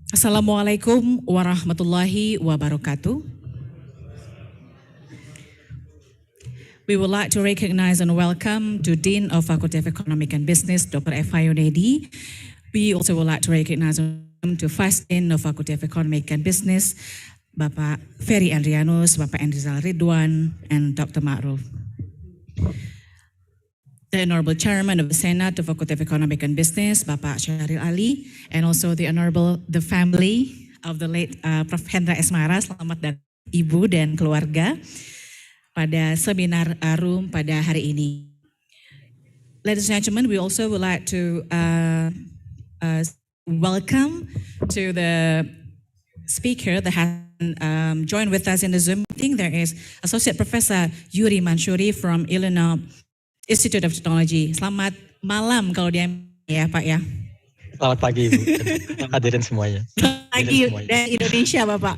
Assalamualaikum warahmatullahi wabarakatuh. We would like to recognize and welcome to Dean of Faculty of Economic and Business, Dr. F.I. Yunedi. We also would like to recognize and welcome to Vice Dean of Faculty of Economic and Business, Bapak Ferry Andrianus, Bapak Endrizal Ridwan, and Dr. Ma'ruf. The Honorable Chairman of the Senate of Faculty of Economic and Business, Bapak Syahril Ali, and also the family of the late Prof. Hendra Esmara. Selamat datang Ibu dan keluarga pada seminar room pada hari ini. Ladies and gentlemen, we also would like to welcome to the speaker that has joined with us in the Zoom meeting. There is Associate Professor Yuri Manshuri from Illinois Institute of Technology. Selamat malam kalau dia ya Pak ya. Selamat pagi Ibu, hadirin semuanya. Selamat pagi dari Indonesia Bapak.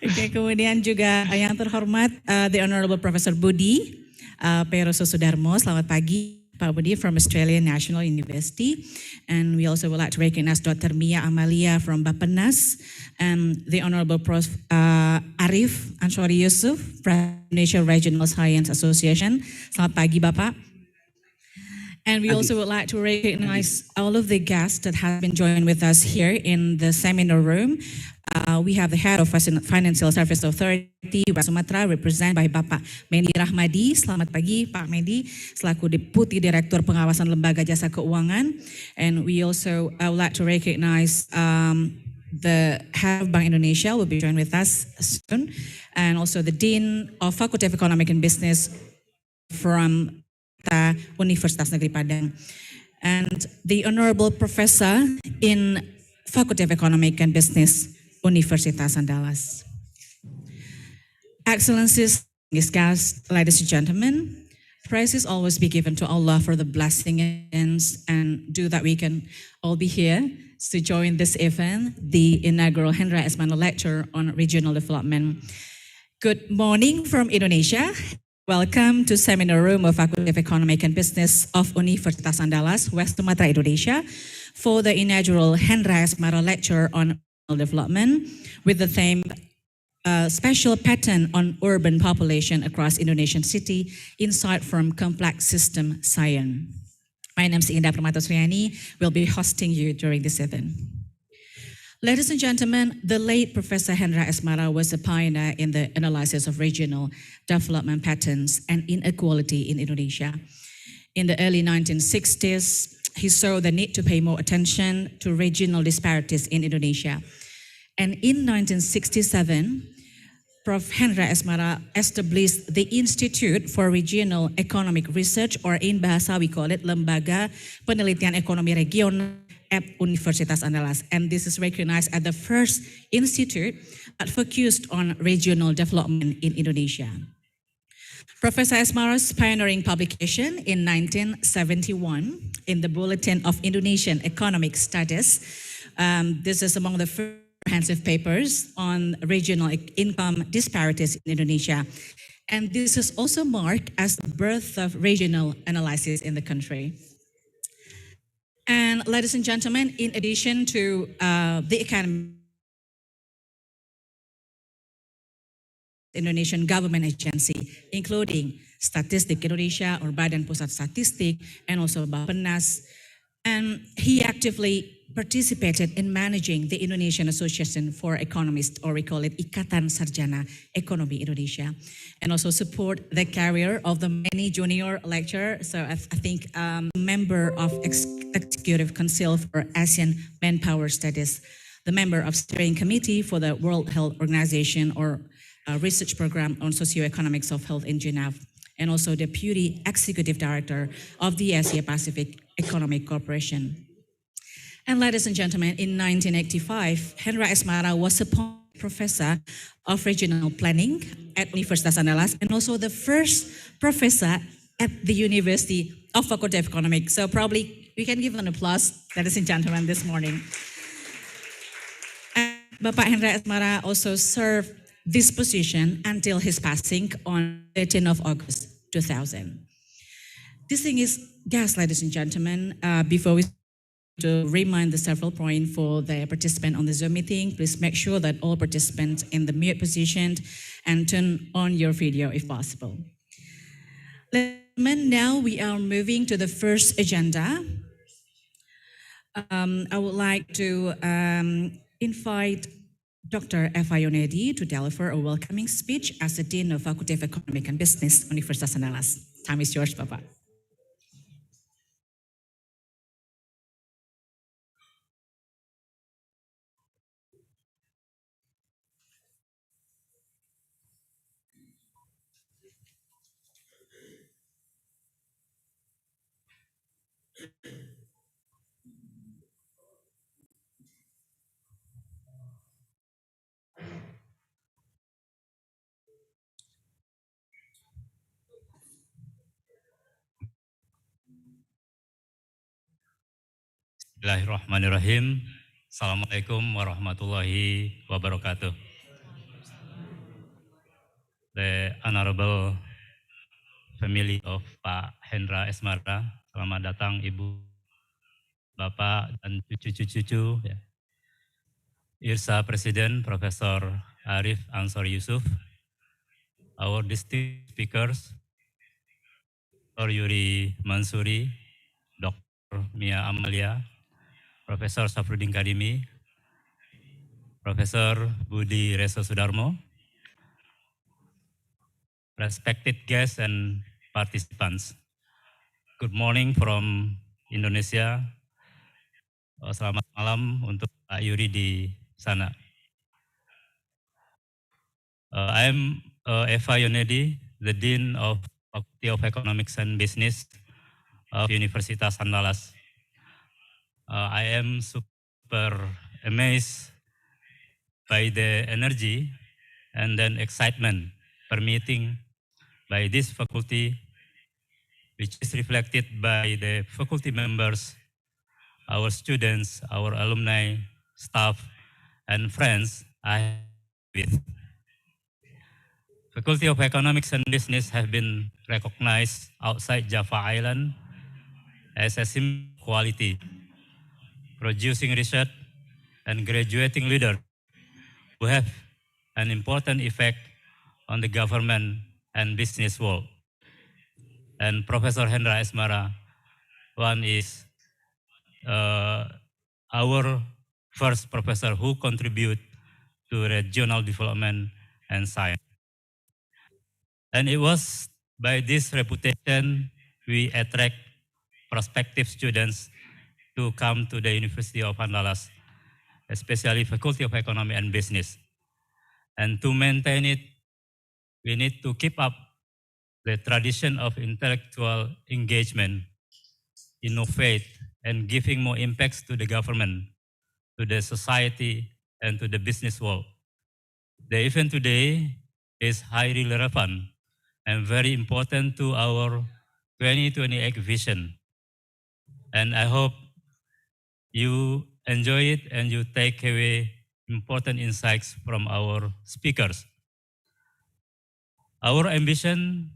Oke, kemudian juga yang terhormat the Honorable Professor Budi Peroso Sudarmo. Selamat pagi Pak Budi from Australian National University. And we also would like to recognize Dr. Mia Amalia from Bappenas and the Honorable Prof. Arif Ansori Yusuf from Indonesia Regional Science Association. Selamat pagi Bapak. And we also would like to recognize all of the guests that have been joined with us here in the seminar room. We have the Head of Financial Service Authority, West Sumatra, represented by Bapak Mendi Rahmadi. Selamat pagi Pak Mendi, selaku Deputi Direktur Pengawasan Lembaga Jasa Keuangan. And we also would like to recognize the Head of Bank Indonesia will be joined with us soon. And also the Dean of Faculty of Economic and Business from Universitas Negeri Padang. And the Honorable Professor in Faculty of Economic and Business, Universitas Andalas. Excellencies, guests, ladies and gentlemen, praises always be given to Allah for the blessings and do that we can all be here to join this event, the inaugural Hendra Esmara Lecture on Regional Development. Good morning from Indonesia. Welcome to Seminar Room of Faculty of Economic and Business of Universitas Andalas, West Sumatra, Indonesia, for the inaugural Hendra Esmara Lecture on Development with the theme Spatial Pattern on Urban Population Across Indonesian City, Insight from Complex System Science. My name is Indra Permatasriani. We'll be hosting you during this event. Ladies and gentlemen, the late Professor Hendra Esmara was a pioneer in the analysis of regional development patterns and inequality in Indonesia. In the early 1960s, he saw the need to pay more attention to regional disparities in Indonesia. And in 1967, Prof. Hendra Esmara established the Institute for Regional Economic Research, or in bahasa we call it Lembaga Penelitian Ekonomi Regional at Universitas Andalas. And this is recognized as the first institute that focused on regional development in Indonesia. Professor Esmara's pioneering publication in 1971 in the Bulletin of Indonesian Economic Studies. This is among the first comprehensive papers on regional income disparities in Indonesia. And this is also marked as the birth of regional analysis in the country. And ladies and gentlemen, in addition to the Academy Indonesian government agency, including Statistik Indonesia or Badan Pusat Statistik, and also Bappenas. And he actively participated in managing the Indonesian Association for Economists, or we call it Ikatan Sarjana Ekonomi Indonesia, and also support the career of the many junior lecturers. So I think member of Executive Council for Asian Manpower Studies, the member of Steering Committee for the World Health Organization or research program on socioeconomics of health in Geneva, and also Deputy Executive Director of the Asia Pacific Economic Corporation. And ladies and gentlemen, in 1985, Hendra Esmara was appointed Professor of Regional Planning at Universitas Andalas, and also the first professor at the University of Faculty of Economics. So probably we can give an applause, ladies and gentlemen, this morning. And Bapak Hendra Esmara also served this position until his passing on 13th of August 2000. Distinguished guests, ladies and gentlemen, before we to remind the several points for the participant on the Zoom meeting. Please make sure that all participants in the mute position and turn on your video if possible. Now we are moving to the first agenda. I would like to invite Dr. Eva Yonedi to deliver a welcoming speech as the Dean of Faculty of Economic and Business, Universitas Andalas. Time is yours, Bapak. Bismillahirrahmanirrahim. Assalamualaikum warahmatullahi wabarakatuh. The Honorable Family of Pak Hendra Esmara, selamat datang Ibu, Bapak, dan cucu-cucu. Irsa Presiden Profesor Arif Ansor Yusuf, our distinguished speakers, Dr. Yuri Mansuri, Dr. Mia Amalia, Profesor Safruddin Kadimi, Profesor Budi Reso Sudarmo, respected guests and participants. Good morning from Indonesia. Selamat malam untuk Pak Yuri di sana. I'm Eva Yonedi, the Dean of Faculty of Economics and Business of Universitas Andalas. I am super amazed by the energy and then excitement permeating by this faculty, which is reflected by the faculty members, our students, our alumni, staff, and friends I with. Faculty of Economics and Business have been recognized outside Java Island as a symbol of quality, producing research and graduating leaders who have an important effect on the government and business world. And Professor Hendra Esmara, one is our first professor who contribute to regional development and science. And it was by this reputation we attract prospective students to come to the University of Andalas, especially Faculty of Economy and Business. And to maintain it, we need to keep up the tradition of intellectual engagement, innovate, and giving more impacts to the government, to the society, and to the business world. The event today is highly relevant and very important to our 2028 vision. And I hope you enjoy it and you take away important insights from our speakers. Our ambition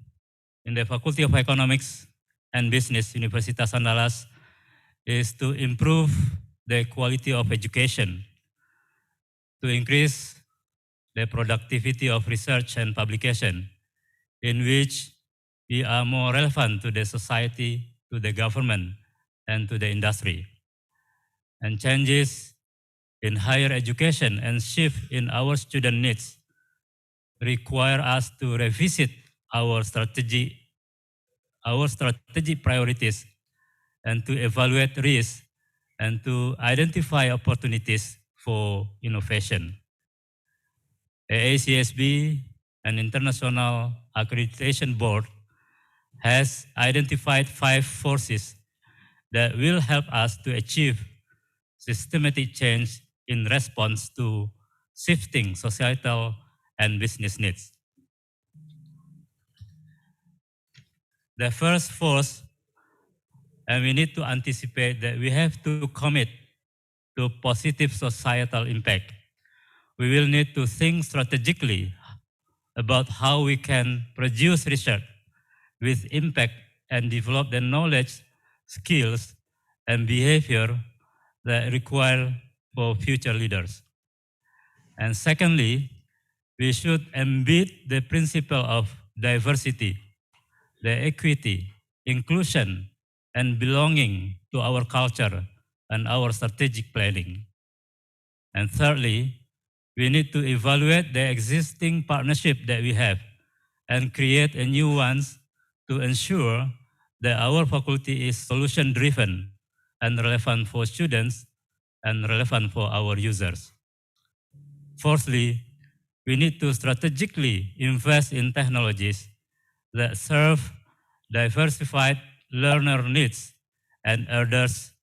in the Faculty of Economics and Business, Universitas Andalas, is to improve the quality of education, to increase the productivity of research and publication, in which we are more relevant to the society, to the government, and to the industry. And changes in higher education and shift in our student needs require us to revisit our strategic priorities and to evaluate risks and to identify opportunities for innovation. AACSB, an international accreditation board, has identified 5 forces that will help us to achieve systematic change in response to shifting societal and business needs. The first force, and we need to anticipate that we have to commit to positive societal impact. We will need to think strategically about how we can produce research with impact and develop the knowledge, skills, and behavior that require for future leaders. And secondly, we should embed the principle of diversity, the equity, inclusion, and belonging to our culture and our strategic planning. And thirdly, we need to evaluate the existing partnership that we have and create a new ones to ensure that our faculty is solution-driven and relevant for students and relevant for our users. Fourthly, we need to strategically invest in technologies that serve diversified learner needs and address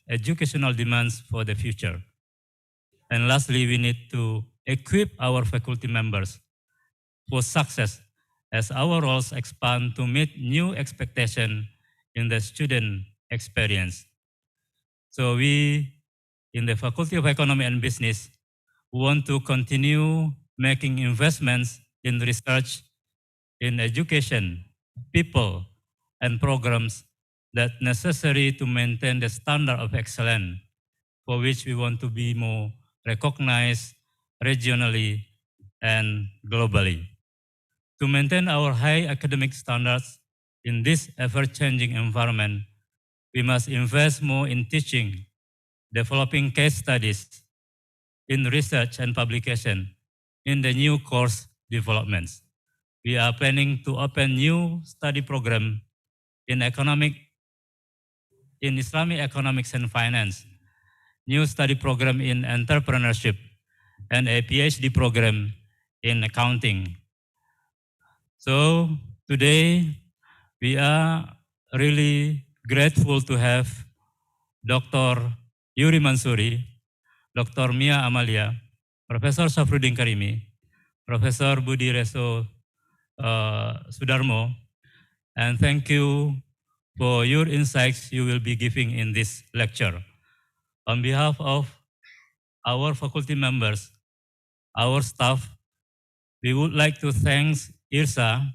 educational demands for the future. And lastly, we need to equip our faculty members for success as our roles expand to meet new expectations in the student experience. So we, in the Faculty of Economy and Business, want to continue making investments in research, in education, people, and programs that necessary to maintain the standard of excellence for which we want to be more recognized regionally and globally. To maintain our high academic standards in this ever-changing environment, we must invest more in teaching, developing case studies, in research and publication, in the new course developments. We are planning to open new study program in Islamic economics and finance, new study program in entrepreneurship, and a PhD program in accounting. So today we are really grateful to have Dr. Yuri Mansuri, Dr. Mia Amalia, Professor Safruddin Karimi, Professor Budi Reso Sudarmo, and thank you for your insights you will be giving in this lecture. On behalf of our faculty members, our staff, we would like to thank IRSA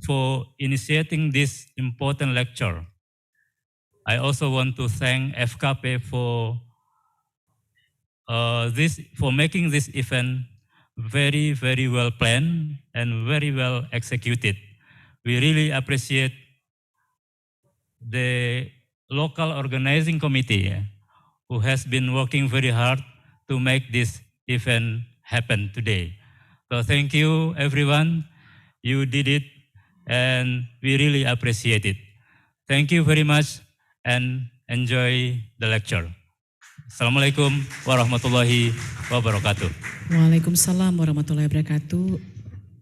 for initiating this important lecture. I also want to thank FKP for making this event very, very well planned and very well executed. We really appreciate the local organizing committee who has been working very hard to make this event happen today. So thank you, everyone. You did it, and we really appreciate it. Thank you very much, and enjoy the lecture. Assalamualaikum warahmatullahi wabarakatuh. Waalaikumsalam warahmatullahi wabarakatuh.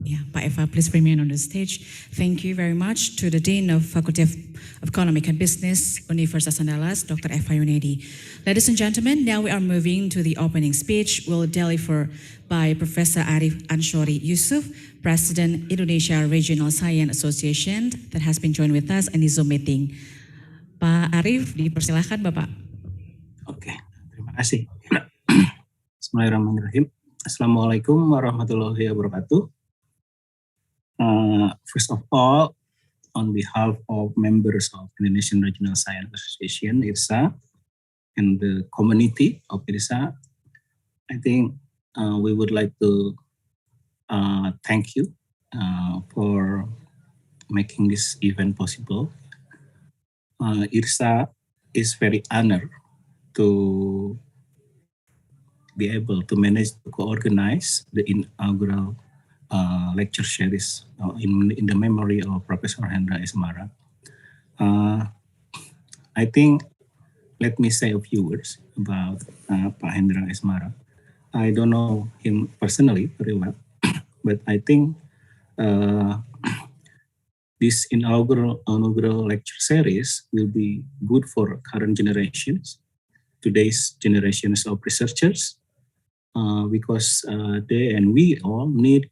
Yeah, Pak Eva, please remain on the stage. Thank you very much to the Dean of Faculty of Economic and Business, Universitas Andalas, Dr. Eva Yunedi. Ladies and gentlemen, now we are moving to the opening speech will deliver by Professor Arif Anshori Yusuf, President Indonesia Regional Science Association, that has been joined with us in the Zoom meeting. Pak Arif, dipersilakan Bapak. Oke, terima kasih. Bismillahirrahmanirrahim. Assalamualaikum warahmatullahi wabarakatuh. First of all, on behalf of members of Indonesian Regional Science Association, IRSA, and the community of IRSA, I think we would like to thank you for making this event possible. IRSA is very honored to be able to manage to co-organize the inaugural lecture series in the memory of Professor Hendra Esmara. I think, let me say a few words about Pak Hendra Esmara. I don't know him personally very well, but I think this inaugural lecture series will be good for current generations, today's generations of researchers, because they and we all need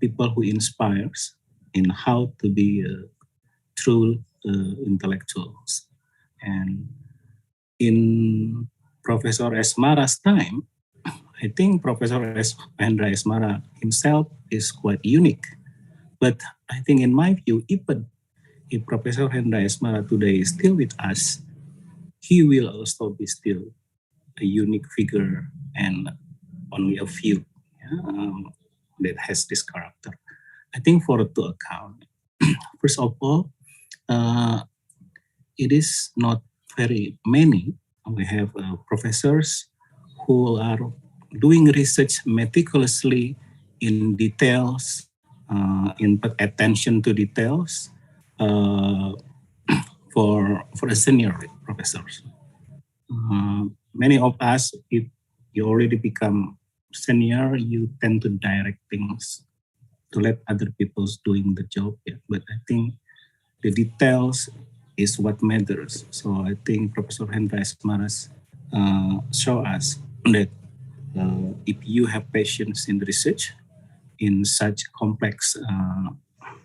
people who inspires in how to be true intellectuals. And in Professor Esmara's time, I think Professor Hendra Esmara himself is quite unique. But I think in my view, even if Professor Hendra Esmara today is still with us, he will also be still a unique figure and only a few that has this character. I think for to account, first of all, it is not very many. We have professors who are doing research meticulously in details, in attention to details for a senior professors. Many of us, if you already become senior, you tend to direct things to let other people doing the job. Yeah. But I think the details is what matters. So I think Professor Hendra Esmara show us that if you have patience in research in such complex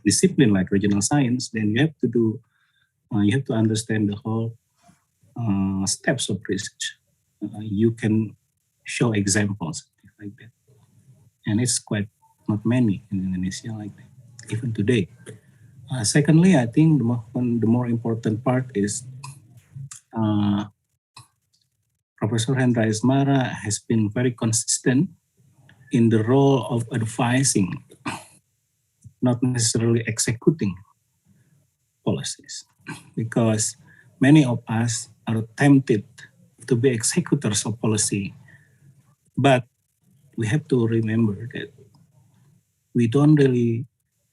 discipline like regional science, then you have to do you have to understand the whole steps of research. You can show examples like that, and it's quite not many in Indonesia like that, even today. Secondly, I think the more important part is Professor Hendra Esmara has been very consistent in the role of advising, not necessarily executing policies, because many of us are tempted to be executors of policy, but we have to remember that we don't really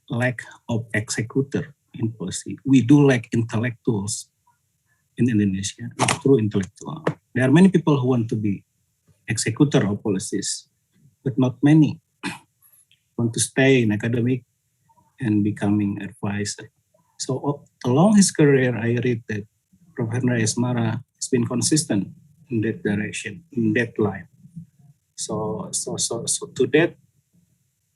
lack of executor in policy. We do lack intellectuals in Indonesia, true intellectual. There are many people who want to be executor of policies, but not many want to stay in academic and becoming advisor. So along his career, I read that Professor Esmara has been consistent in that direction, in that line. So to that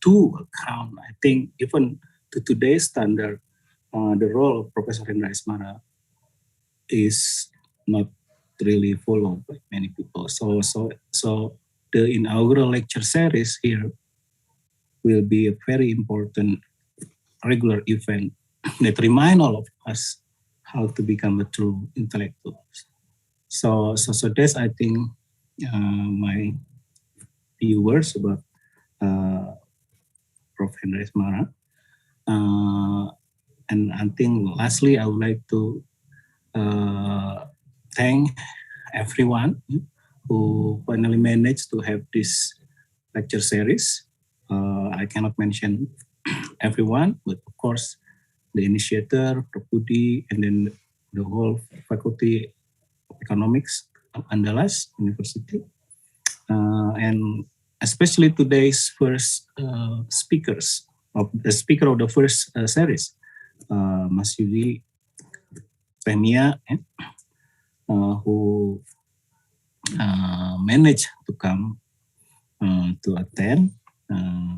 to account, I think even to today's standard, the role of Professor Hendra Esmara is not really followed by many people. So the inaugural lecture series here will be a very important regular event that remind all of us how to become a true intellectual. So that's, I think, my few words about Prof. Hendra Esmara. And I think lastly, I would like to thank everyone who finally managed to have this lecture series. I cannot mention everyone, but of course, the initiator, Prof. Budi, and then the whole faculty of economics of Andalas University. And especially today's first speakers, of the speaker of the first series, Mas Yudi Femia, who managed to come to attend,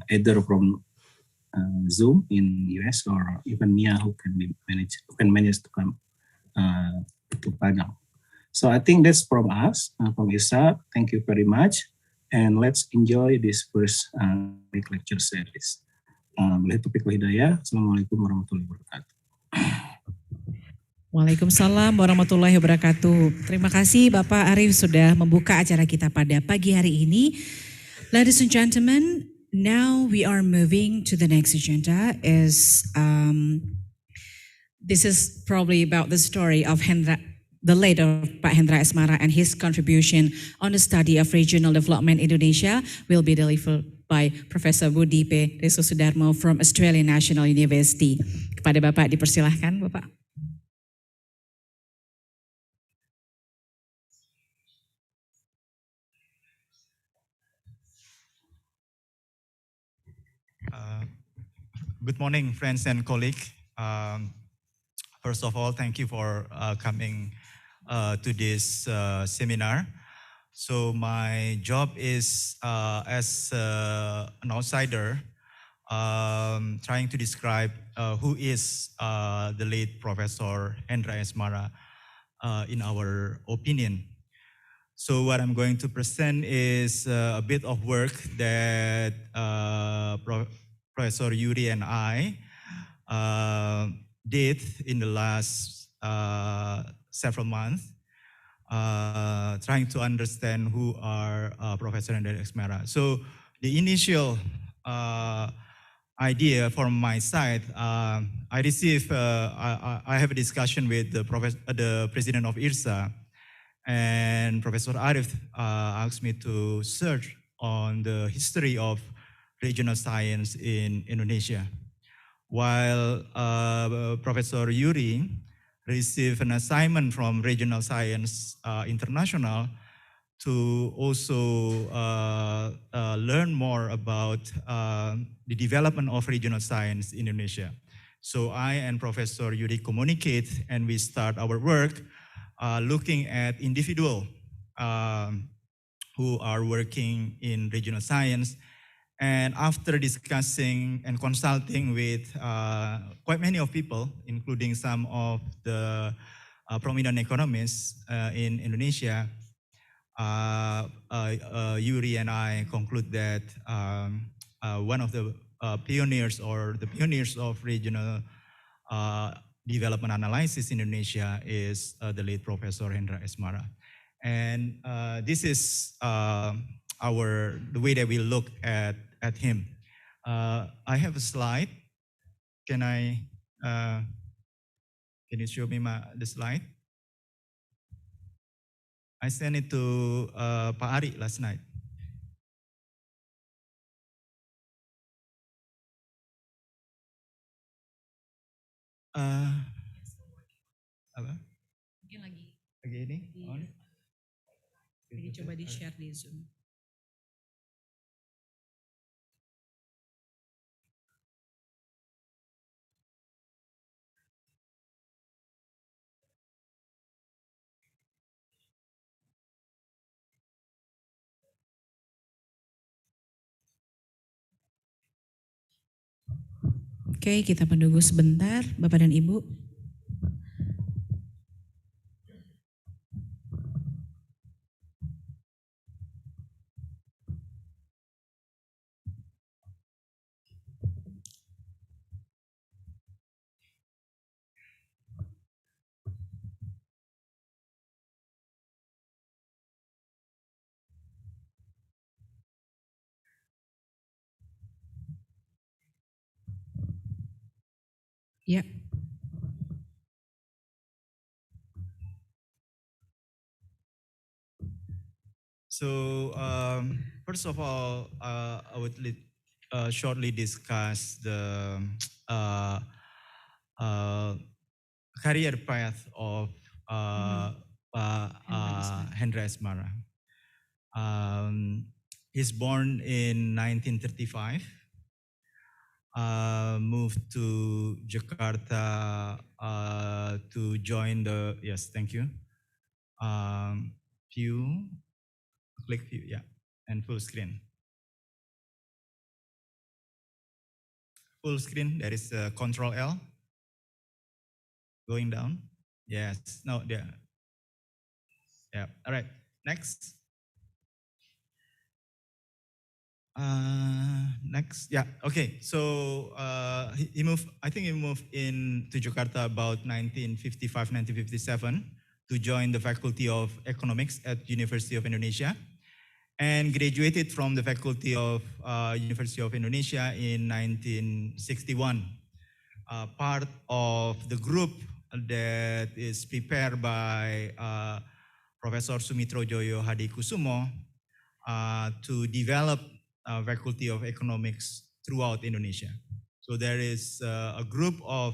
either from Zoom in US or even Mia, who can manage to come to Padang. So I think that's from us, from ISA. Thank you very much, and let's enjoy this first lecture series. Taufiq wal hidayah. Assalamualaikum warahmatullahi wabarakatuh. Waalaikumsalam warahmatullahi wabarakatuh. Terima kasih Bapak Arief sudah membuka acara kita pada pagi hari ini. Ladies and gentlemen, now we are moving to the next agenda. This is probably about the story of Hendra, the late of Pak Hendra Esmara, and his contribution on the study of regional development Indonesia will be delivered by Professor Budi P. Sudarmo from Australian National University. Kepada Bapak dipersilahkan, Bapak. Good morning, friends and colleagues. First of all, thank you for coming to this seminar. So my job is as an outsider, trying to describe who is the late Professor Hendra Esmara in our opinion. So what I'm going to present is a bit of work that Professor Yuri and I did in the last several months. trying to understand who are Professor Hendra Esmara. So the initial idea from my side, I received, I have a discussion with the president of IRSA, and Professor Arif asked me to search on the history of regional science in Indonesia. While Professor Yuri received an assignment from Regional Science International to also learn more about the development of regional science in Indonesia. So I and Professor Yuri communicate, and we start our work looking at individual who are working in regional science. And after discussing and consulting with quite many of people, including some of the prominent economists in Indonesia, Yuri and I conclude that one of the pioneers or the pioneers of regional development analysis in Indonesia is the late Professor Hendra Esmara. And this is the way that we look at him. I have a slide. Can you show me the slide? I sent it to Pak Ari last night. Apa? Mungkin lagi ini? On? coba di share di Zoom. Oke, kita menunggu sebentar, Bapak dan Ibu. Ya. So first of all, I would shortly discuss the career path of Hendra Esmara. He's born in 1935. Moved to Jakarta to join the, yes, thank you. Click view, yeah, and full screen. Full screen, there is Control L. Going down. Yes, no, there. Yeah, all right, next. Next, yeah, okay. So he moved, I think he moved to Jakarta about 1955, 1957 to join the Faculty of Economics at University of Indonesia, and graduated from the Faculty of University of Indonesia in 1961. Part of the group that is prepared by Professor Sumitrojoyo Hadikusumo to develop Faculty of Economics throughout Indonesia. So there is a group of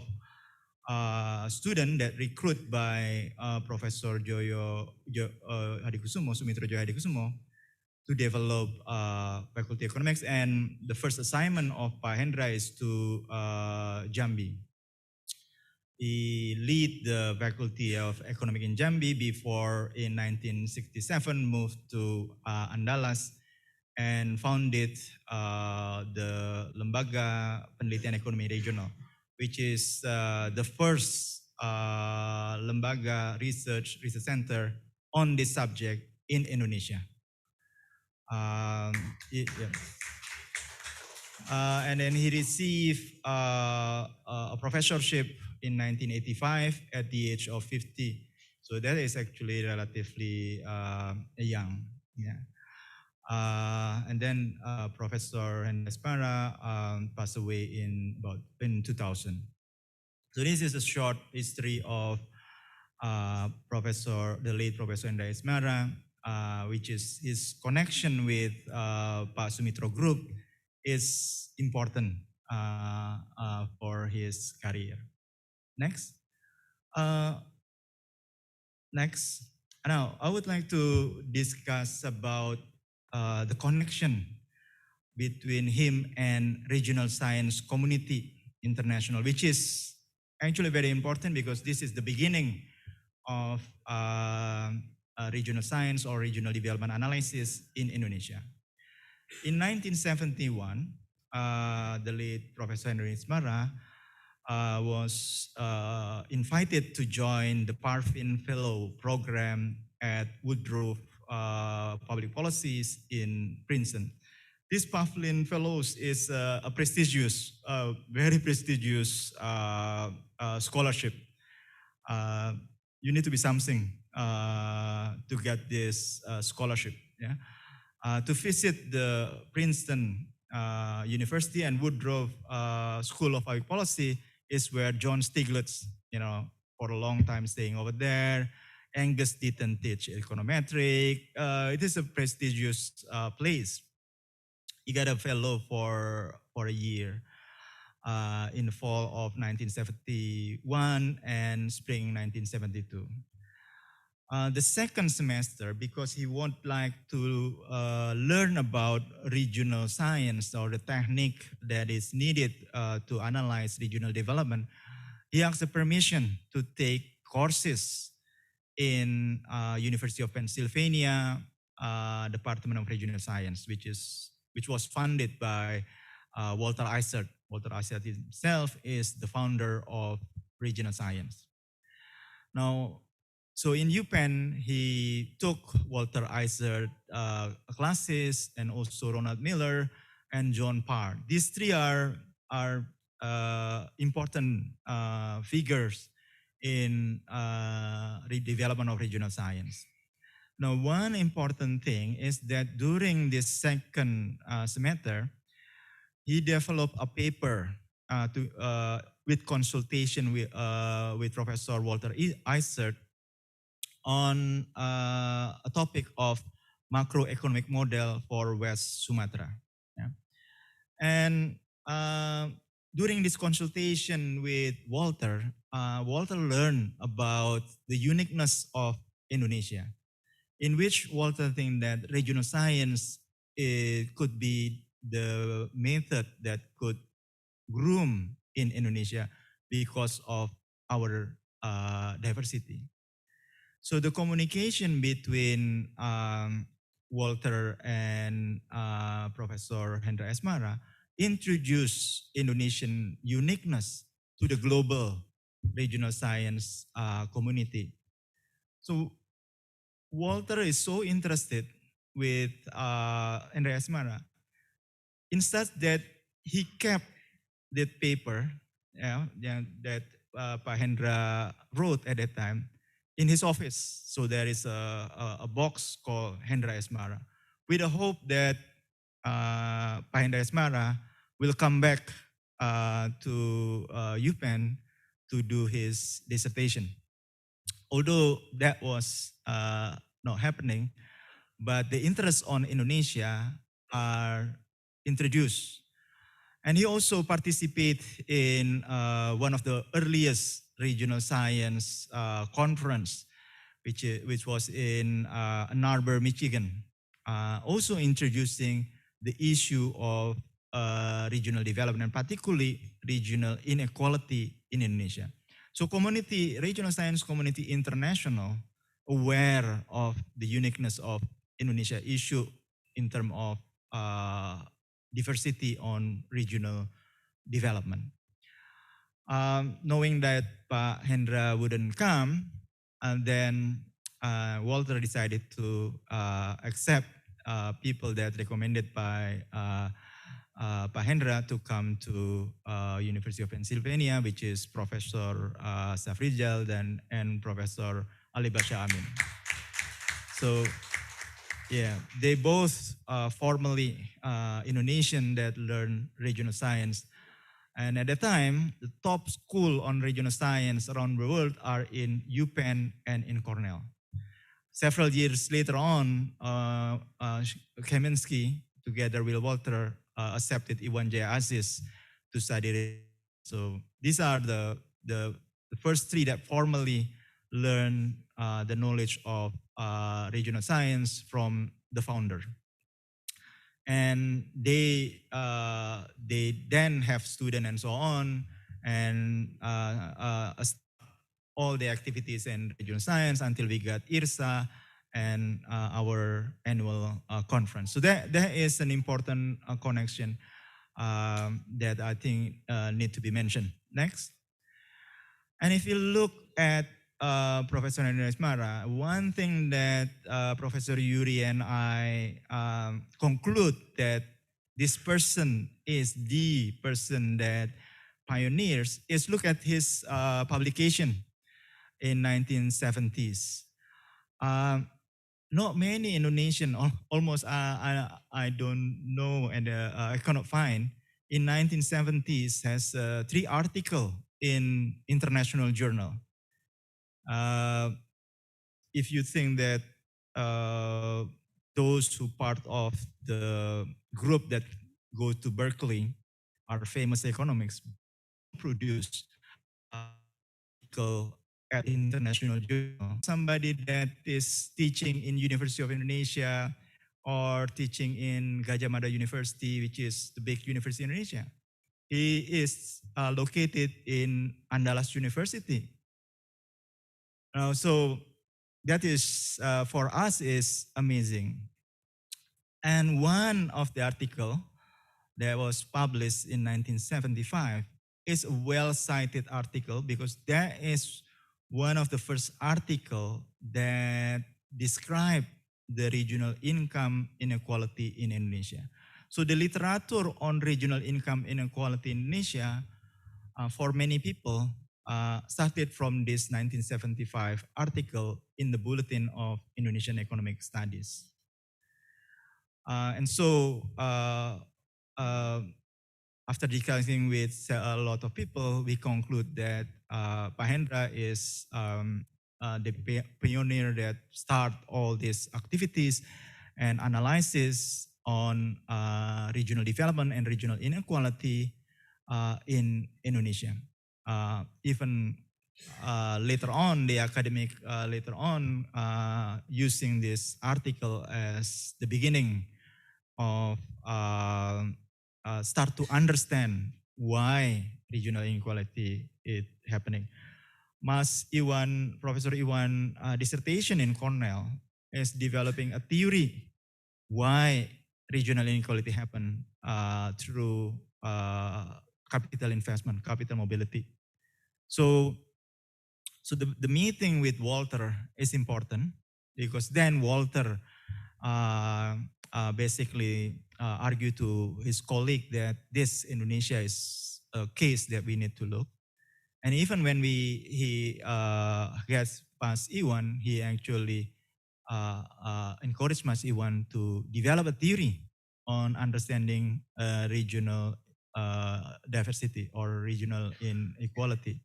students that recruited by Professor Hadikusumo, Sumitrojoyo Hadikusumo, to develop Faculty of Economics. And the first assignment of Pak Hendra is to Jambi. He lead the Faculty of Economics in Jambi before in 1967 moved to Andalas and founded the Lembaga Penelitian Ekonomi Regional, which is the first Lembaga research center on this subject in Indonesia. And then he received a professorship in 1985 at the age of 50. So that is actually relatively young. Yeah. And then Professor Hendra Esmara passed away in 2000. So this is a short history of the late Professor Hendra Esmara, which is his connection with Pak Sumitro Group is important for his career. Next. Next. Now, I would like to discuss about the connection between him and regional science community international, which is actually very important because this is the beginning of regional science or regional development analysis in Indonesia. In 1971, the late Professor Hendra Esmara was invited to join the Parfin Fellow program at Woodruff Public Policies in Princeton. This Parfin Fellows is a prestigious, very prestigious scholarship. You need to be something to get this scholarship. Yeah? To visit the Princeton University and Woodruff School of Public Policy is where John Stiglitz, for a long time staying over there. Angus Deaton teach econometric. It is a prestigious place. He got a fellow for a year in the fall of 1971 and spring 1972. The second semester, because he would like to learn about regional science or the technique that is needed to analyze regional development, he asked the permission to take courses in University of Pennsylvania Department of Regional Science, which was funded by Walter Eisert. Walter Eisert himself is the founder of regional science. Now, so in UPenn, he took Walter Eisert classes and also Ronald Miller and John Parr. These three are important figures in the development of regional science. Now, one important thing is that during this second semester, he developed a paper with consultation with Professor Walter Eisert on a topic of macroeconomic model for West Sumatra. Yeah. And during this consultation with Walter, Walter learned about the uniqueness of Indonesia, in which Walter thinks that regional science could be the method that could groom in Indonesia because of our diversity. So the communication between Walter and Professor Hendra Esmara introduced Indonesian uniqueness to the global regional science community. So Walter is so interested with Hendra Esmara, instead that he kept that paper that Pak Hendra wrote at that time in his office. So there is a box called Hendra Esmara, with the hope that Pak Hendra Esmara will come back to UPenn to do his dissertation. Although that was not happening, but the interest on Indonesia are introduced. And he also participated in one of the earliest regional science conference, which was in Ann Arbor, Michigan, also introducing the issue of regional development, particularly regional inequality in Indonesia. So regional science community international, aware of the uniqueness of Indonesia issue in terms of diversity on regional development. Knowing that Pak Hendra wouldn't come, and then Walter decided to accept people that recommended by Pak Hendra to come to University of Pennsylvania, which is Professor Safrizal and Professor Ali Basha Amin. So yeah, they both formerly Indonesian that learned regional science. And at the time, the top school on regional science around the world are in UPenn and in Cornell. Several years later on, Kaminsky, together with Walter, accepted Iwan Jaya Aziz to study. So these are the first three that formally learn the knowledge of regional science from the founder. And they then have students and so on, and all the activities in regional science until we got IRSA and our annual conference. So that is an important connection that I think need to be mentioned. Next. And if you look at Professor Hendra Esmara, one thing that Professor Yuri and I conclude that this person is the person that pioneers is look at his publication in 1970s. Not many Indonesian, almost I don't know and I cannot find, in 1970s has 3 articles in international journal. If you think that those who part of the group that go to Berkeley are famous economics, produce article at international journal. Somebody that is teaching in University of Indonesia or teaching in Gajah Mada University, which is the big university in Indonesia. He is located in Andalas University. So that is, for us, is amazing. And one of the article that was published in 1975 is a well-cited article because that is one of the first article that describe the regional income inequality in Indonesia. So the literature on regional income inequality in Indonesia, for many people, started from this 1975 article in the Bulletin of Indonesian Economic Studies. And so after discussing with a lot of people, we conclude that Pak Hendra is the pioneer that start all these activities and analysis on regional development and regional inequality in Indonesia. Even later on, the academic later on using this article as the beginning of start to understand why regional inequality is happening. Professor Iwan dissertation in Cornell is developing a theory why regional inequality happen through capital investment, capital mobility. So the meeting with Walter is important because then Walter basically argued to his colleague that this Indonesia is a case that we need to look. And even when he gets past Iwan, he actually encouraged Mas Iwan to develop a theory on understanding regional diversity or regional inequality.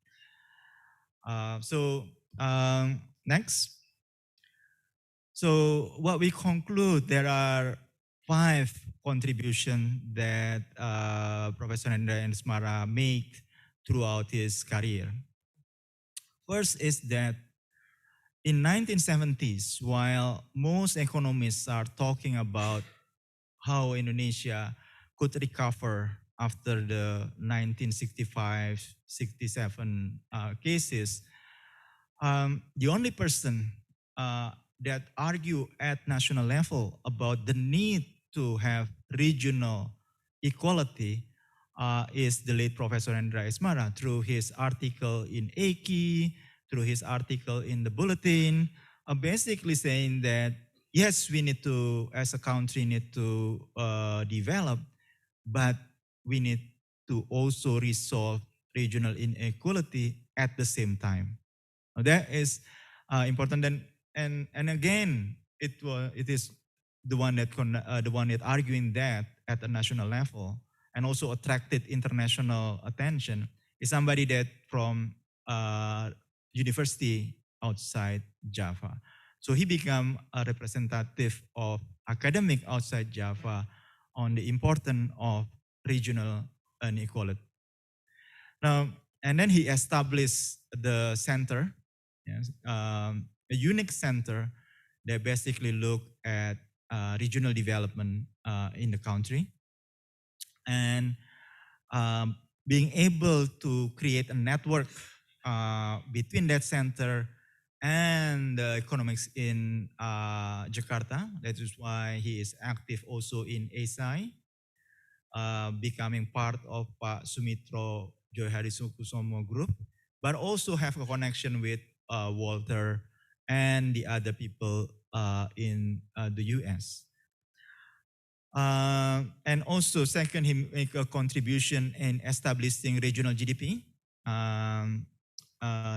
Next. So what we conclude, there are 5 contributions that Professor Hendra Esmara made throughout his career. First is that in 1970s, while most economists are talking about how Indonesia could recover after the 1965-67 cases, the only person that argue at national level about the need to have regional equality is the late Professor Hendra Esmara through his article in EKI, through his article in the Bulletin, basically saying that yes, we need to, as a country, need to develop, but we need to also resolve regional inequality at the same time. That is important. And again, it is the one that arguing that at a national level and also attracted international attention is somebody that from university outside Java. So he became a representative of academic outside Java on the importance of regional inequality. Now, and then he established the center, yes, a unique center that basically look at regional development in the country, and being able to create a network between that center and the economics in Jakarta. That is why he is active also in ASI, becoming part of Pak Sumitro Joyhadisukusumo group, but also have a connection with Walter and the other people in the US. And also, second, he make a contribution in establishing regional GDP.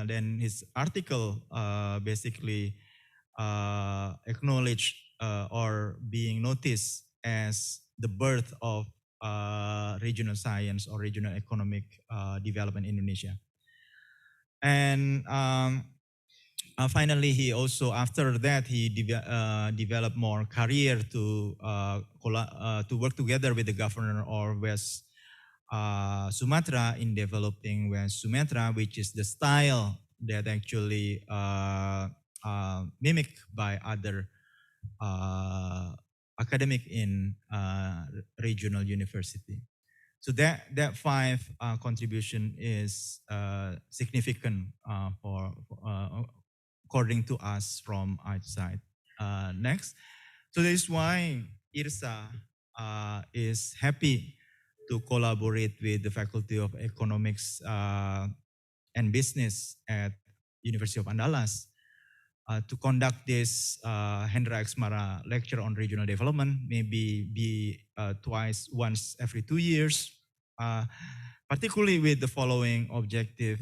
Then his article basically acknowledged or being noticed as the birth of regional science or regional economic development in Indonesia. And finally, he also, after that, he developed more career to work together with the governor of West Sumatra in developing West Sumatra, which is the style that actually mimicked by other academic in regional university. So that five contribution is significant for according to us from outside. Next, so that is why IRSA is happy to collaborate with the Faculty of Economics and Business at University of Andalas to conduct this Hendra Esmara lecture on regional development, maybe be once every 2 years, particularly with the following objective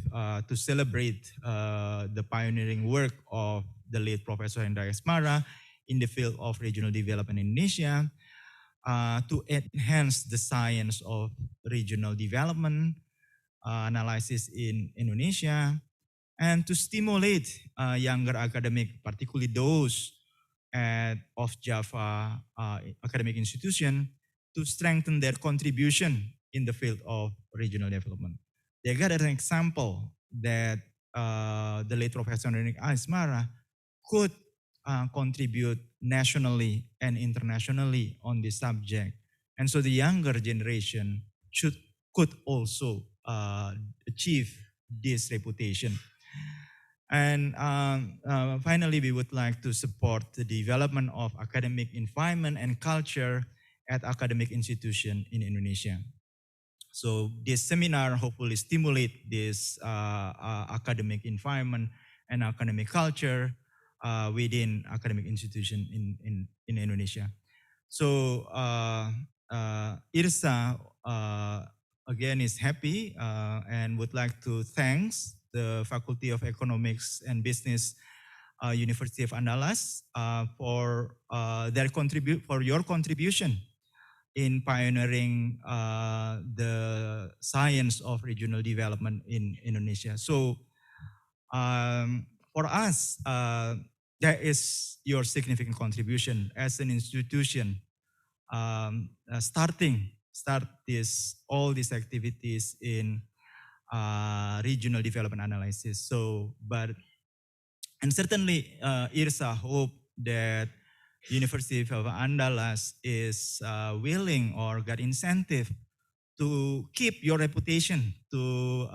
to celebrate the pioneering work of the late Professor Hendra Esmara in the field of regional development in Indonesia, to enhance the science of regional development analysis in Indonesia, and to stimulate younger academic, particularly those of Java academic institution, to strengthen their contribution in the field of regional development. They got an example that the late Professor Hendra Esmara could contribute nationally and internationally on this subject. And so the younger generation could also achieve this reputation. And finally, we would like to support the development of academic environment and culture at academic institution in Indonesia. So this seminar hopefully stimulate this academic environment and academic culture within academic institution in Indonesia. So IRSA again is happy and would like to thank the Faculty of Economics and Business University of Andalas for your contribution in pioneering the science of regional development in Indonesia. So for us, that is your significant contribution as an institution. Start all these activities in regional development analysis. So, and certainly IRSA hope that University of Andalas is willing or got incentive to keep your reputation to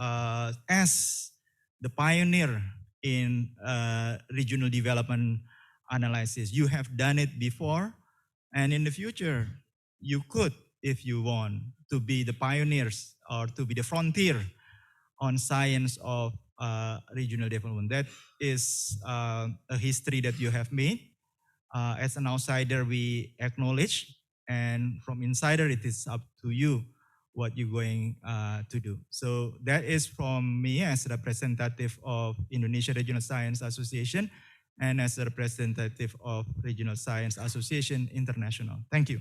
as the pioneer in regional development analysis. You have done it before, and in the future, you could, if you want, to be the pioneers or to be the frontier on science of regional development. That is a history that you have made. As an outsider, we acknowledge, and from insider, it is up to you what you're going to do. So that is from me as representative of Indonesia Regional Science Association. and as a representative of Regional Science Association International. Thank you.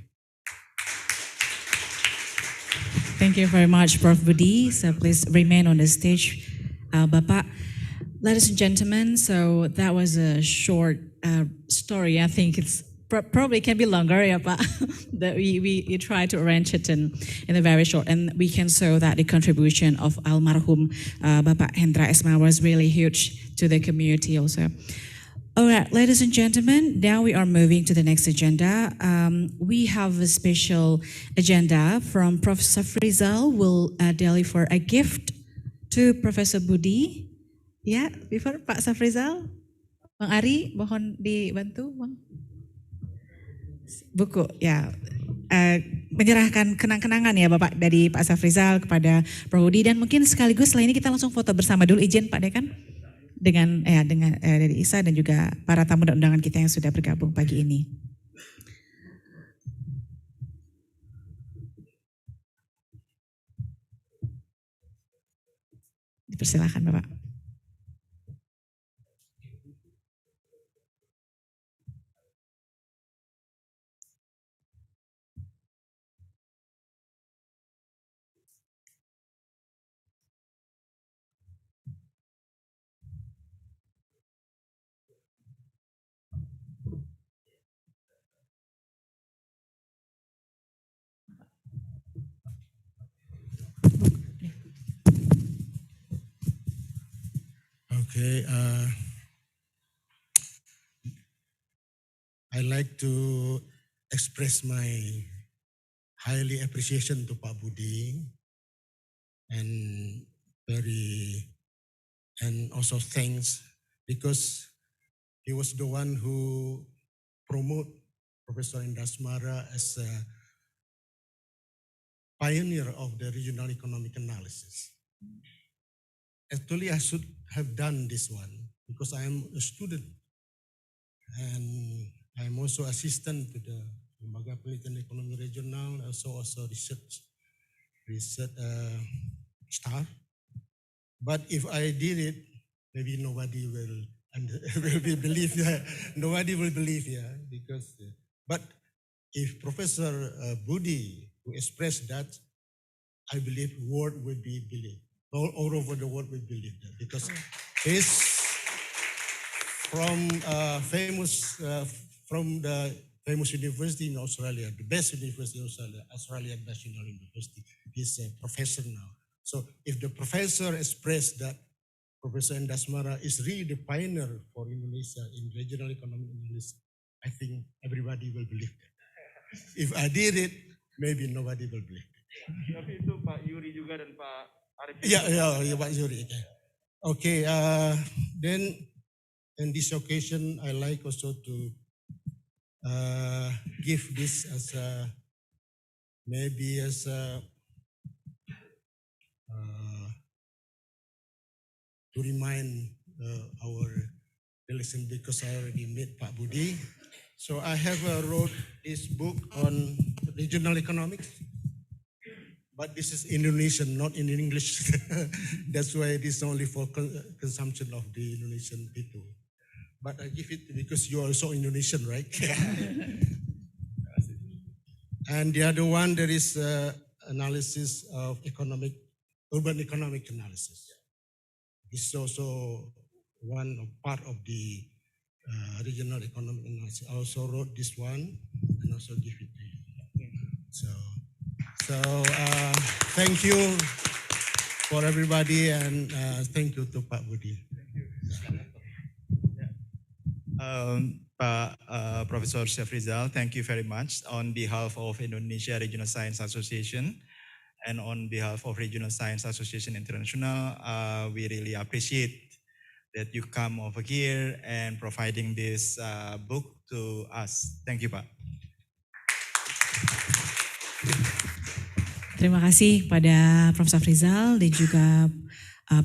Thank you very much, Prof. Budi. So please remain on the stage, Bapak. Ladies and gentlemen, so that was a short story. I think it's probably can be longer, yeah, but that we try to arrange it in a very short, and we can show that the contribution of almarhum Bapak Hendra Esmara was really huge to the community also. All right, ladies and gentlemen, now we are moving to the next agenda. We have a special agenda from Professor Frizal will deliver a gift to Professor Budi. Ya, before Pak Safrizal, Bang Ari, mohon dibantu, Bang. Buku, ya. Menyerahkan kenang-kenangan ya Bapak dari Pak Safrizal kepada Prof. Budi, dan mungkin sekaligus setelah ini kita langsung foto bersama dulu, izin Pak Dekan. Dengan dari Isa dan juga para tamu dan undangan kita yang sudah bergabung pagi ini. Dipersilakan Bapak. Okay, I like to express my highly appreciation to Pak Budi and also thanks because he was the one who promote Professor Esmara as a pioneer of the regional economic analysis. Actually, I should have done this one because I am a student and I'm also assistant to the Metropolitan Economy Regional, also research staff. But if I did it, maybe nobody will believe. Nobody will believe, because. But if Professor Budi who expressed that, I believe world will be believed. All over the world will believe that because he's from the famous university in Australia, the best university in Australia, Australian National University. He's a professor now. So if the professor expressed that Professor Esmara is really the pioneer for Indonesia in regional economic analysis, I think everybody will believe that. If I did it, maybe nobody will believe it. Tapi itu Pak Yuri juga dan Pak Arif. Yeah, Pak Yuri. Okay, then in this occasion, I like also to give this as a, maybe as a, to remind our listeners because I already met Pak Budi. So I have wrote this book on regional economics, but this is Indonesian, not in English. That's why it is only for consumption of the Indonesian people. But I give it because you are also Indonesian, right? And the other one, there is analysis of urban economic analysis. This is also one part of the regional economic analysis. I also wrote this one and also give it to you. So thank you for everybody and thank you to Pak Budi. Professor Syafrizal, thank you very much on behalf of Indonesia Regional Science Association and on behalf of Regional Science Association International. We really appreciate that you come over here and providing this book to us. Thank you, Pak. Terima kasih pada Prof. Safrizal dan juga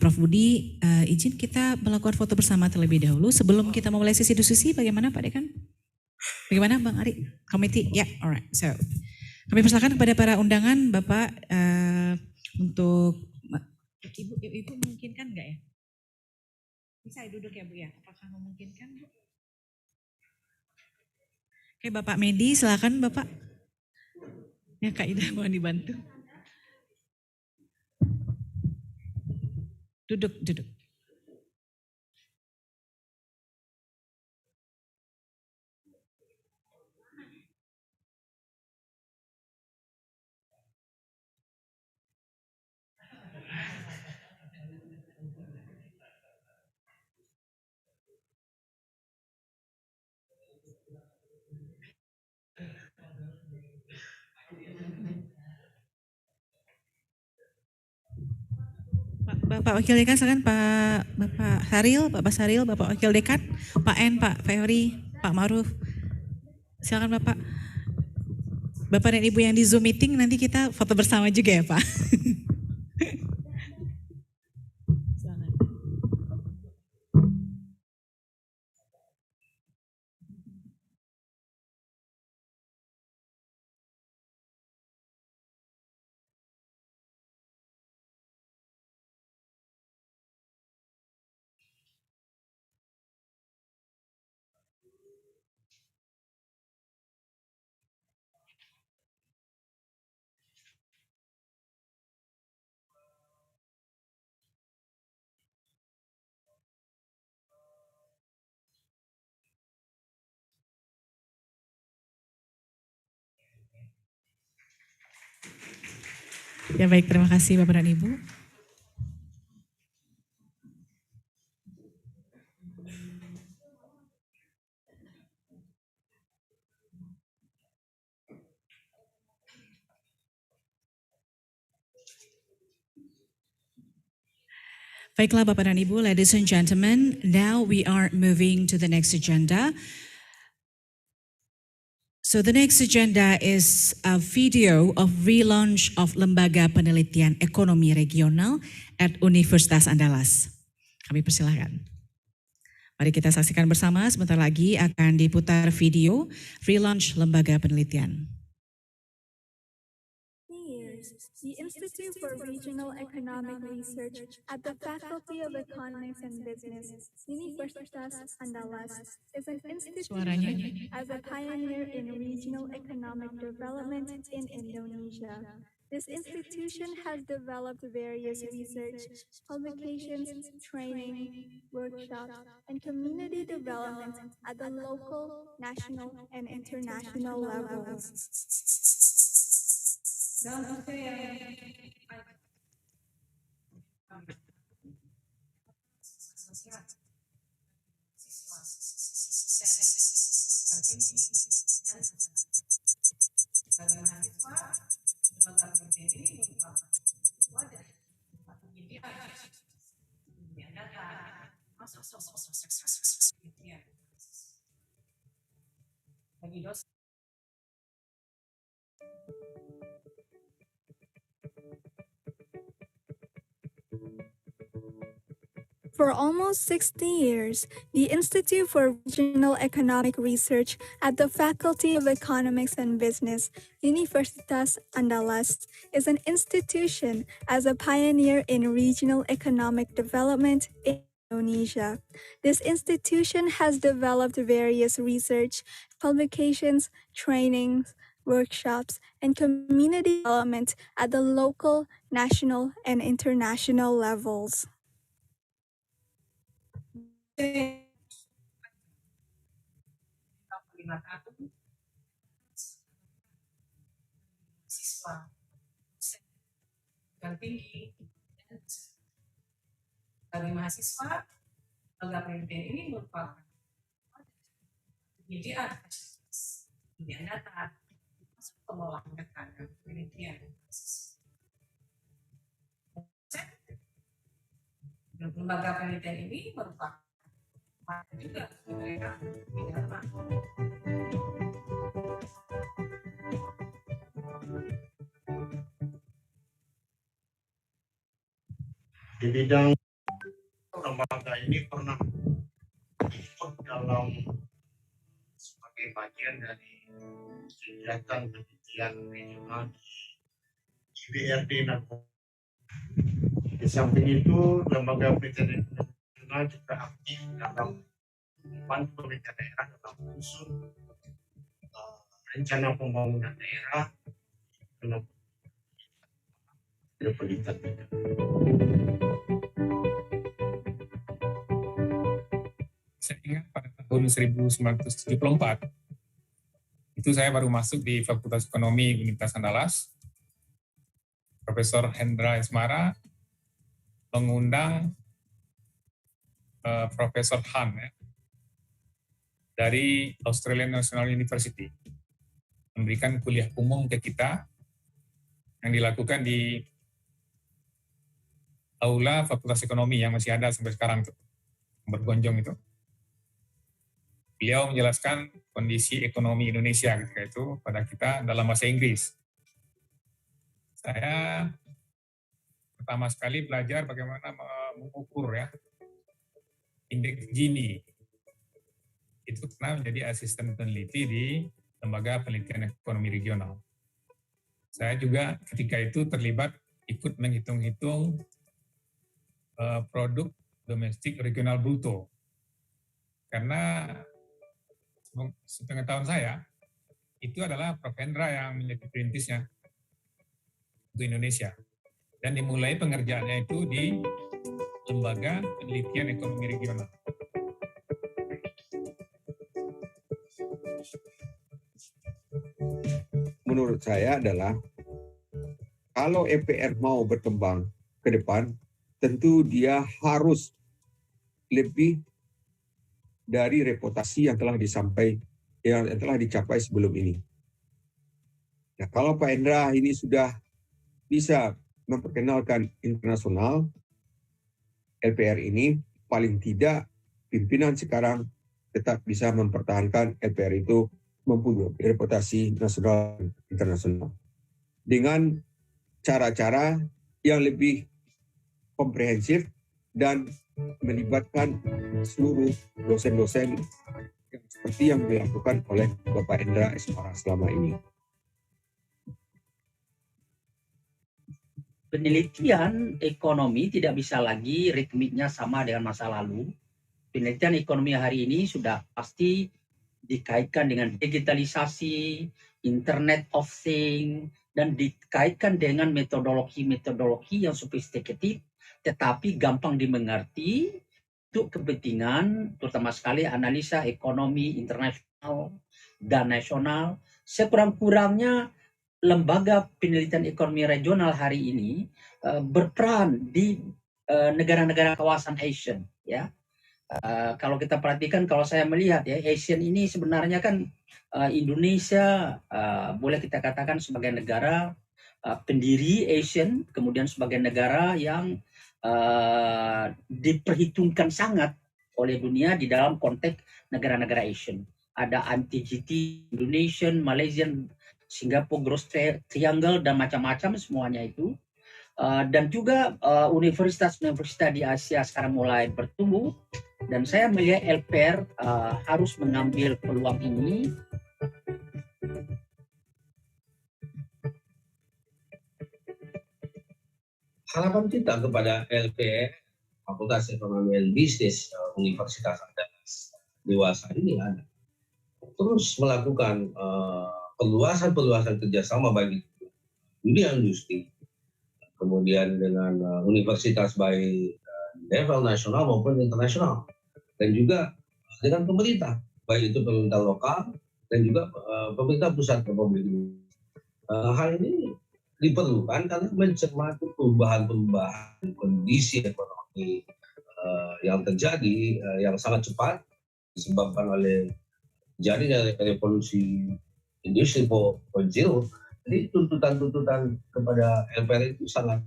Prof. Budi. Izin kita melakukan foto bersama terlebih dahulu sebelum kita memulai sesi diskusi. Bagaimana Pak Dekan? Bagaimana Bang Ari? Komite? Ya, alright. So, kami persilakan kepada para undangan Bapak untuk Ibu memungkinkan enggak ya? Bisa duduk ya Bu ya? Apakah memungkinkan Bu? Oke, Bapak Medi, silakan Bapak. Ya, Kak Ida mohon dibantu. Duduk, duduk. Bapak Wakil Dekan, silakan Bapak Saril, Bapak Wakil Dekan, Pak En, Pak Feori, Pak Maruf. Silakan Bapak. Bapak dan Ibu yang di Zoom meeting nanti kita foto bersama juga ya Pak. Silakan. Ya baik, terima kasih Bapak dan Ibu. Baiklah Bapak dan Ibu, ladies and gentlemen, now we are moving to the next agenda. So the next agenda is a video of relaunch of Lembaga Penelitian Ekonomi Regional at Universitas Andalas. Kami persilahkan. Mari kita saksikan bersama, sebentar lagi akan diputar video relaunch Lembaga Penelitian. The Institute for Regional Economic Research at the Faculty of Economics and Business, Universitas Andalas, is an institution as a pioneer in regional economic development in Indonesia. This institution has developed various research, publications, training, workshops, and community development at the local, national, and international levels. For almost 60 years, the Institute for Regional Economic Research at the Faculty of Economics and Business, Universitas Andalas, is an institution as a pioneer in regional economic development in Indonesia. This institution has developed various research, publications, trainings, workshops, and community development at the local, national, and international levels. Bagi mahasiswa, lembaga penelitian ini merupakan penyediaan data, masuk pengelolaan data dan penelitian. Lembaga penelitian ini merupakan juga mereka di bidang lembaga ini pernah ikut dalam sebagai bagian dari kegiatan penelitian regional di IBRD Nago. Di samping itu, lembaga penelitian regional juga aktif dalam membantu pemerintah daerah dalam menyusun rencana pembangunan daerah, pendidikan. Saya ingat pada tahun 1974, itu saya baru masuk di Fakultas Ekonomi Universitas Andalas. Profesor Hendra Esmara mengundang Profesor Han ya, dari Australian National University memberikan kuliah umum ke kita yang dilakukan di aula Fakultas Ekonomi yang masih ada sampai sekarang tuh, bergonjong itu. Beliau menjelaskan kondisi ekonomi Indonesia ketika itu pada kita dalam bahasa Inggris. Saya pertama sekali belajar bagaimana mengukur ya indeks Gini. Itu pernah menjadi asisten peneliti di Lembaga Penelitian Ekonomi Regional. Saya juga ketika itu terlibat ikut menghitung-hitung produk domestik regional bruto. Karena sepengetahuan saya, itu adalah Prof. Hendra yang menjadi perintisnya untuk Indonesia. Dan dimulai pengerjaannya itu di Lembaga Penelitian Ekonomi Regional. Menurut saya adalah kalau EPR mau berkembang ke depan, tentu dia harus lebih dari reputasi yang telah dicapai sebelum ini. Nah, kalau Pak Hendra ini sudah bisa memperkenalkan internasional, LPR ini paling tidak pimpinan sekarang tetap bisa mempertahankan LPR itu mempunyai reputasi nasional dan internasional dengan cara-cara yang lebih komprehensif dan melibatkan seluruh dosen-dosen seperti yang dilakukan oleh Bapak Hendra Esmara selama ini. Penelitian ekonomi tidak bisa lagi ritmiknya sama dengan masa lalu. Penelitian ekonomi hari ini sudah pasti dikaitkan dengan digitalisasi, Internet of Things, dan dikaitkan dengan metodologi-metodologi yang sophisticated, tetapi gampang dimengerti untuk kepentingan, terutama sekali analisa ekonomi internasional dan nasional. Sekurang-kurangnya lembaga penelitian ekonomi regional hari ini berperan di negara-negara kawasan Asian, ya. Kalau kita perhatikan, kalau saya melihat ya, Asian ini sebenarnya kan Indonesia boleh kita katakan sebagai negara pendiri Asian, kemudian sebagai negara yang diperhitungkan sangat oleh dunia di dalam konteks negara-negara Asian. Ada anti-GT, Indonesian, Malaysian, Singapore, Growth Triangle, dan macam-macam semuanya itu. Dan juga universitas-universitas di Asia sekarang mulai bertumbuh. Dan saya melihat LPR harus mengambil peluang ini. Harapan kita kepada LPR, Fakultas Ekonomi dan Bisnis Universitas Andalas dewasa ini ada terus melakukan perluasan kerjasama bagi dunia industri, kemudian dengan universitas baik level nasional maupun internasional, dan juga dengan pemerintah, baik itu pemerintah lokal dan juga pemerintah pusat Republik Indonesia. Hal ini diperlukan karena mencermati perubahan-perubahan kondisi ekonomi yang terjadi yang sangat cepat disebabkan oleh terjadinya revolusi industri 4.0. Jadi tuntutan-tuntutan kepada LPR itu sangat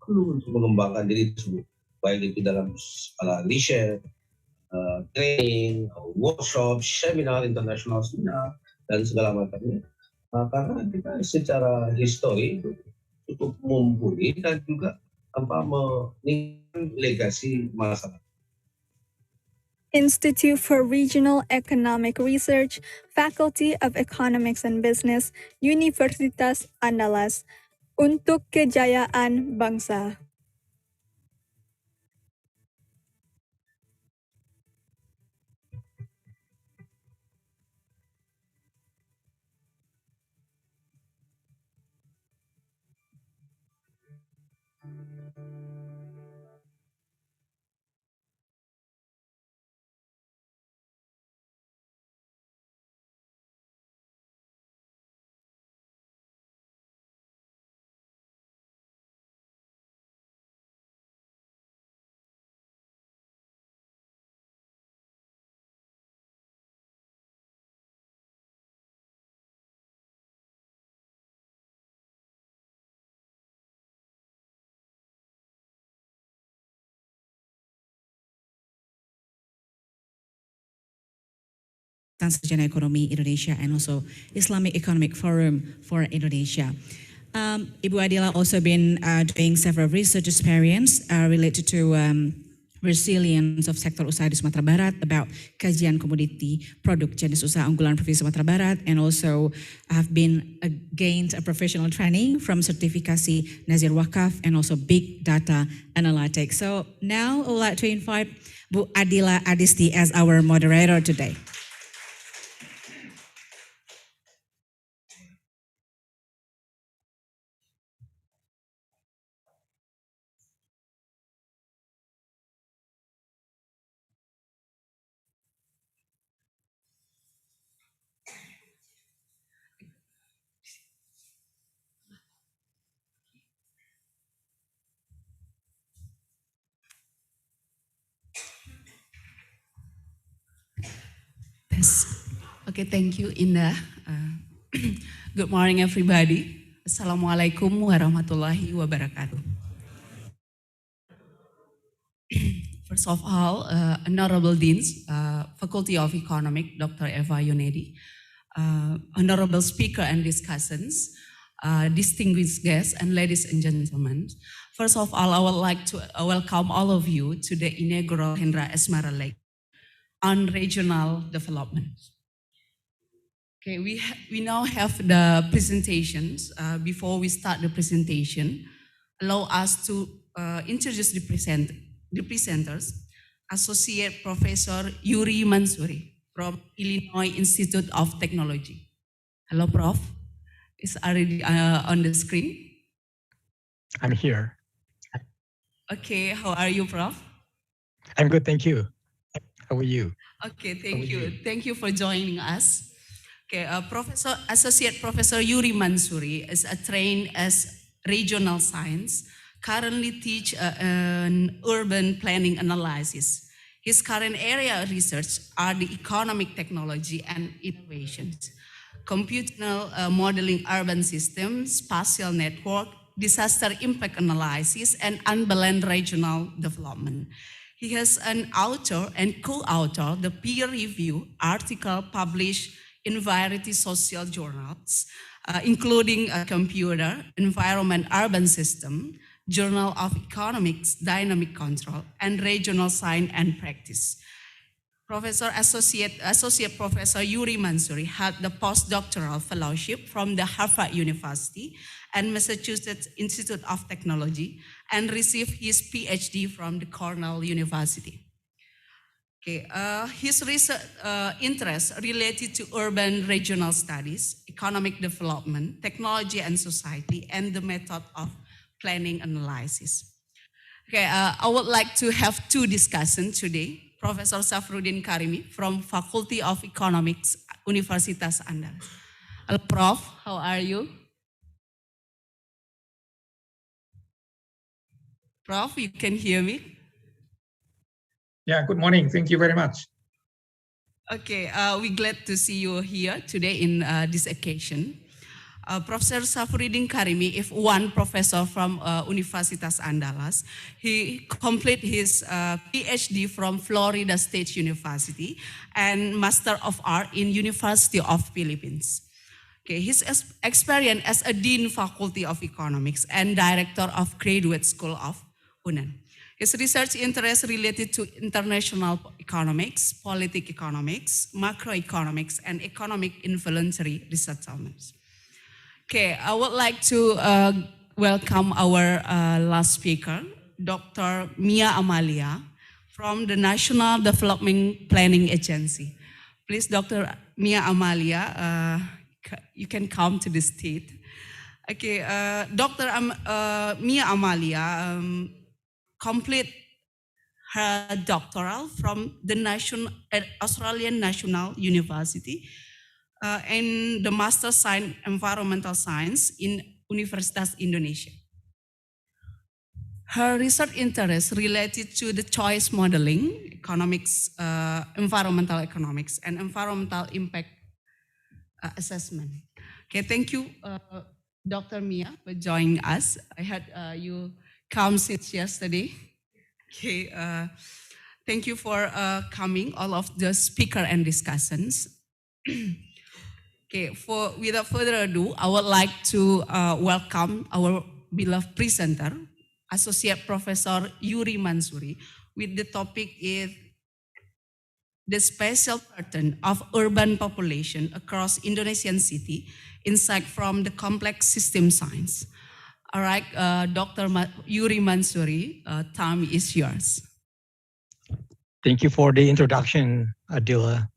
perlu untuk mengembangkan diri tersebut, baik itu dalam skala riset, training, workshop, seminar, international seminar, dan segala macamnya. Karena kita secara histori itu cukup mumpuni dan juga meningkatkan legasi masyarakat. Institute for Regional Economic Research, Faculty of Economics and Business, Universitas Andalas, untuk kejayaan bangsa. Sarjana Ekonomi Indonesia and also Islamic Economic Forum for Indonesia. Ibu Adila also been doing several research experience related to resilience of sektor usaha di Sumatera Barat, about kajian komoditi produk jenis usaha unggulan Provinsi Sumatera Barat, and also have been gained a professional training from certifikasi Nazir Wakaf and also big data analytics. So now I would like to invite Bu Adila Adisti as our moderator today. Yes. Okay, thank you, Indah. Good morning, everybody. Assalamualaikum warahmatullahi wabarakatuh. First of all, Honorable Deans, Faculty of Economics, Dr. Eva Yunedi, Honorable Speaker and discussants, distinguished guests, and ladies and gentlemen. First of all, I would like to welcome all of you to the inaugural Hendra Esmara Lake on regional development. Okay, we now have the presentations. Before we start the presentation, allow us to introduce the presenters. Associate Professor Yuri Mansuri from Illinois Institute of Technology. Hello, Prof. It's already on the screen. I'm here. Okay, how are you, Prof? I'm good, thank you. How are you? Okay, thank you. Thank you for joining us. Okay, Associate Professor Yuri Mansuri is trained as regional science, currently teach an urban planning analysis. His current area of research are the economic technology and innovations, computational modeling urban systems, spatial network, disaster impact analysis, and unbalanced regional development. He has an author and co-author the peer-review article published in variety social journals, including Computer, Environment, Urban System, Journal of Economics, Dynamic Control, and Regional Science and Practice. Associate Professor Yuri Mansuri had the postdoctoral fellowship from the Harvard University and Massachusetts Institute of Technology, and received his PhD from the Cornell University. Okay, his research interests related to urban regional studies, economic development, technology and society, and the method of planning analysis. Okay, I would like to have two discussions today. Professor Safruddin Karimi from Faculty of Economics, Universitas Andalas. Hello, Prof. How are you? Prof, you can hear me? Yeah, good morning. Thank you very much. Okay, we're glad to see you here today in this occasion. Professor Safruddin Karimi is one professor from Universitas Andalas. He completed his PhD from Florida State University and Master of Art in University of Philippines. Okay, his experience as a Dean Faculty of Economics and Director of Graduate School of UNAN. His research interests related to international economics, political economics, macroeconomics, and economic involuntary resettlements. Okay, I would like to welcome our last speaker, Dr. Mia Amalia from the National Development Planning Agency. Please, Dr. Mia Amalia, you can come to the stage. Okay, Dr. Mia Amalia complete her doctoral from the Australian National University and the Master Science Environmental Science in Universitas Indonesia. Her research interests related to the choice modeling, economics, environmental economics, and environmental impact assessment. Okay, thank you, Dr. Mia, for joining us. I had you come since yesterday. Okay, thank you for coming, all of the speaker and discussants. Okay, without further ado, I would like to welcome our beloved presenter, Associate Professor Yuri Mansuri, with the topic is the spatial pattern of urban population across Indonesian city, insight from the complex system science. All right, Dr. Yuri Mansuri, time is yours. Thank you for the introduction, Adila.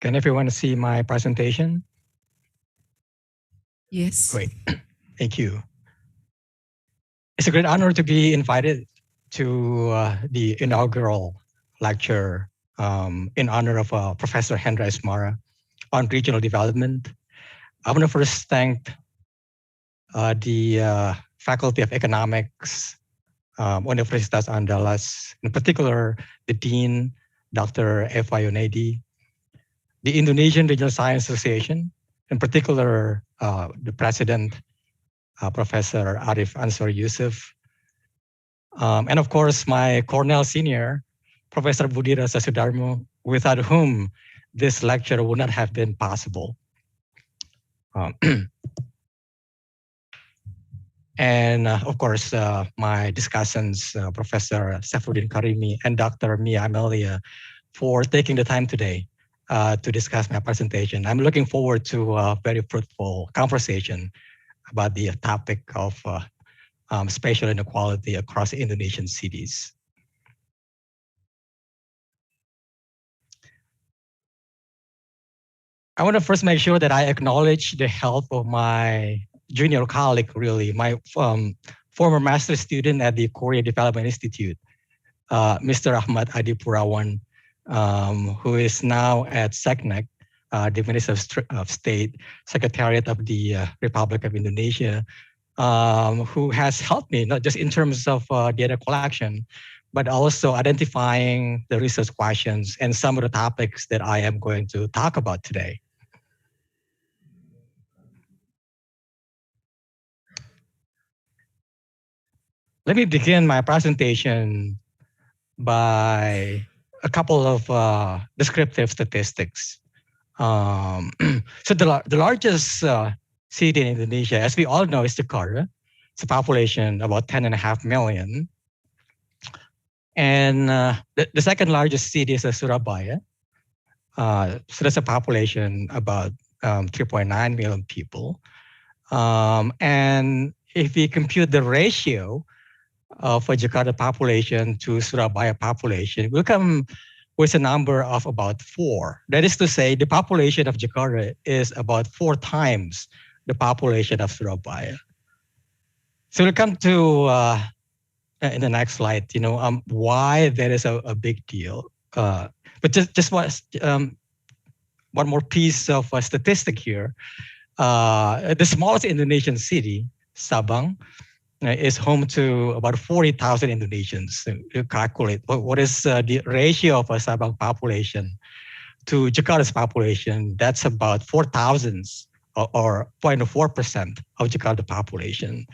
Can everyone see my presentation? Yes. Great. Thank you. It's a great honor to be invited to the inaugural lecture in honor of Professor Hendra Esmara on regional development. I want to first thank the Faculty of Economics, Universitas Andalas, in particular the Dean, Dr. Eva Yunedi, the Indonesian Regional Science Association, in particular the President, Professor Arif Ansor Yusuf, and of course my Cornell senior, Professor Budi Rasa Sudarmo, without whom this lecture would not have been possible. And of course, my discussants, Professor Safruddin Karimi and Dr. Mia Amalia, for taking the time today to discuss my presentation. I'm looking forward to a very fruitful conversation about the topic of spatial inequality across Indonesian cities. I want to first make sure that I acknowledge the help of my junior colleague, really, my former master's student at the Korea Development Institute, Mr. Ahmad Adipurawan, who is now at SECNEC, the Minister of State, Secretariat of the Republic of Indonesia, who has helped me, not just in terms of data collection, but also identifying the research questions and some of the topics that I am going to talk about today. Let me begin my presentation by a couple of descriptive statistics. So the largest city in Indonesia, as we all know, is Jakarta. It's a population about 10.5 million. And the second largest city is Surabaya. So that's a population about 3.9 million people. And if we compute the ratio of a Jakarta population to Surabaya population, we'll come with a number of about 4. That is to say, the population of Jakarta is about 4 times the population of Surabaya. So we'll come to, in the next slide, why that is a big deal. But just one more piece of a statistic here. The smallest Indonesian city, Sabang, is home to about 40,000 Indonesians. You calculate what is the ratio of a Sabang population to Jakarta's population. That's about 4,000 or 0.4% of Jakarta population.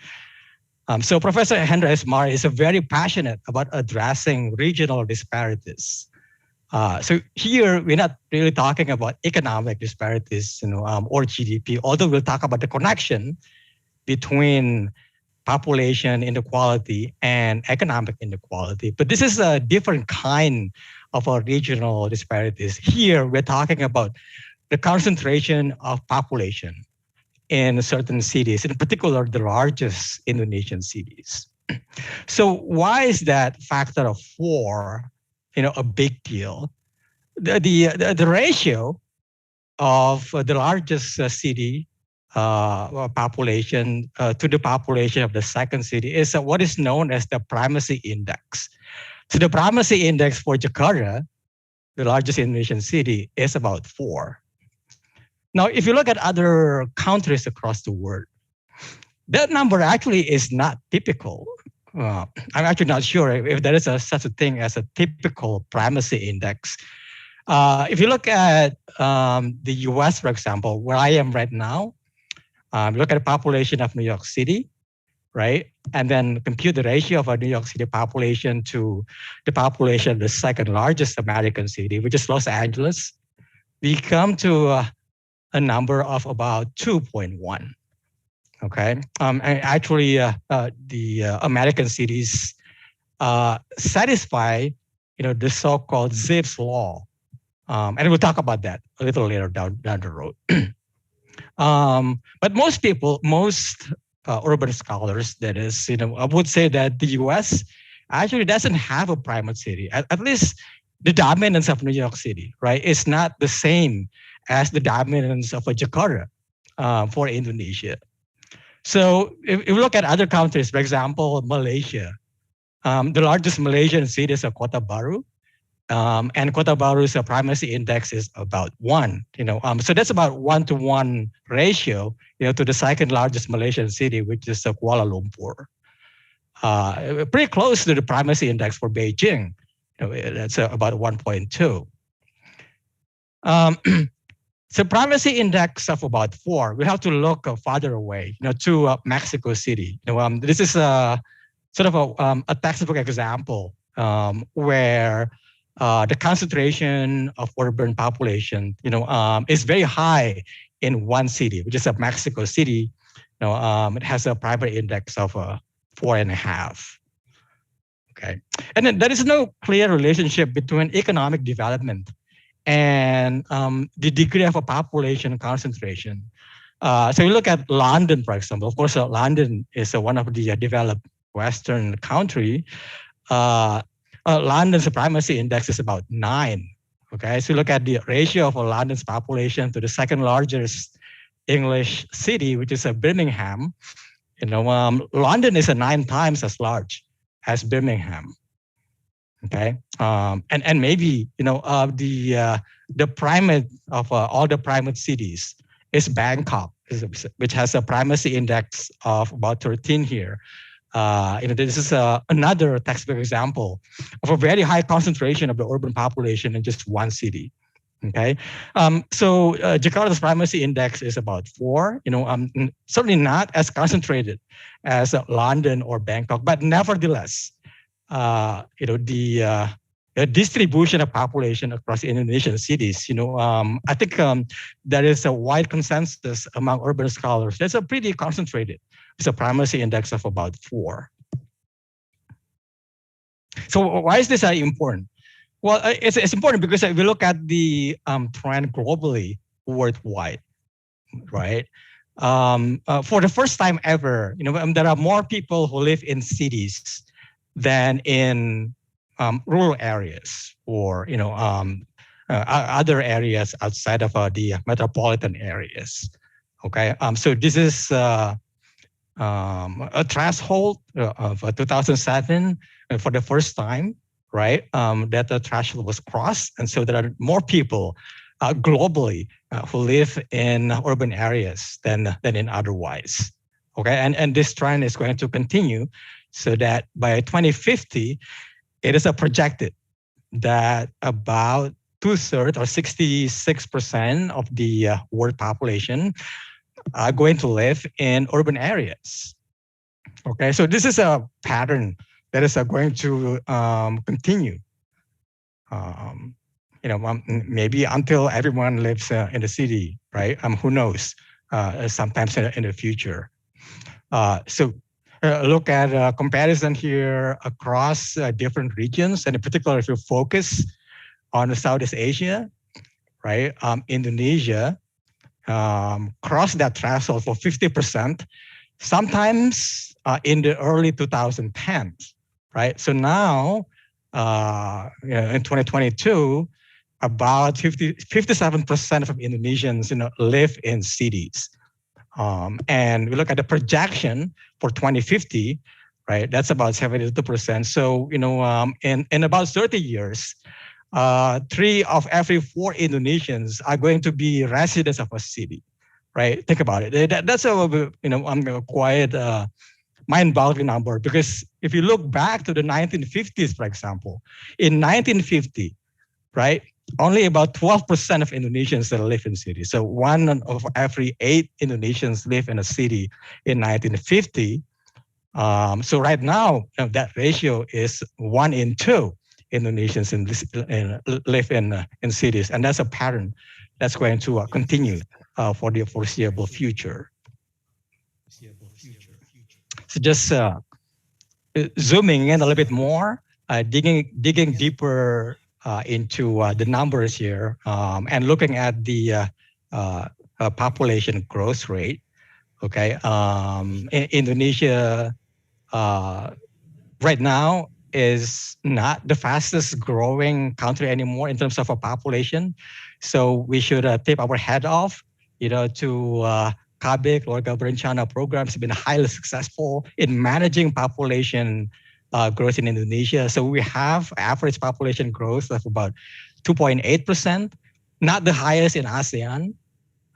So Professor Hendra Esmara is very passionate about addressing regional disparities. So here we're not really talking about economic disparities, or GDP, although we'll talk about the connection between population inequality and economic inequality. But this is a different kind of regional disparities. Here we're talking about the concentration of population in certain cities, in particular the largest Indonesian cities. So why is that factor of 4, a big deal? The ratio of the largest city population to the population of the second city is what is known as the Primacy Index. So the Primacy Index for Jakarta, the largest Indonesian city, is about 4. Now, if you look at other countries across the world, that number actually is not typical. I'm actually not sure if there is such a thing as a typical primacy index. If you look at the US, for example, where I am right now, look at the population of New York City, right? And then compute the ratio of a New York City population to the population of the second largest American city, which is Los Angeles. We come to a number of about 2.1. Okay, and actually, the American cities satisfy, the so-called Zipf's law, and we'll talk about that a little later down the road. But most people, urban scholars, that is, I would say that the U.S. actually doesn't have a primate city. At least the dominance of New York City, right, is not the same as the dominance of a Jakarta for Indonesia. So if you look at other countries, for example, Malaysia, the largest Malaysian city is Kota Baru, and Kota Baru's primacy index is about 1. So that's about 1-to-1 ratio, to the second largest Malaysian city, which is Kuala Lumpur. Pretty close to the primacy index for Beijing. That's about 1.2. So primacy index of about 4, we have to look farther away, to Mexico City. This is a sort of a textbook example where the concentration of urban population, is very high in one city, which is Mexico City. It has a primary index of 4.5. Okay, and then there is no clear relationship between economic development and the degree of a population concentration. So you look at London, for example. Of course, London is one of the developed Western country. London's primacy index is about 9. Okay, so you look at the ratio of London's population to the second largest English city, which is Birmingham. London is 9 times as large as Birmingham. Okay, and maybe the primate of all the primate cities is Bangkok, which has a primacy index of about 13 here. This is another textbook example of a very high concentration of the urban population in just one city. Okay, so Jakarta's primacy index is about 4. Certainly not as concentrated as London or Bangkok, but nevertheless, the distribution of population across Indonesian cities, I think there is a wide consensus among urban scholars. That's a pretty concentrated. It's a primacy index of about 4. So why is this important? Well, it's important because if we look at the trend globally, worldwide, right? For the first time ever, there are more people who live in cities than in rural areas or other areas outside of the metropolitan areas. Okay, so this is a threshold of 2007 for the first time, right? That the threshold was crossed, and so there are more people globally who live in urban areas than in otherwise. Okay, and this trend is going to continue, so that by 2050, it is projected that about 2/3 or 66% of the world population are going to live in urban areas. Okay, so this is a pattern that is going to continue. Maybe until everyone lives in the city, right? Who knows? Sometimes in the future. So look at a comparison here across different regions, and in particular, if you focus on Southeast Asia, right? Indonesia crossed that threshold for 50%, sometimes in the early 2010s, right? So now, in 2022, about 57% of Indonesians, live in cities. And we look at the projection for 2050, right? That's about 72%. So, in about 30 years, 3 of every 4 Indonesians are going to be residents of a city, right? Think about it. That's a quite mind-boggling number, because if you look back to the 1950s, for example, in 1950, right, only about 12% of Indonesians that live in cities. So 1 of every 8 Indonesians live in a city in 1950. So right now, that ratio is 1 in 2 Indonesians live in cities, and that's a pattern that's going to continue for the foreseeable future. So just zooming in a little bit more, digging deeper into the numbers here, and looking at the population growth rate. Okay, Indonesia right now is not the fastest growing country anymore in terms of a population. So we should tip our head off, to KB, Keluarga Berencana programs have been highly successful in managing population growth in Indonesia. So we have average population growth of about 2.8%, not the highest in ASEAN.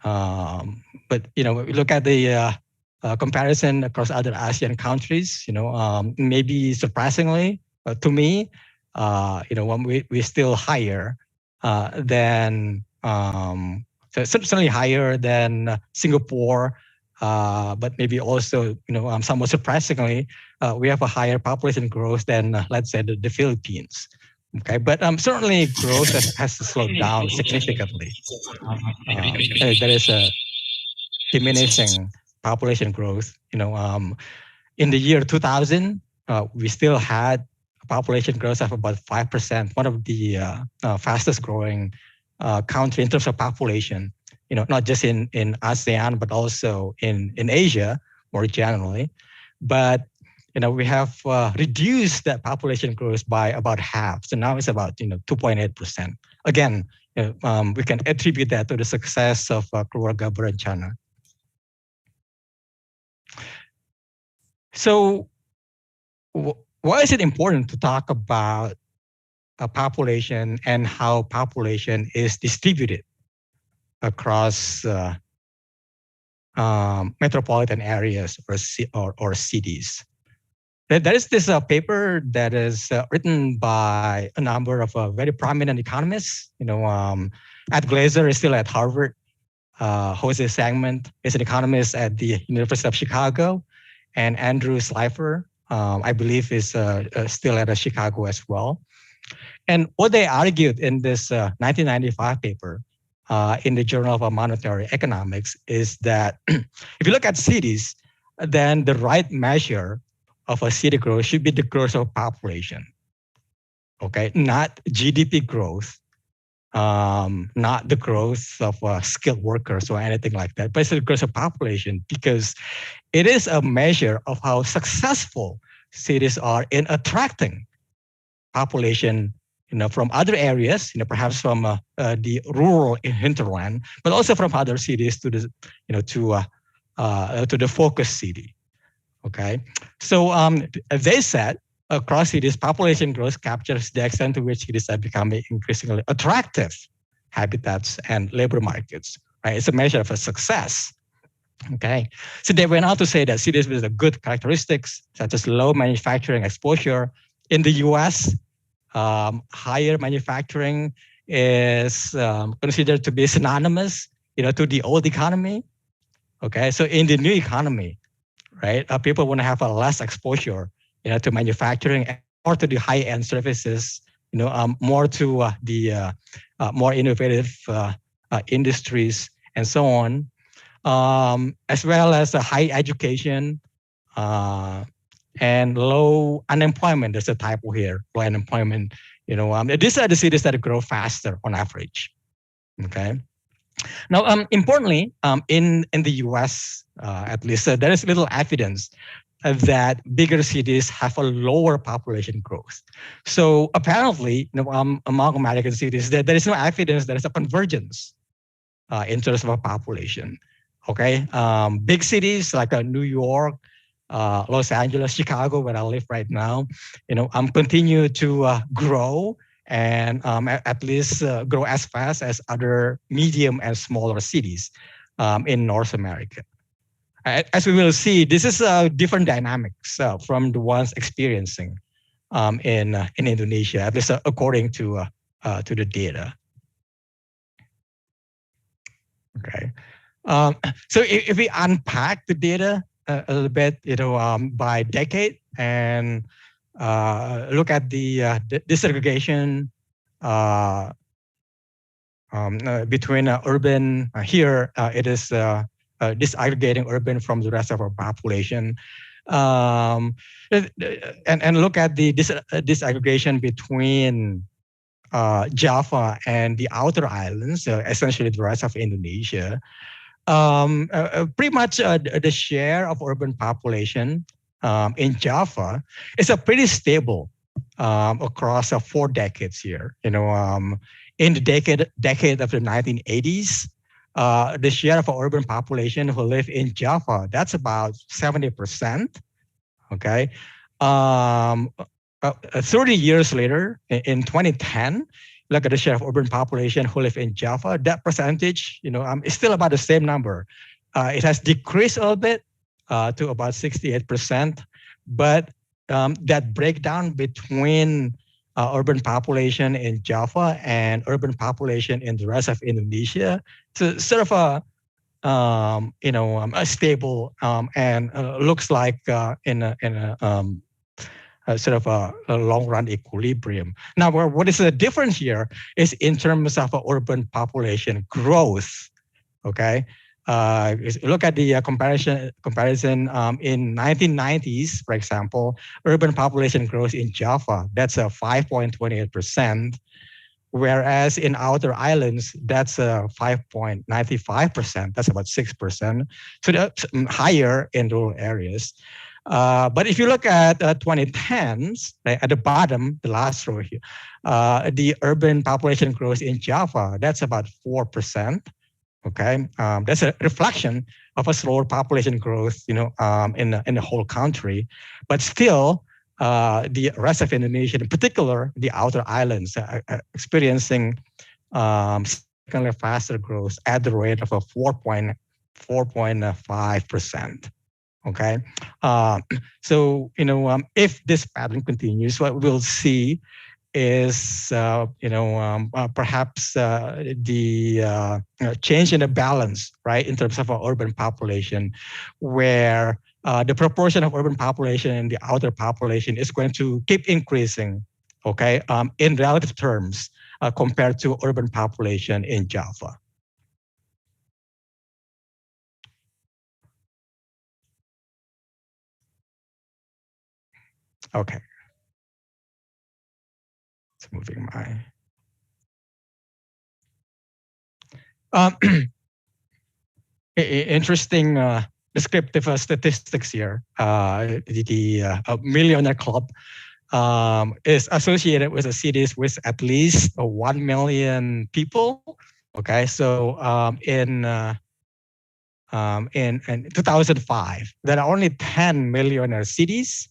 But, we look at the comparison across other ASEAN countries, maybe surprisingly to me, we're still higher than, certainly higher than Singapore, but maybe also, somewhat surprisingly, we have a higher population growth than, let's say, the Philippines. Okay, but certainly growth has slowed down significantly. There is a diminishing population growth. In the year 2000, we still had a population growth of about 5%, one of the fastest growing country in terms of population, not just in ASEAN, but also in Asia more generally. But, we have reduced that population growth by about half. So now it's about, 2.8%. Again, we can attribute that to the success of Keluarga Berencana. So why is it important to talk about a population and how population is distributed across metropolitan areas or cities? There is this paper that is written by a number of very prominent economists. Ed Glaser is still at Harvard. Jose Segment is an economist at the University of Chicago. And Andrew Slifer, I believe, is still at Chicago as well. And what they argued in this 1995 paper in the Journal of Monetary Economics is that if you look at cities, then the right measure of a city growth should be the growth of population, okay? Not GDP growth, not the growth of skilled workers or anything like that, but it's the growth of population, because it is a measure of how successful cities are in attracting population, from other areas, perhaps from the rural hinterland, but also from other cities to the, to the focus city. Okay, so they said across cities, population growth captures the extent to which cities are becoming increasingly attractive habitats and labor markets. Right, it's a measure of a success. Okay, so they went on to say that cities with good characteristics, such as low manufacturing exposure. In the US, higher manufacturing is considered to be synonymous, to the old economy. Okay, so in the new economy, right, people want to have a less exposure, to manufacturing or to the high-end services, more to the more innovative industries and so on. As well as a high education and low unemployment. There's a typo here, low unemployment. These are the cities that grow faster on average. Okay, Now, importantly, in the US, at least, there is little evidence that bigger cities have a lower population growth. So apparently, among American cities, there is no evidence there is a convergence in terms of a population. Okay, big cities like New York, Los Angeles, Chicago, where I live right now, continue to grow and at least grow as fast as other medium and smaller cities in North America. As we will see, this is different dynamics from the ones experiencing in Indonesia, at least according to the data. Okay, so if we unpack the data a little bit, by decade and look at the disaggregation between urban. Here it is disaggregating urban from the rest of our population, and look at the disaggregation between Java and the outer islands, essentially the rest of Indonesia. Pretty much the share of urban population in Java is a pretty stable across 4 decades here. In the decade of the 1980s, the share of urban population who live in Java, that's about 70%. Okay. 30 years later, in 2010, look at the share of urban population who live in Java. That percentage, is still about the same number. It has decreased a little bit to about 68%, but that breakdown between urban population in Java and urban population in the rest of Indonesia, so sort of a stable and looks like in a sort of a long-run equilibrium. Now, what is the difference here is in terms of urban population growth. Okay, look at the comparison in 1990s, for example, urban population growth in Java, that's 5.28%, whereas in outer islands, that's 5.95%. That's about 6%. So that's higher in rural areas. But if you look at 2010s, right, at the bottom, the last row here, the urban population growth in Java, that's about 4%. Okay, that's a reflection of a slower population growth, in the whole country. But still, the rest of Indonesia, in particular, the outer islands, are experiencing significantly faster growth at the rate of a 4.5%. Okay, so if this pattern continues, what we'll see is perhaps the change in the balance, right, in terms of our urban population, where the proportion of urban population and the outer population is going to keep increasing, okay, in relative terms compared to urban population in Java. Okay. It's moving my. Interesting descriptive statistics here. The Millionaire Club is associated with the cities with at least 1 million people. Okay, so in 2005, there are only 10 millionaire cities.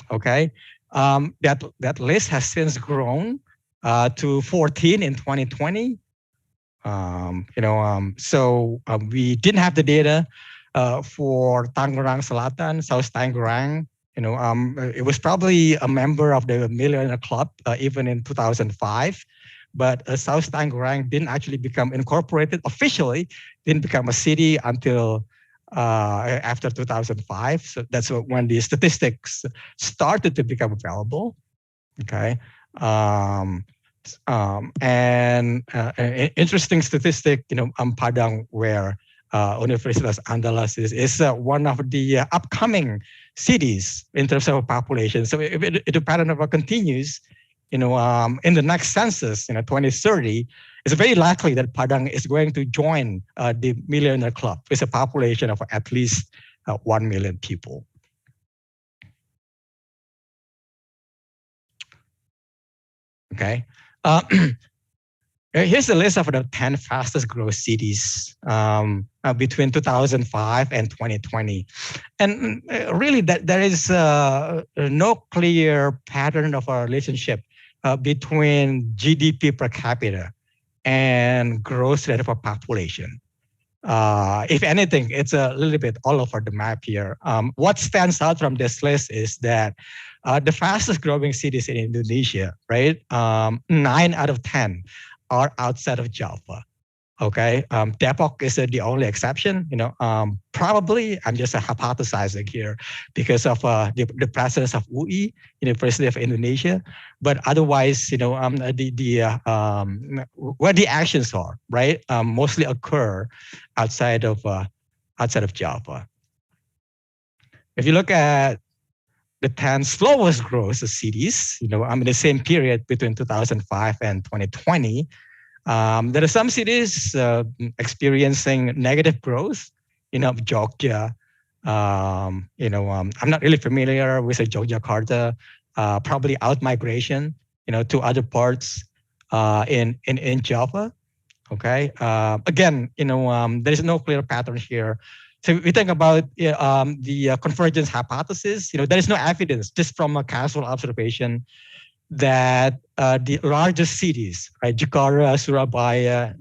Okay, that list has since grown to 14 in 2020. So we didn't have the data for Tangerang Selatan, South Tangerang. It was probably a member of the Millionaire Club even in 2005, but South Tangerang didn't actually become incorporated officially, didn't become a city until after 2005. So that's when the statistics started to become available. Okay. And an interesting statistic, Padang, where Universitas Andalas is one of the upcoming cities in terms of population. So if the pattern of continues, in the next census, 2030, it's very likely that Padang is going to join the millionaire club with a population of at least 1 million people. Okay. Here's the list of the 10 fastest growth cities between 2005 and 2020. And really, there is no clear pattern of a relationship between GDP per capita and growth rate of a population. If anything, it's a little bit all over the map here. What stands out from this list is that the fastest growing cities in Indonesia, right? 9 out of 10 are outside of Java. Okay, Depok is the only exception. Probably I'm just hypothesizing here because of the presence of UI, University of Indonesia. But otherwise, where the actions are, right, mostly occur outside of Java. If you look at the 10 slowest growth cities, in the same period between 2005 and 2020. There are some cities experiencing negative growth, Jogja. I'm not really familiar with Yogyakarta, probably out migration, to other parts in Java. Okay. Again, there is no clear pattern here. So we think about the convergence hypothesis. There is no evidence, just from a casual observation, that the largest cities, right, Jakarta, Surabaya,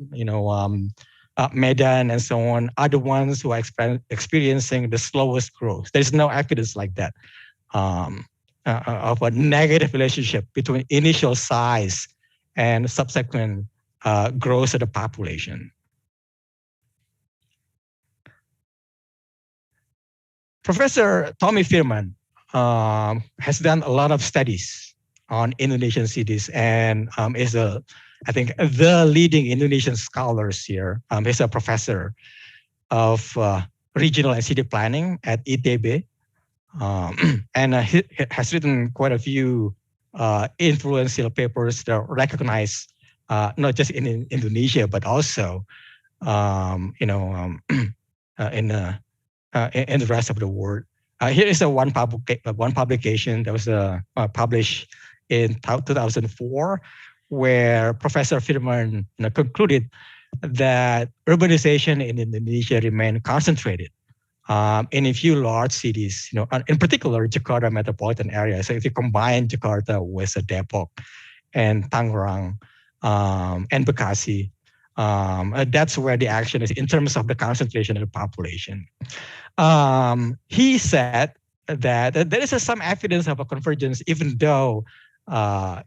Medan, and so on, are the ones who are experiencing the slowest growth. There's no evidence like that of a negative relationship between initial size and subsequent growth of the population. Professor Tommy Firman has done a lot of studies on Indonesian cities and is I think the leading Indonesian scholars here. He's a professor of regional and city planning at ITB, and he has written quite a few influential papers that are recognized not just in Indonesia but also in the rest of the world. Here is one publication that was published in 2004, where Professor Firman concluded that urbanization in Indonesia remained concentrated in a few large cities, in particular Jakarta metropolitan area. So if you combine Jakarta with Depok and Tangerang and Bekasi, that's where the action is in terms of the concentration of the population. He said that there is some evidence of a convergence, even though I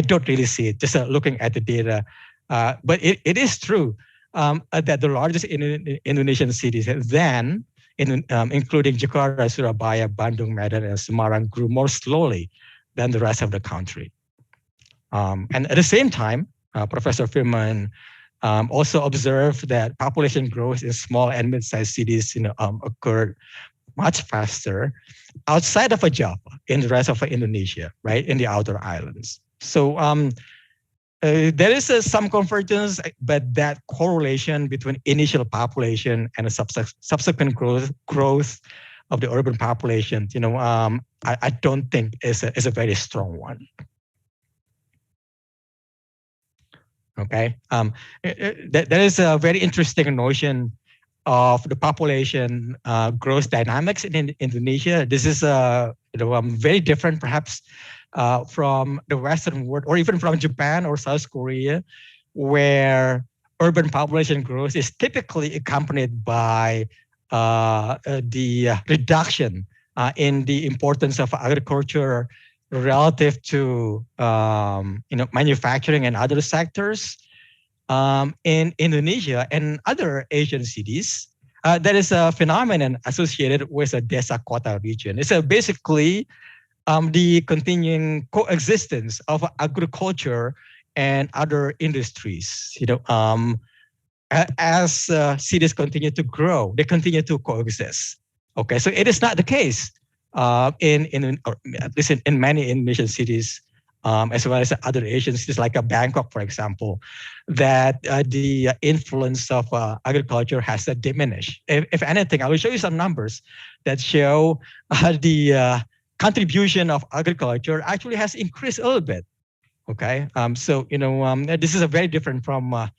don't really see it, just looking at the data. But it is true that the largest Indonesian cities then, including Jakarta, Surabaya, Bandung, Medan, and Semarang, grew more slowly than the rest of the country. And at the same time, Professor Firman also observed that population growth in small and mid-sized cities occurred much faster outside of Java, in the rest of Indonesia, right, in the outer islands. So there is some convergence, but that correlation between initial population and a subsequent growth of the urban population, I don't think is a very strong one. Okay, there is a very interesting notion of the population growth dynamics in Indonesia. This is very different, perhaps, from the Western world, or even from Japan or South Korea, where urban population growth is typically accompanied by the reduction in the importance of agriculture relative to manufacturing and other sectors. In Indonesia and other Asian cities, there is a phenomenon associated with a desa kota region. It's basically the continuing coexistence of agriculture and other industries. As cities continue to grow, they continue to coexist. Okay, so it is not the case at least in many Indonesian cities as well as other Asian cities like Bangkok, for example, that the influence of agriculture has diminished. If anything, I will show you some numbers that show the contribution of agriculture actually has increased a little bit. Okay, so this is a very different from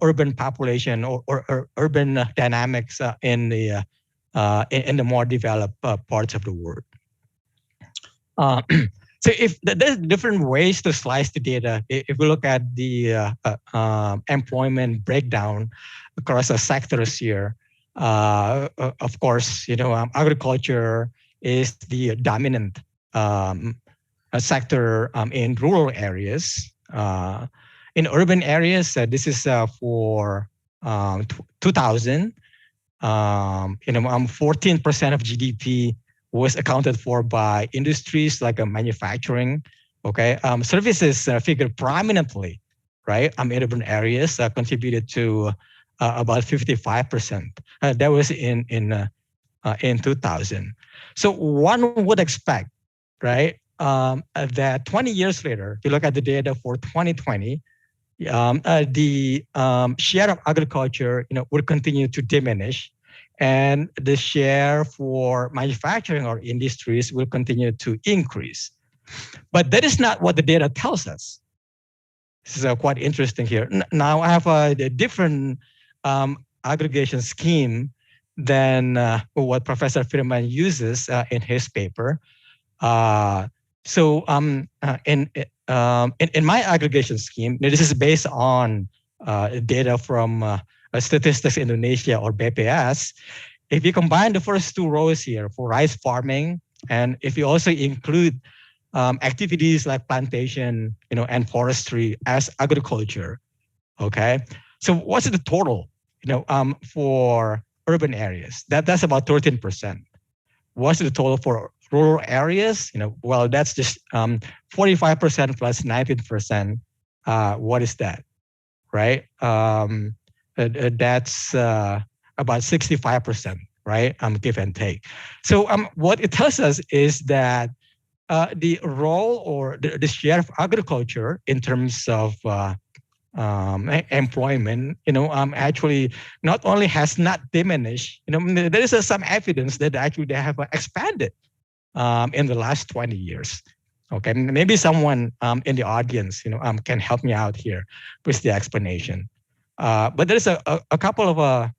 urban population or urban dynamics in the more developed parts of the world. So if there's different ways to slice the data, if we look at the employment breakdown across the sectors here, of course, agriculture is the dominant sector in rural areas. In urban areas, this is for 2000. 14% of GDP was accounted for by industries like manufacturing. Okay, services figured prominently, right? In urban areas, contributed to about 55%. That was in 2000. So one would expect, right, that 20 years later, if you look at the data for 2020, the share of agriculture, will continue to diminish, and the share for manufacturing or industries will continue to increase. But that is not what the data tells us. This is quite interesting here. Now I have a different aggregation scheme than what Professor Firman uses in his paper. So in my aggregation scheme, this is based on data from Statistics Indonesia or BPS. If you combine the first two rows here for rice farming, and if you also include activities like plantation, and forestry as agriculture, okay. So what's the total, for urban areas? That's about 13%. What's the total for rural areas? Well, that's just 45% plus 19%. What is that, right? That's about 65%, right? Give and take. So what it tells us is that the role or the share of agriculture in terms of employment, actually not only has not diminished, there is some evidence that actually they have expanded in the last 20 years. Okay, maybe someone in the audience, can help me out here with the explanation. But there's a couple of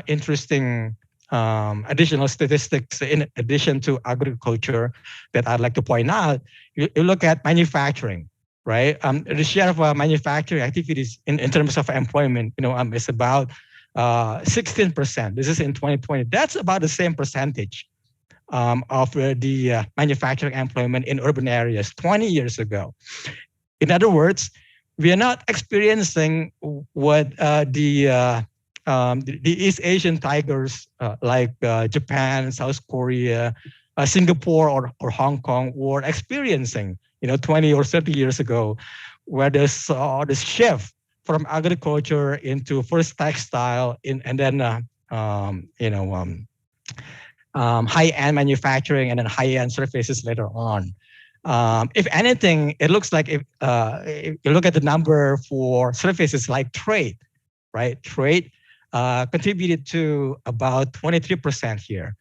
interesting additional statistics in addition to agriculture that I'd like to point out. You look at manufacturing, right? The share of manufacturing activities in terms of employment, is about 16%. This is in 2020. That's about the same percentage of the manufacturing employment in urban areas 20 years ago. In other words, we are not experiencing what the East Asian tigers like Japan, South Korea, Singapore, or Hong Kong were experiencing, 20 or 30 years ago, where there's this shift from agriculture into first textile and then high-end manufacturing and then high-end surfaces later on. If anything, it looks like if you look at the number for surfaces like trade, right? Trade contributed to about 23% here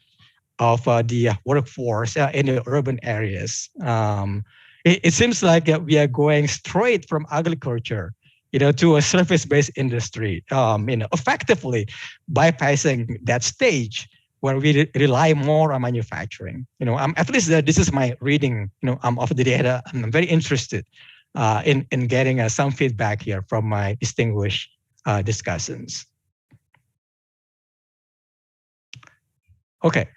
of the workforce in the urban areas. It seems like we are going straight from agriculture, to a surface-based industry, effectively bypassing that stage where we rely more on manufacturing. At least this is my reading, of the data. I'm very interested in getting some feedback here from my distinguished discussants. Okay,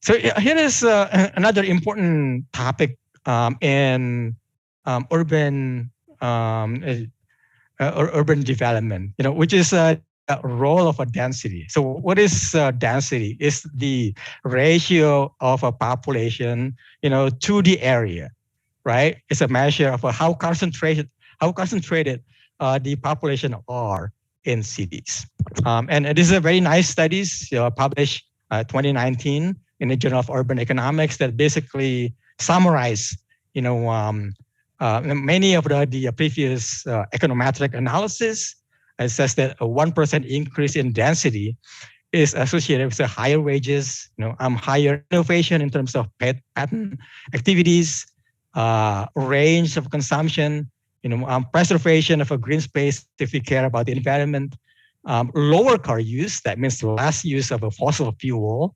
so here is another important topic in urban urban development, which is role of a density. So what is density? It's the ratio of a population, to the area, right? It's a measure of how concentrated the population are in cities. And this is a very nice studies published 2019 in the Journal of Urban Economics that basically summarize, Many of the previous econometric analysis says that a 1% increase in density is associated with higher wages, higher innovation in terms of patent activities, range of consumption, preservation of a green space if we care about the environment, lower car use, that means less use of a fossil fuel,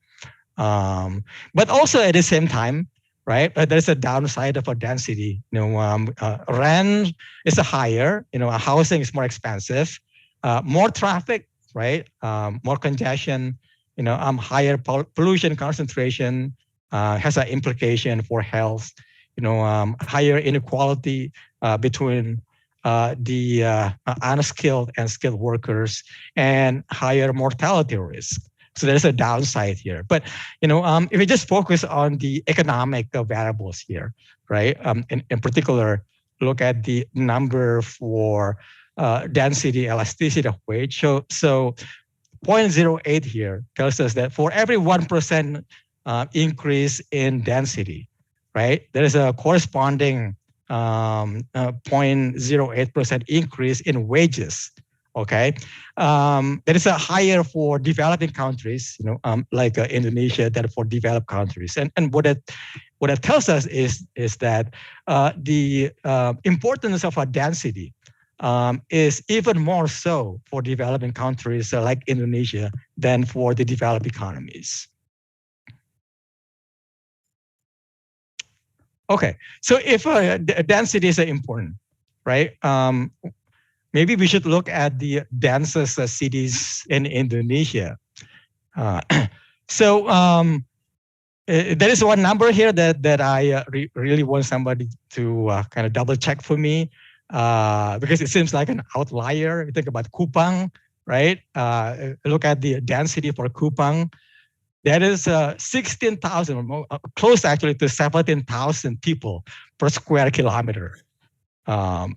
but also at the same time, right? There's a downside of a density. Rent is higher. Housing is more expensive. More traffic, right? More congestion. Higher pollution concentration has an implication for health. Higher inequality between the unskilled and skilled workers, and higher mortality risk. So there's a downside here. But if we just focus on the economic variables here, right? In particular, look at the number for density elasticity of wage. So 0.08 here tells us that for every 1% increase in density, right, there is a corresponding 0.08% increase in wages. Okay, that is a higher for developing countries, like Indonesia, than for developed countries. And what it tells us is that the importance of a density is even more so for developing countries like Indonesia than for the developed economies. Okay, so if density is important, right? Maybe we should look at the densest cities in Indonesia. So there is one number here that I really want somebody to kind of double check for me, because it seems like an outlier. You think about Kupang, right? Look at the density for Kupang. That is 16,000, close actually to 17,000 people per square kilometer. So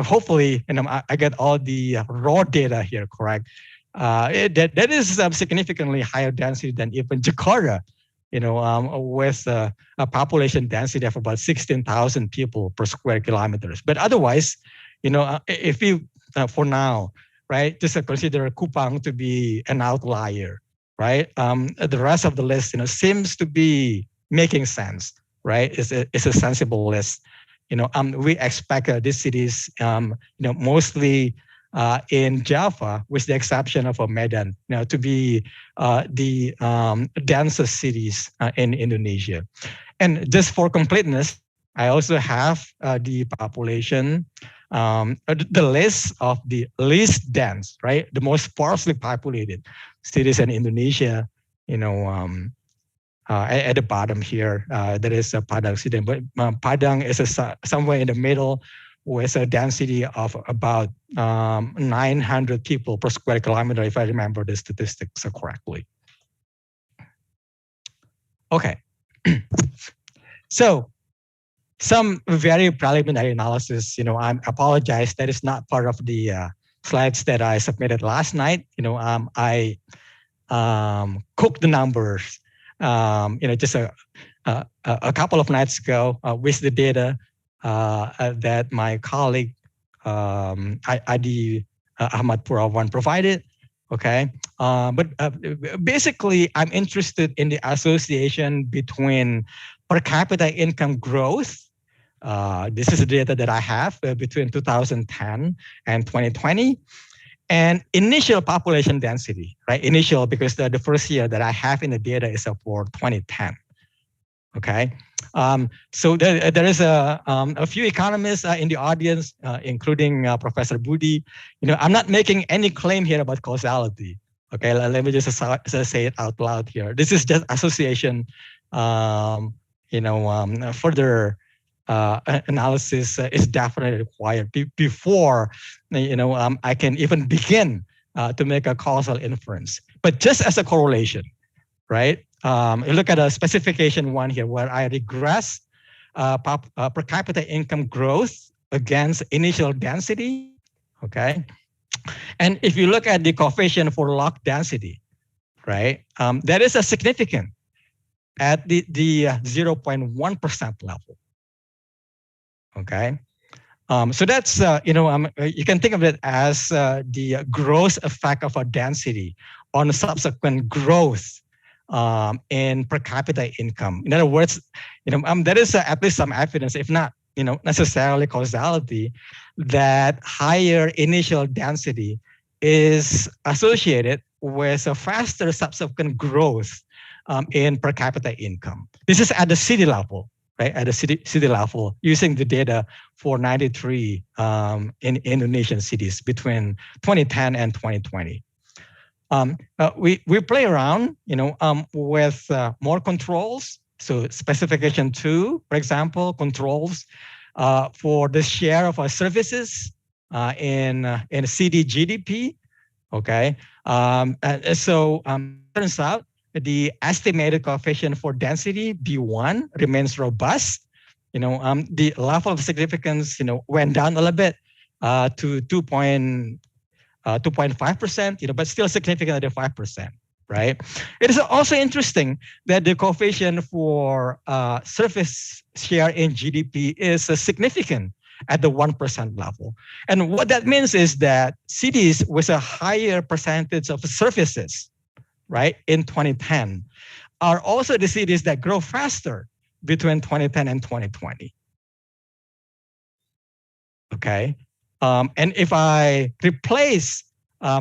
hopefully, I get all the raw data here correct. That is significantly higher density than even Jakarta, with a population density of about 16,000 people per square kilometers. But otherwise, if you, for now, right, just consider Kupang to be an outlier, right? The rest of the list, seems to be making sense, right? It's a sensible list. We expect these cities, mostly in Java, with the exception of Medan, to be the densest cities in Indonesia. And just for completeness, I also have the population, the list of the least dense, right, the most sparsely populated cities in Indonesia. At the bottom here, there is a Padang city, but Padang is somewhere in the middle with a density of about 900 people per square kilometer, if I remember the statistics correctly. Okay, so some very preliminary analysis. I apologize, that is not part of the slides that I submitted last night. I cooked the numbers. Just a couple of nights ago with the data that my colleague Adi Ahmad Purawan provided. Okay, but basically, I'm interested in the association between per capita income growth. This is the data that I have between 2010 and 2020. And initial population density, right? Initial, because the first year that I have in the data is for 2010. Okay, so there is a few economists in the audience, including Professor Budi. I'm not making any claim here about causality. Okay, let me just say it out loud here. This is just association. Further analysis is definitely required before I can even begin to make a causal inference. But just as a correlation, right? You look at a specification one here where I regress per capita income growth against initial density. Okay, and if you look at the coefficient for log density, right? That is a significant at the 0.1% level. Okay. So that's, you can think of it as the gross effect of a density on subsequent growth in per capita income. In other words, there is at least some evidence, if not, necessarily causality, that higher initial density is associated with a faster subsequent growth in per capita income. This is at the city level. Right, at the city level, using the data for 93 in Indonesian cities between 2010 and 2020. We play around, with more controls. So specification 2, for example, controls for the share of our services in CD GDP. Okay, turns out the estimated coefficient for density B1 remains robust. The level of significance, went down a little bit to 2.5%, but still significant at 5%, right? It is also interesting that the coefficient for surface share in GDP is significant at the 1% level. And what that means is that cities with a higher percentage of surfaces, right, in 2010, are also the cities that grow faster between 2010 and 2020. Okay, and if I replace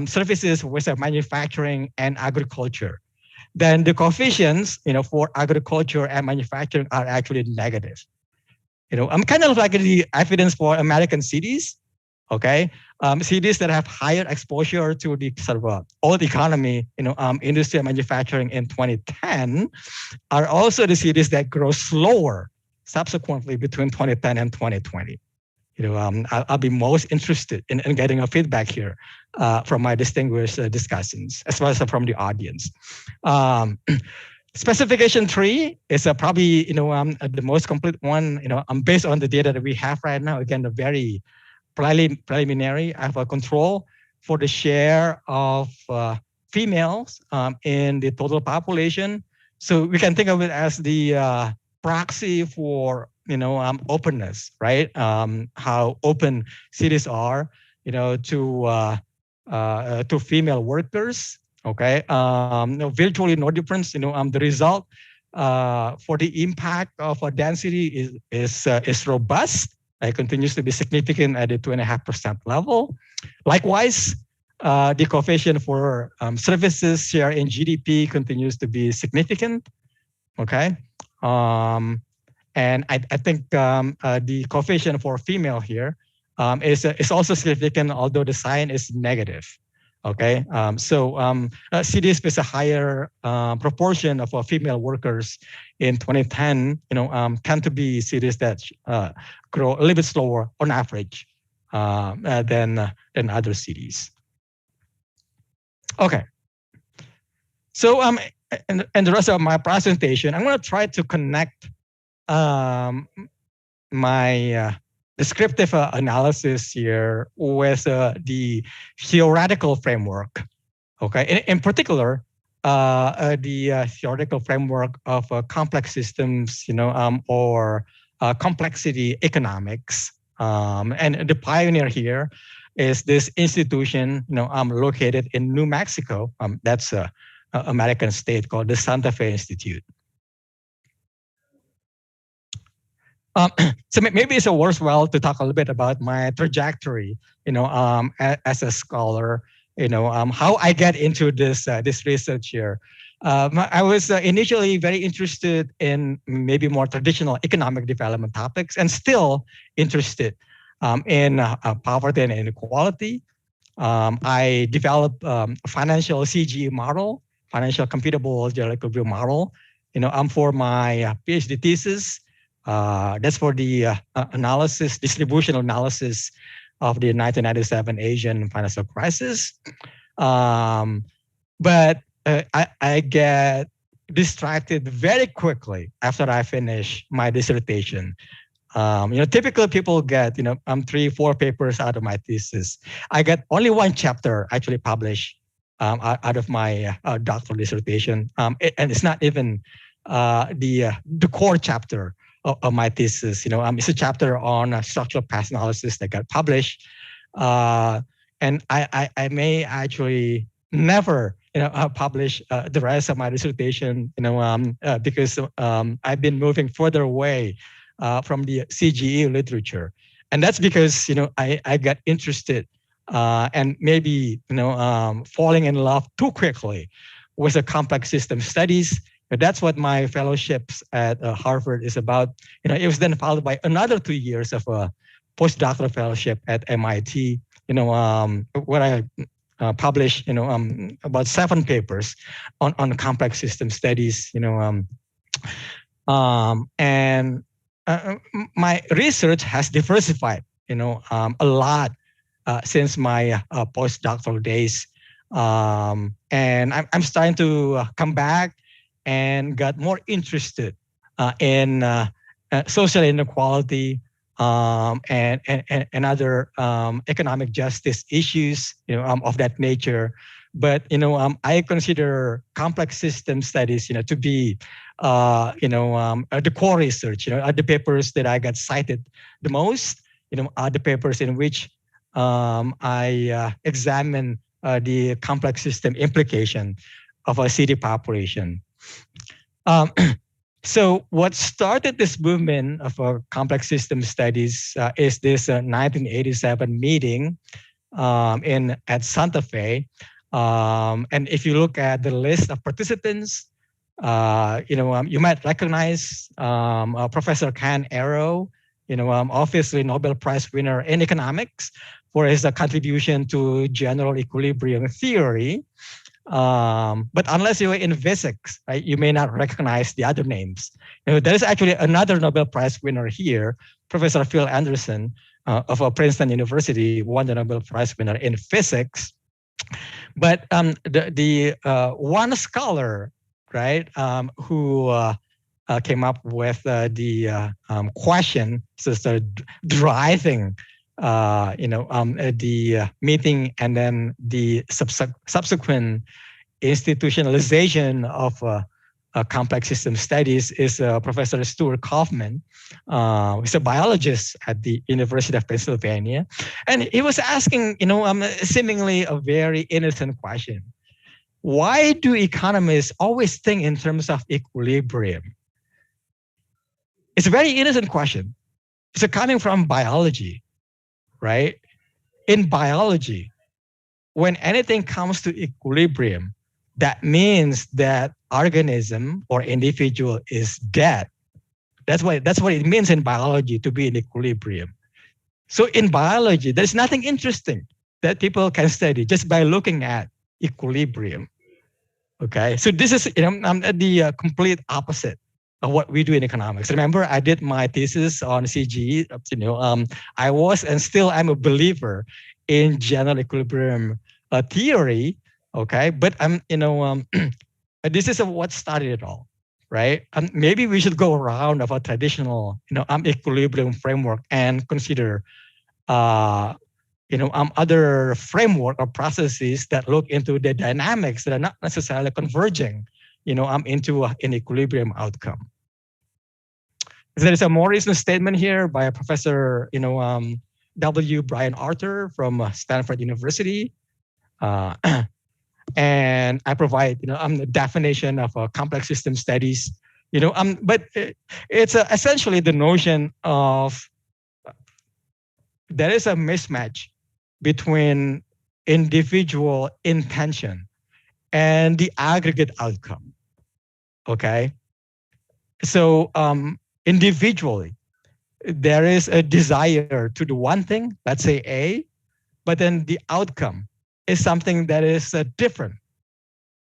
services with manufacturing and agriculture, then the coefficients, for agriculture and manufacturing are actually negative. I'm kind of like the evidence for American cities. Okay, cities that have higher exposure to the sort of old economy, industry and manufacturing in 2010, are also the cities that grow slower subsequently between 2010 and 2020. I'll be most interested in getting a feedback here from my distinguished discussants, as well as from the audience. Specification 3 is probably the most complete one. Based on the data that we have right now. Again, a very preliminary. I have a control for the share of females in the total population. So we can think of it as the proxy for openness, right? How open cities are, to female workers. Okay, virtually no difference. The result for the impact of density is robust. It continues to be significant at the 2.5% level. Likewise, the coefficient for services share in GDP continues to be significant. Okay, and I think the coefficient for female here is also significant, although the sign is negative. Okay, cities with a higher proportion of female workers in 2010, tend to be cities that grow a little bit slower on average than other cities. Okay, so in the rest of my presentation, I'm going to try to connect my descriptive analysis here with the theoretical framework. Okay, in particular, the theoretical framework of complex systems, or complexity economics. And the pioneer here is this institution, located in New Mexico. That's an American state called the Santa Fe Institute. So maybe it's worthwhile to talk a little bit about my trajectory, as a scholar, how I get into this research here. I was initially very interested in maybe more traditional economic development topics, and still interested in poverty and inequality. I developed a financial CGE model, financial computable geometric view model, for my PhD thesis. That's for the distributional analysis of the 1997 Asian financial crisis. But I get distracted very quickly after I finish my dissertation. Typically people get 3-4 papers out of my thesis. I get only one chapter actually published out of my doctoral dissertation, and it's not even the core chapter of my thesis. It's a chapter on structural past analysis that got published. And I may actually never publish the rest of my dissertation, because I've been moving further away from the CGE literature. And that's because, I got interested and maybe, falling in love too quickly with the complex system studies. That's what my fellowships at Harvard is about. It was then followed by another 2 years of a postdoctoral fellowship at MIT, where I published, about 7 papers on complex system studies, and my research has diversified, a lot since my postdoctoral days. And I'm starting to come back and got more interested in social inequality and other economic justice issues, of that nature. But I consider complex system studies, to be the core research. Are the papers that I got cited the most. Are the papers in which I examine the complex system implication of a city population. So what started this movement of complex system studies is this 1987 meeting at Santa Fe. And if you look at the list of participants, you might recognize Professor Ken Arrow, obviously Nobel Prize winner in economics for his contribution to general equilibrium theory. But unless you're in physics, right, you may not recognize the other names. There is actually another Nobel Prize winner here, Professor Phil Anderson of Princeton University, won the Nobel Prize winner in physics. But the one scholar, right, who came up with the question, so driving the meeting and then the subsequent institutionalization of complex system studies is Professor Stuart Kaufman. He's a biologist at the University of Pennsylvania. And he was asking, seemingly a very innocent question. Why do economists always think in terms of equilibrium? It's a very innocent question. It's coming from biology, right? In biology, when anything comes to equilibrium, that means that organism or individual is dead. That's what it means in biology to be in equilibrium. So in biology, there's nothing interesting that people can study just by looking at equilibrium. Okay, so this is the complete opposite of what we do in economics. Remember, I did my thesis on CGE. I was and still am a believer in general equilibrium theory. Okay, but this is what started it all, right? Maybe we should go around of a traditional equilibrium framework and consider other framework or processes that look into the dynamics that are not necessarily converging, into an equilibrium outcome. There is a more recent statement here by Professor, W. Brian Arthur from Stanford University. And I provide, the definition of complex system studies, but it's essentially the notion of there is a mismatch between individual intention and the aggregate outcome. Okay, so individually, there is a desire to do one thing, let's say A, but then the outcome is something that is different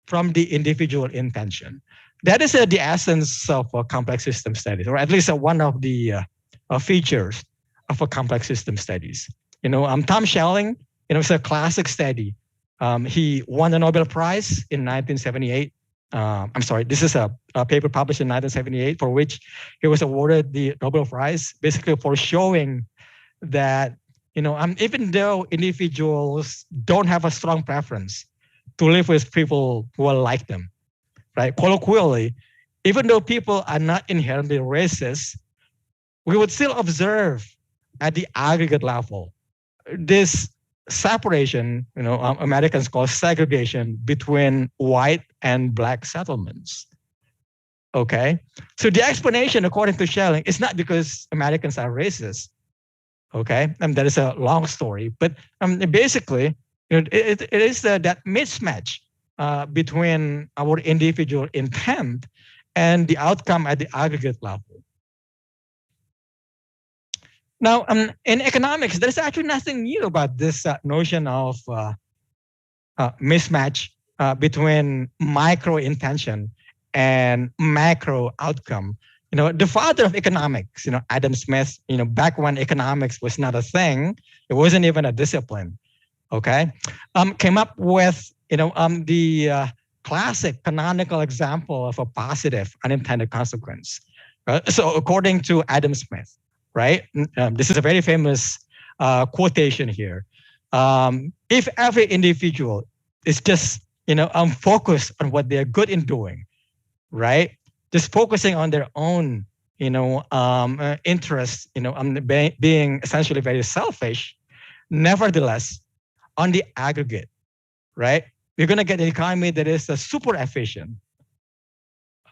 from the individual intention. That is the essence of complex system studies, or at least one of the features of a complex system studies. Tom Schelling, it's a classic study. He won the Nobel Prize in 1978. I'm sorry, this is a paper published in 1978 for which he was awarded the Nobel Prize, basically for showing that, even though individuals don't have a strong preference to live with people who are like them, right? Colloquially, even though people are not inherently racist, we would still observe at the aggregate level this separation, Americans call segregation between white and black settlements. Okay, so the explanation, according to Schelling, is not because Americans are racist. Okay, and that is a long story, but basically, it is that mismatch between our individual intent and the outcome at the aggregate level. Now, in economics, there's actually nothing new about this notion of mismatch between micro intention and macro outcome. The father of economics, Adam Smith, back when economics was not a thing, it wasn't even a discipline, okay, came up with, the classic canonical example of a positive unintended consequence. So according to Adam Smith, right, this is a very famous quotation here. If every individual is just, focused on what they're good in doing, right? Just focusing on their own, interests, being essentially very selfish. Nevertheless, on the aggregate, right, we're going to get an economy that is super efficient.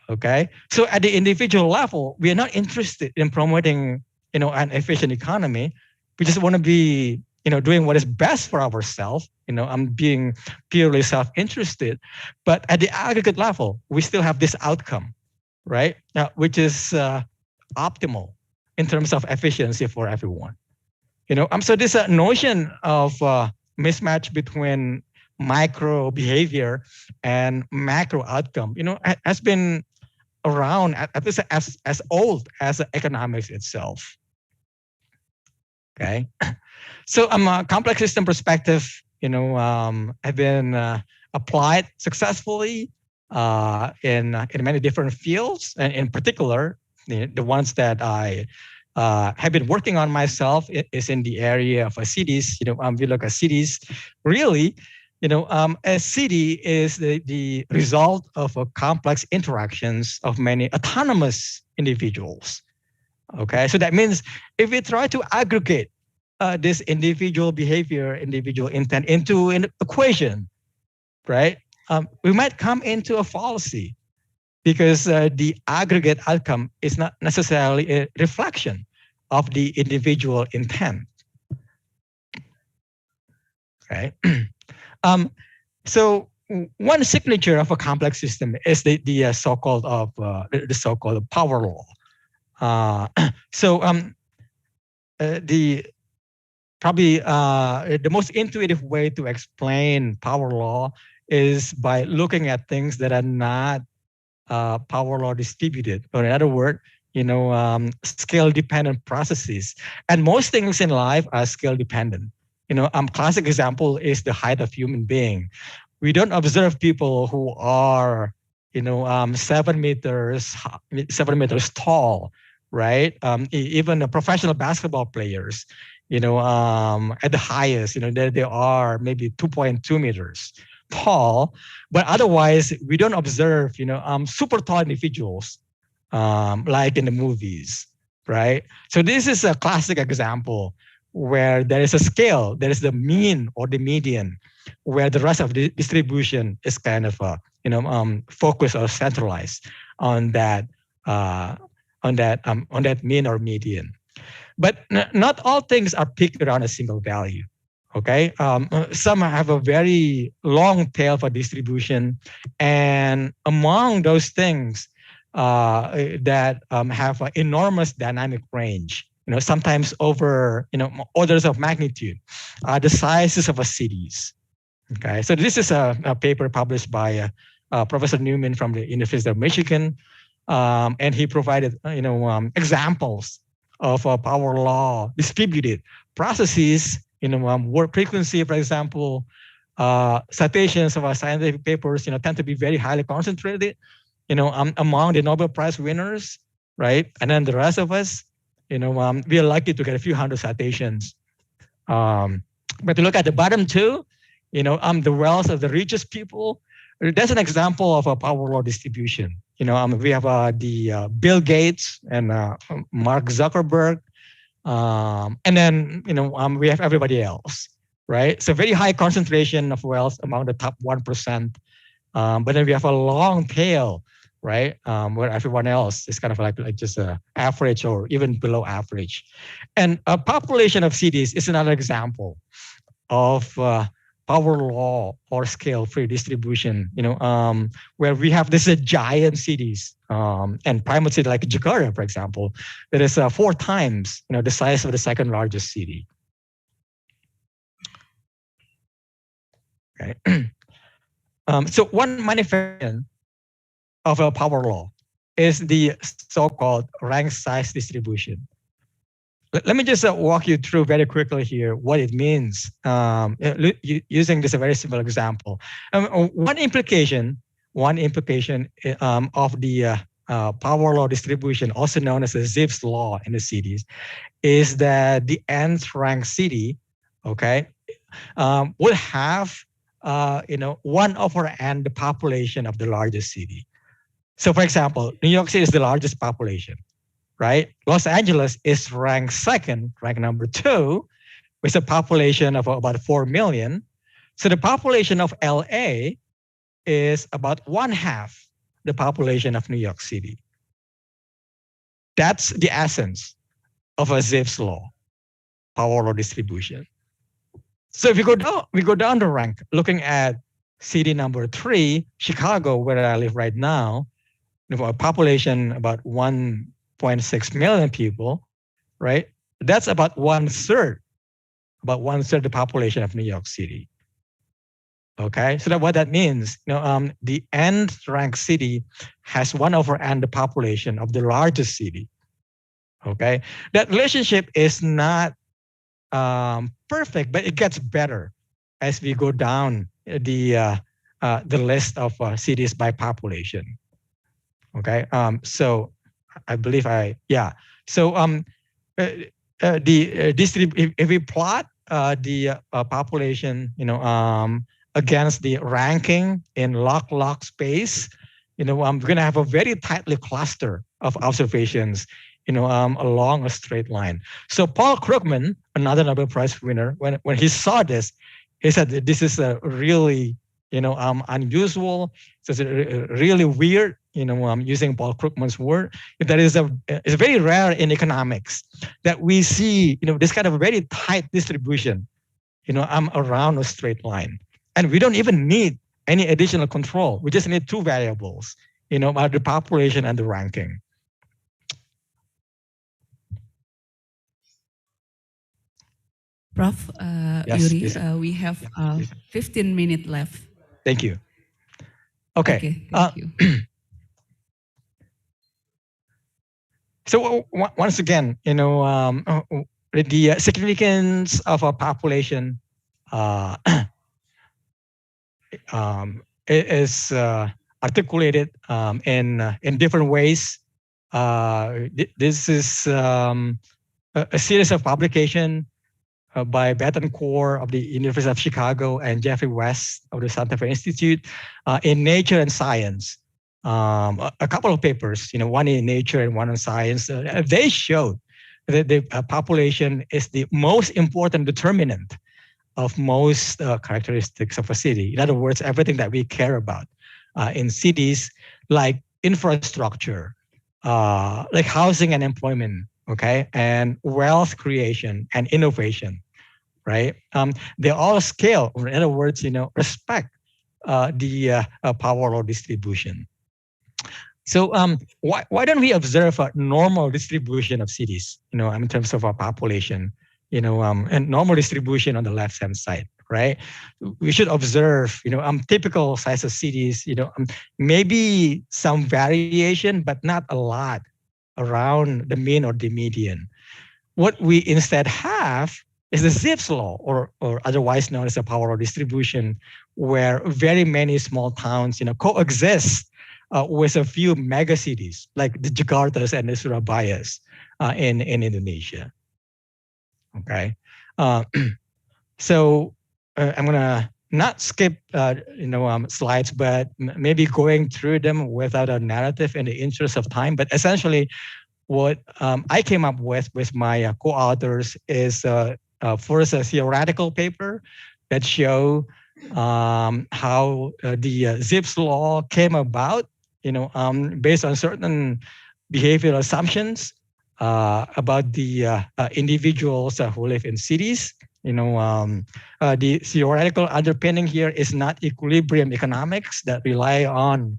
Okay, so at the individual level, we are not interested in promoting, an efficient economy. We just want to be, doing what is best for ourselves. I'm being purely self-interested. But at the aggregate level, we still have this outcome, right? Which is optimal in terms of efficiency for everyone. So this notion of mismatch between micro behavior and macro outcome, has been around at least as old as economics itself. Okay, so a complex system perspective, have been applied successfully in many different fields, and in particular, the ones that I have been working on myself is in the area of cities. We look at cities. Really, a city is the result of a complex interactions of many autonomous individuals. Okay, so that means if we try to aggregate this individual behavior, individual intent into an equation, right? We might come into a fallacy because the aggregate outcome is not necessarily a reflection of the individual intent. Okay. So one signature of a complex system is the so-called power law. The most intuitive way to explain power law is by looking at things that are not power law distributed, or in other words, scale dependent processes. And most things in life are scale dependent. Classic example is the height of human being. We don't observe people who are 7 meters tall, right? Even the professional basketball players, at the highest, they are maybe 2.2 meters tall, but otherwise we don't observe, super tall individuals like in the movies, right? So this is a classic example where there is a scale, there is the mean or the median, where the rest of the distribution is kind of focused or centralized on that mean or median. But not all things are picked around a single value. Okay, some have a very long tail for distribution, and among those things that have an enormous dynamic range, sometimes over orders of magnitude, the sizes of cities. Okay, so this is a paper published by Professor Newman from the University of Michigan, and he provided examples of power law distributed processes. Work frequency, for example, citations of our scientific papers, tend to be very highly concentrated, among the Nobel Prize winners, right? And then the rest of us, we are lucky to get a few hundred citations. But to look at the bottom two, the wealth of the richest people, that's an example of a power law distribution. we have the Bill Gates and Mark Zuckerberg, and then we have everybody else, right? So very high concentration of wealth among the top 1%, but then we have a long tail, right? Where everyone else is kind of like just average or even below average. And a population of cities is another example of power law or scale free distribution, where we have this giant cities and primate city like Jakarta, for example, that is 4 times the size of the second largest city. Okay. So one manifestation of a power law is the so-called rank size distribution. Let me just walk you through very quickly here what it means using this very simple example. One implication of the power law distribution, also known as the Zipf's law in the cities, is that the nth rank city, okay, would have 1/n the population of the largest city. So, for example, New York City is the largest population, right? Los Angeles is ranked second, ranked number 2, with a population of about 4 million. So the population of LA is about 1/2 the population of New York City. That's the essence of a Zipf's law, power law distribution. So if we go down the rank, looking at city number 3, Chicago, where I live right now, a population about 1.6 million people, right? That's about 1/3 the population of New York City. Okay, so what that means, the nth ranked city has 1/n the population of the largest city. Okay, that relationship is not perfect, but it gets better as we go down the list of cities by population. Okay, so I believe So if we plot the population, against the ranking in log space, I'm going to have a very tightly cluster of observations, along a straight line. So Paul Krugman, another Nobel Prize winner, when he saw this, he said that this is a really, unusual. It's really weird, using Paul Krugman's word. That is it's very rare in economics that we see, this kind of a very tight distribution, around a straight line. And we don't even need any additional control. We just need 2 variables, the population and the ranking. Prof. Yes, Yuri, yes. We have 15 minutes left. Thank you. Okay. Thank you. So once again, the significance of a population is articulated in different ways. This is a series of publications by Betancourt of the University of Chicago and Jeffrey West of the Santa Fe Institute in Nature and Science. A couple of papers, one in Nature and one in Science. They showed that the population is the most important determinant of most characteristics of a city. In other words, everything that we care about in cities, like infrastructure, like housing and employment, okay, and wealth creation and innovation, right? They all scale. In other words, respect the power law distribution. So why don't we observe a normal distribution of cities, in terms of our population, and normal distribution on the left-hand side, right? We should observe, typical size of cities, maybe some variation, but not a lot around the mean or the median. What we instead have is the Zipf's law, or otherwise known as the power law distribution, where very many small towns, coexist with a few mega cities like the Jakartas and the Surabayas in Indonesia. Okay, so I'm gonna not skip slides, but maybe going through them without a narrative in the interest of time. But essentially, what I came up with my co-authors is first a theoretical paper that show how the Zipf's law came about, based on certain behavioral assumptions about the individuals who live in cities. The theoretical underpinning here is not equilibrium economics that rely on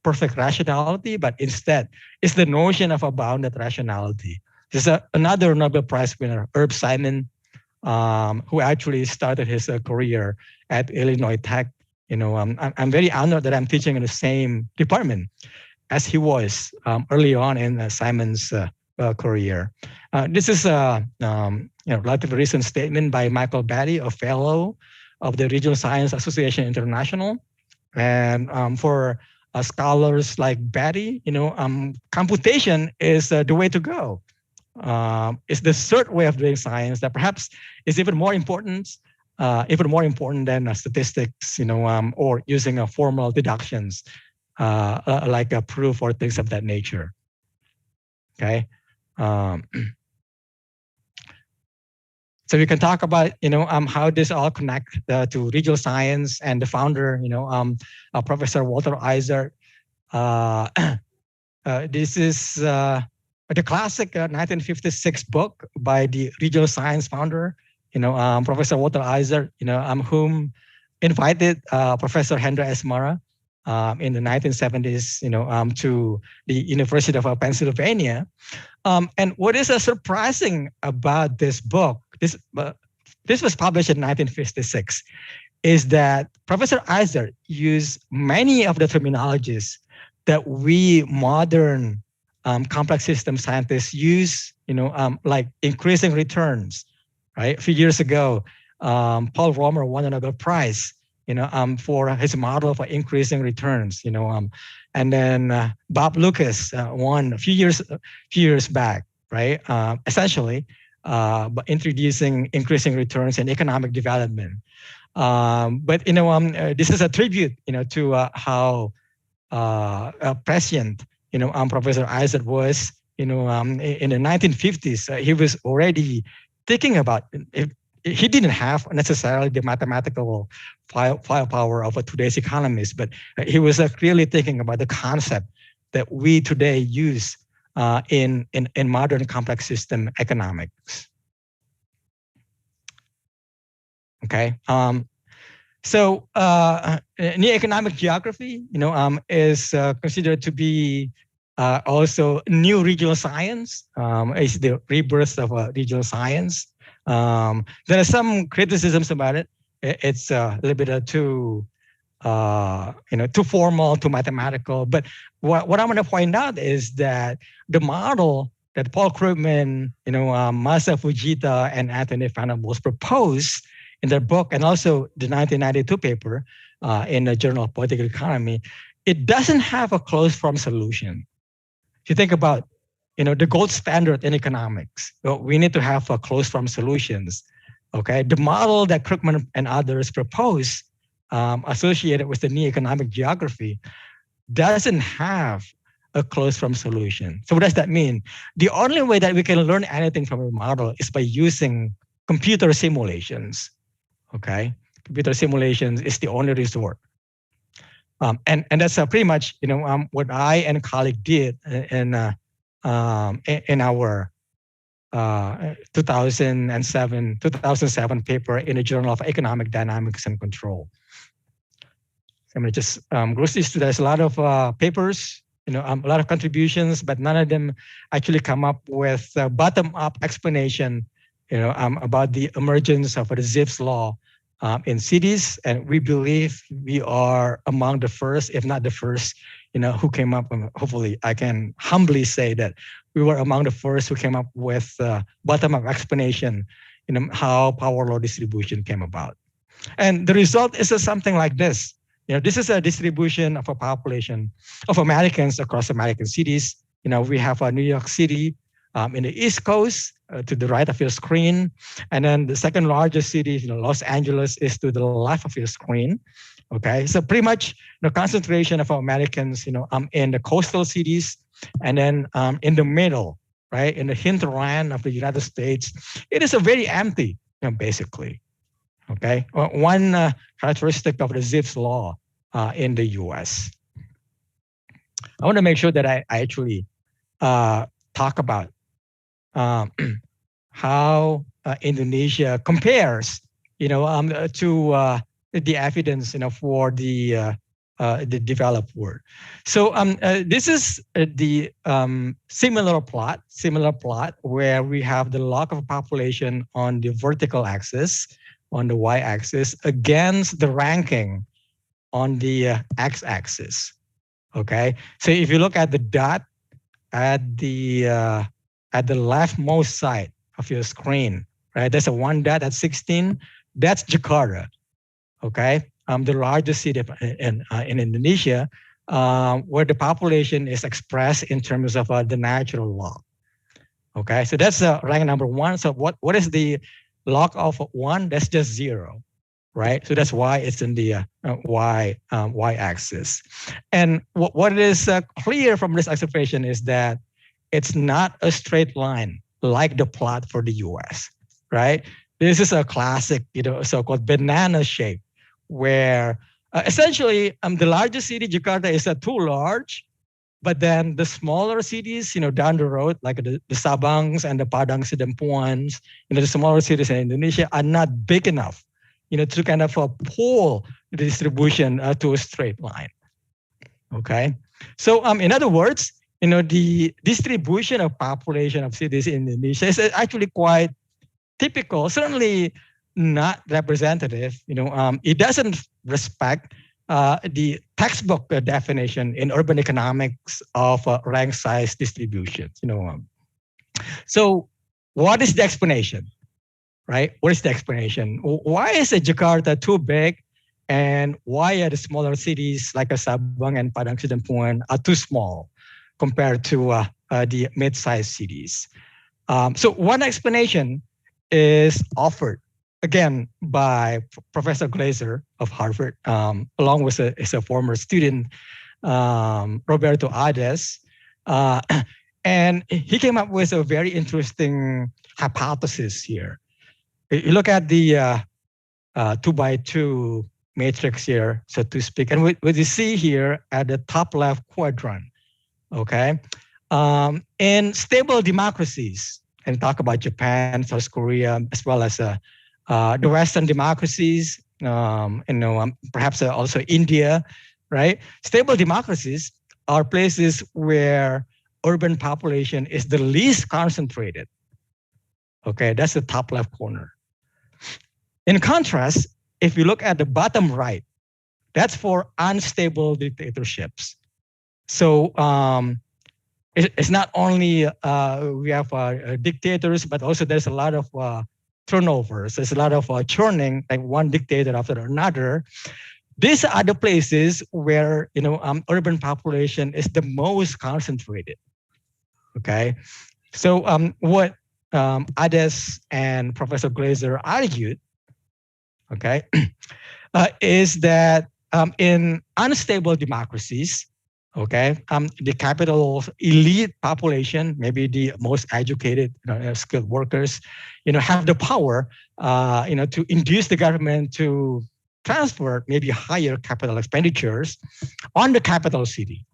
perfect rationality, but instead it's the notion of a bounded rationality. There's another Nobel Prize winner, Herb Simon, who actually started his career at Illinois Tech. I'm very honored that I'm teaching in the same department as he was early on in Simon's career. This is a relatively recent statement by Michael Batty, a fellow of the Regional Science Association International. And for scholars like Batty, computation is the way to go. It's the third way of doing science that perhaps is even more important than statistics, or using formal deductions like a proof or things of that nature. Okay. So we can talk about, how this all connect to regional science, and the founder, Professor Walter Eisert. This is the classic 1956 book by the regional science founder, Professor Walter Eisert, whom invited Professor Hendra Esmara in the 1970s, to the University of Pennsylvania. And what is surprising about this book, this was published in 1956, is that Professor Eisert used many of the terminologies that we modern complex system scientists use, like increasing returns, right? A few years ago, Paul Romer won a Nobel Prize, for his model for increasing returns, and then Bob Lucas won a few years back, right? Essentially, introducing increasing returns in economic development. But this is a tribute, to how prescient, Professor Eisert was, in the 1950s. He was already thinking about. He didn't have necessarily the mathematical firepower of today's economists, but he was clearly thinking about the concept that we today use in modern complex system economics. Okay. So new economic geography, is considered to be also new regional science. It's the rebirth of regional science. There are some criticisms about it. It's a little bit too formal, too mathematical. But what I'm going to point out is that the model that Paul Krugman, Masa Fujita, and Anthony Venables proposed in their book, and also the 1992 paper in the Journal of Political Economy, it doesn't have a closed form solution. If you think about the gold standard in economics, we need to have closed form solutions. Okay, the model that Krugman and others propose, associated with the new economic geography, doesn't have a closed form solution. So what does that mean? The only way that we can learn anything from a model is by using computer simulations. Okay, computer simulations is the only resort. And that's pretty much what I and a colleague did in our 2007 paper in the Journal of Economic Dynamics and Control. So I'm going to just go through. There's a lot of papers, a lot of contributions, but none of them actually come up with a bottom-up explanation, about the emergence of the Zipf's law in cities. And we believe we are among the first, if not the first, who came up, and hopefully I can humbly say that we were among the first who came up with bottom-up explanation, how power law distribution came about. And the result is something like this. This is a distribution of a population of Americans across American cities. We have New York City in the East Coast to the right of your screen. And then the second largest city, Los Angeles, is to the left of your screen. Okay, so pretty much the concentration of Americans, in the coastal cities, and then in the middle, right, in the hinterland of the United States, it is a very empty, basically. Okay, one characteristic of the Zipf's law in the U.S. I want to make sure that I actually talk about how Indonesia compares, to the evidence, for the developed world. So this is the similar plot where we have the log of population on the vertical axis, on the y-axis, against the ranking on the x-axis. Okay, so if you look at the dot at the leftmost side of your screen, right? There's a one dot at 16. That's Jakarta. Okay, the largest city in Indonesia, where the population is expressed in terms of the natural log. Okay, so that's rank number one. So what is the log of 1? That's just 0, right? So that's why it's in the y-axis. And what is clear from this observation is that it's not a straight line like the plot for the US, right? This is a classic, so-called banana shape, where essentially the largest city, Jakarta, is too large, but then the smaller cities, down the road, like the Sabangs and the Padang Sidempuans, the smaller cities in Indonesia are not big enough, to kind of pull the distribution to a straight line. Okay, so in other words, the distribution of population of cities in Indonesia is actually quite typical, certainly not representative. It doesn't respect the textbook definition in urban economics of rank size distribution. So what is the explanation, right? What is the explanation? Why is Jakarta too big, and why are the smaller cities like Sabang and Padang Sidempuan are too small compared to the mid-sized cities? So one explanation is offered again by Professor Glaser of Harvard, along with his former student, Roberto Ades. And he came up with a very interesting hypothesis here. You look at the 2x2 matrix here, so to speak, and what you see here at the top left quadrant, okay? In stable democracies, and talk about Japan, South Korea, as well as the Western democracies, perhaps also India, right? Stable democracies are places where urban population is the least concentrated. Okay, that's the top left corner. In contrast, if you look at the bottom right, that's for unstable dictatorships. So it's not only we have dictators, but also there's a lot of turnovers. There's a lot of churning, like one dictator after another. These are the places where urban population is the most concentrated. Okay, so what Ades and Professor Glaser argued, okay, is that in unstable democracies, okay, the capital elite population, maybe the most educated, skilled workers, have the power, to induce the government to transfer maybe higher capital expenditures on the capital city.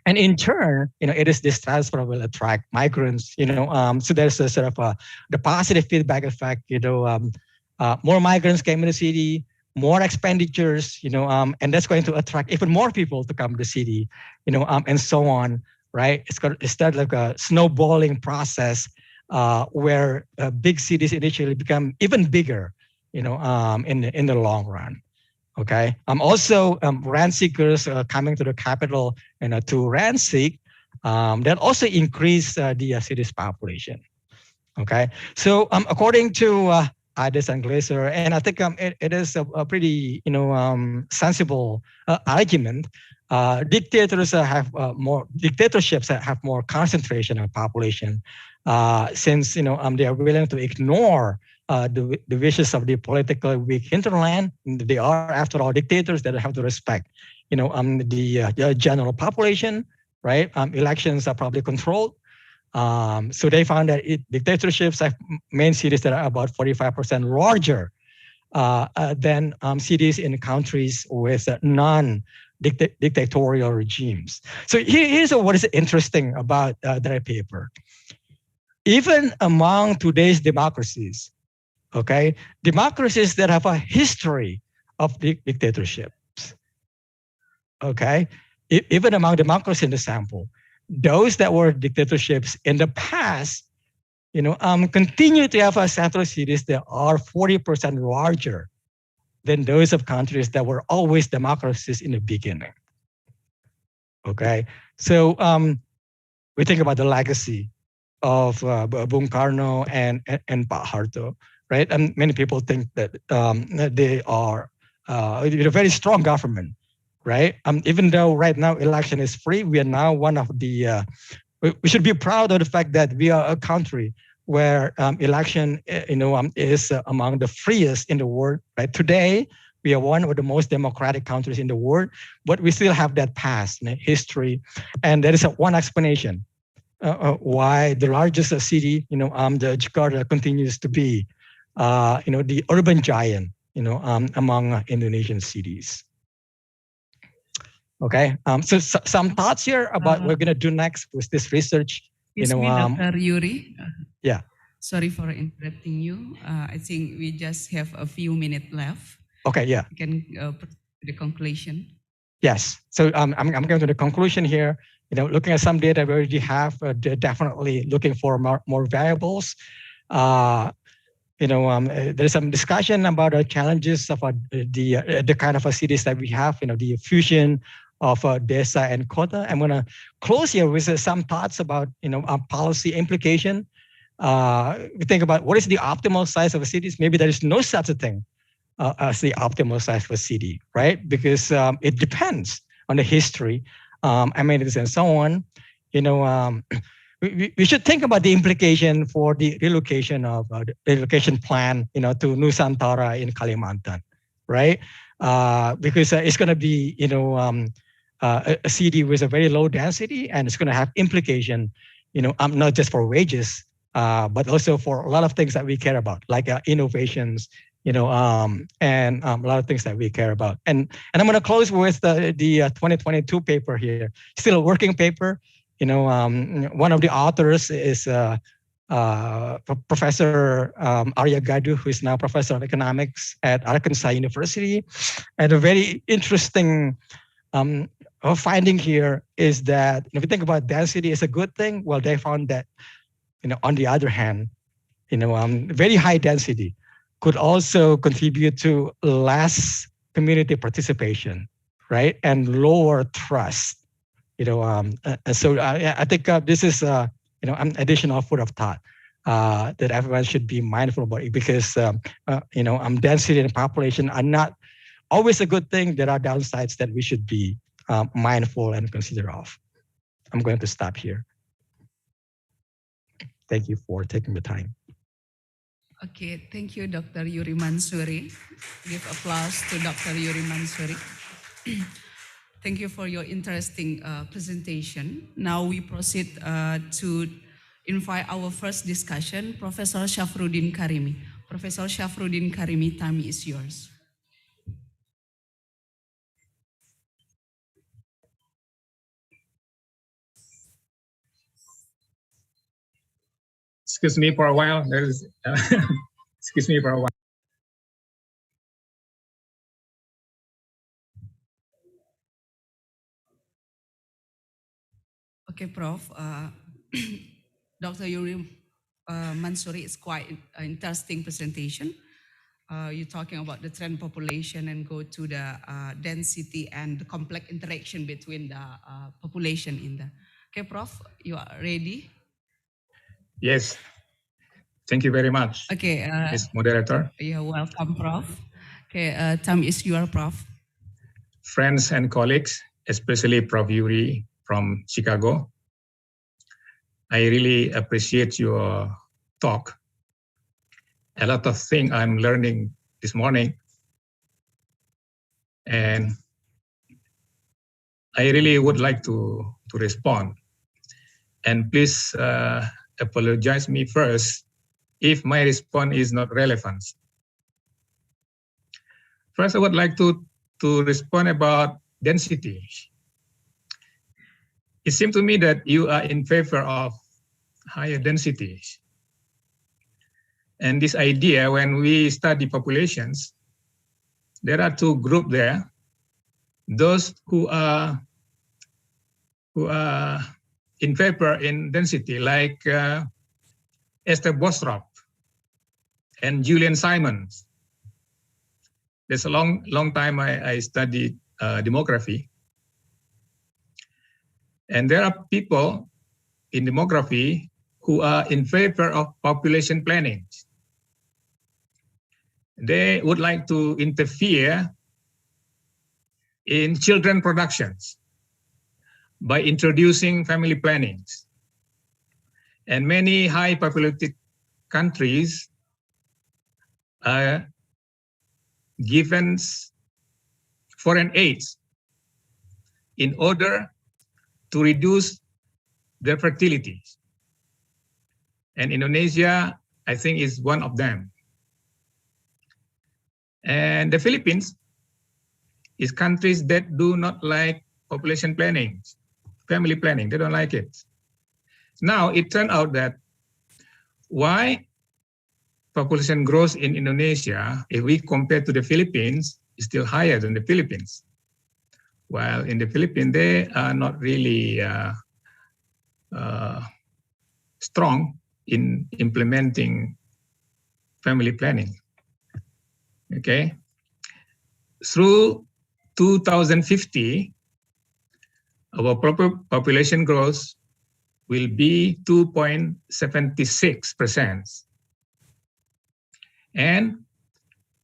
And in turn, it is this transfer will attract migrants, so there's a sort of the positive feedback effect, more migrants came in the city, more expenditures, and that's going to attract even more people to come to the city, and so on, right? It's started like a snowballing process where big cities initially become even bigger, in the long run. Okay. Also, rent seekers coming to the capital and to rent seek, that also increase the city's population. Okay. So according to Ades and Glaser, and I think it is a pretty sensible argument. dictators dictatorships have more concentration of population, since they are willing to ignore the wishes of the politically weak hinterland. They are, after all, dictators that have to respect, the general population, right? Elections are probably controlled. So they found that dictatorships have main cities that are about 45% larger than cities in countries with non-dictatorial regimes. So here's what is interesting about that paper. Even among today's democracies, okay, democracies that have a history of dictatorships, okay, even among democracies in the sample, those that were dictatorships in the past, continue to have central cities that are 40% larger than those of countries that were always democracies in the beginning. Okay, so we think about the legacy of Bung Karno and Pak Harto, right? And many people think that they are a very strong government, right? Even though right now election is free, we are now one of the. We should be proud of the fact that we are a country where election, is among the freest in the world. Right today, we are one of the most democratic countries in the world, but we still have that past history, and there is one explanation why the largest city, the Jakarta, continues to be, the urban giant, among Indonesian cities. Okay, so some thoughts here about what we're gonna do next with this research. Dr. Yuri. Yeah. Sorry for interrupting you. I think we just have a few minutes left. Okay, yeah. We can put the conclusion. Yes. So I'm going to the conclusion here. Looking at some data we already have, definitely looking for more variables. There's some discussion about the challenges of the kind of cities that we have. The fusion of desa and kota. I'm going to close here with some thoughts about policy implication. We think about what is the optimal size of a city. Maybe there is no such a thing as the optimal size of a city, right? Because it depends on the history, amenities, and so on. We should think about the implication for the relocation of the relocation plan, to Nusantara in Kalimantan, right? Because it's going to be, a city with a very low density, and it's going to have implication, not just for wages, but also for a lot of things that we care about, like innovations, and a lot of things that we care about. And I'm going to close with the 2022 paper here, still a working paper. One of the authors is Professor Arya Gadu, who is now Professor of Economics at Arkansas University. And a very interesting finding here is that if you think about density is a good thing, well, they found that, on the other hand, very high density could also contribute to less community participation, right? And lower trust. So I think this is an additional food of thought that everyone should be mindful about it, because density and population are not always a good thing. There are downsides that we should be mindful and consider of. I'm going to stop here. Thank you for taking the time. Okay, thank you, Dr. Yuri Mansuri. Give applause to Dr. Yuri Mansuri. Thank you for your interesting presentation. Now we proceed to invite our first discussion, Professor Shafruddin Karimi. Professor Shafruddin Karimi, time is yours. Excuse me for a while. Excuse me for a while. Okay, Prof. Dr. Yuri Mansuri is quite an interesting presentation. You're talking about the trend population and go to the density and the complex interaction between the population in the. Okay, Prof, you are ready? Yes. Thank you very much. Okay. Ms. Moderator. You're welcome, Prof. Okay, time is yours, Prof. Friends and colleagues, especially Prof. Yuri from Chicago. I really appreciate your talk. A lot of things I'm learning this morning. And I really would like to respond. And please apologize me first if my response is not relevant. First, I would like to respond about density. It seems to me that you are in favor of higher densities. And this idea, when we study populations, there are two groups there. Those who are in favor in density, like Esther Bostrop and Julian Simons. There's a long time I studied demography. And there are people in demography who are in favor of population planning. They would like to interfere in children productions by introducing family planning. And many high populated countries are given foreign aid in order to reduce their fertility. And Indonesia, I think, is one of them. And the Philippines is countries that do not like population planning, family planning. They don't like it. Now, it turned out that why population growth in Indonesia, if we compare to the Philippines, is still higher than the Philippines. While in the Philippines, they are not really strong in implementing family planning. Okay. Through 2050, our population growth will be 2.76%. And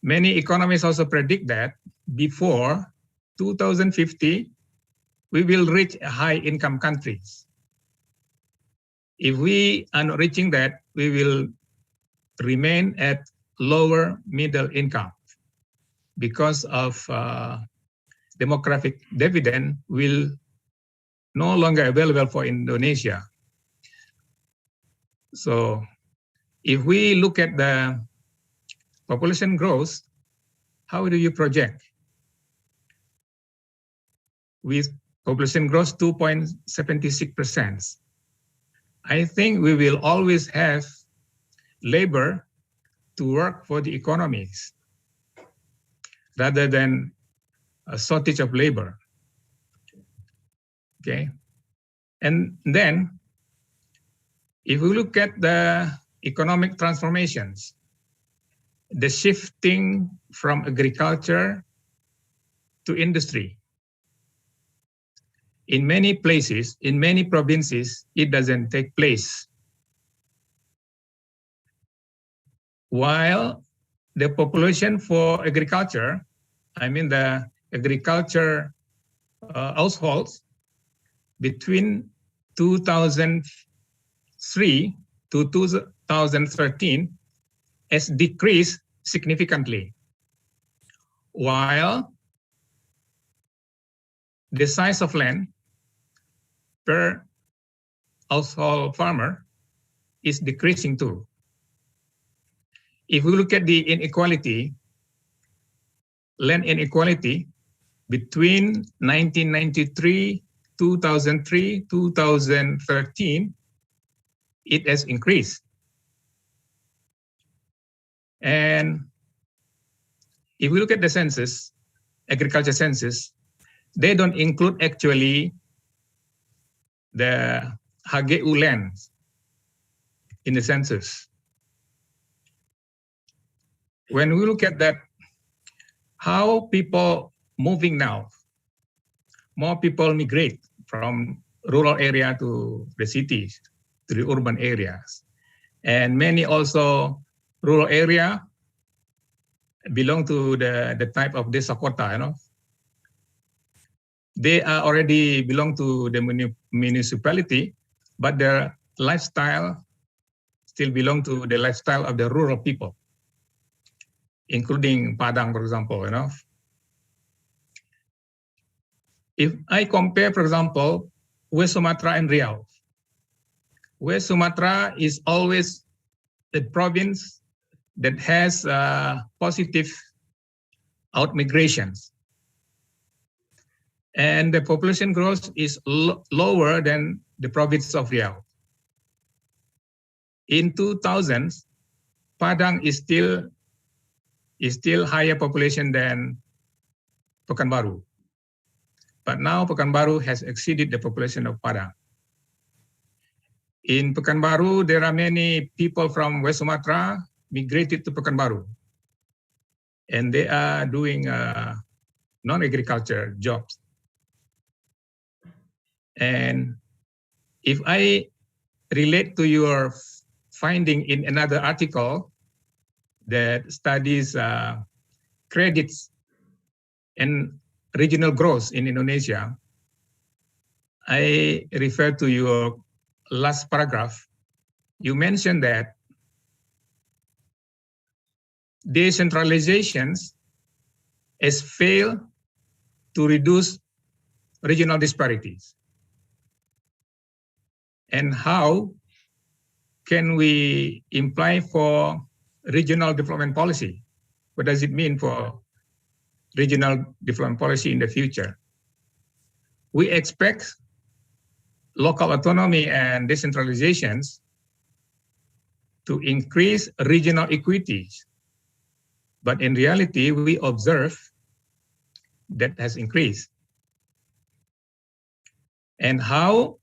many economists also predict that before 2050, we will reach high income countries. If we are not reaching that, we will remain at lower middle income because of demographic dividend will no longer available for Indonesia. So if we look at the population growth, how do you project? With population growth 2.76%, I think we will always have labor to work for the economies rather than a shortage of labor. Okay. And then if we look at the economic transformations, the shifting from agriculture to industry, in many places, in many provinces, it doesn't take place. While the population for agriculture, I mean the agriculture households between 2003 to 2013 has decreased significantly, while the size of land per household farmer is decreasing too. If we look at the inequality, land inequality between 1993, 2003, 2013, it has increased. And if we look at the census, agriculture census, they don't include actually the HGU lands in the census. When we look at that, how people moving now, more people migrate from rural area to the cities, to the urban areas. And many also rural area belong to the type of desa kota, you know. they are already belong to the municipality, but their lifestyle still belong to the lifestyle of the rural people, including Padang, for example. If I compare, for example, West Sumatra and Riau, West Sumatra is always the province that has positive out-migrations. And the population growth is lower than the province of Riau. In 2000s, Padang is still higher population than Pekanbaru. But now Pekanbaru has exceeded the population of Padang. In Pekanbaru, there are many people from West Sumatra migrated to Pekanbaru. And they are doing non-agriculture jobs. And if I relate to your finding in another article that studies credits and regional growth in Indonesia, I refer to your last paragraph. You mentioned that decentralizations has failed to reduce regional disparities. And how can we imply for regional development policy? What does it mean for regional development policy in the future? We expect local autonomy and decentralizations to increase regional equities. But in reality, we observe that has increased. And how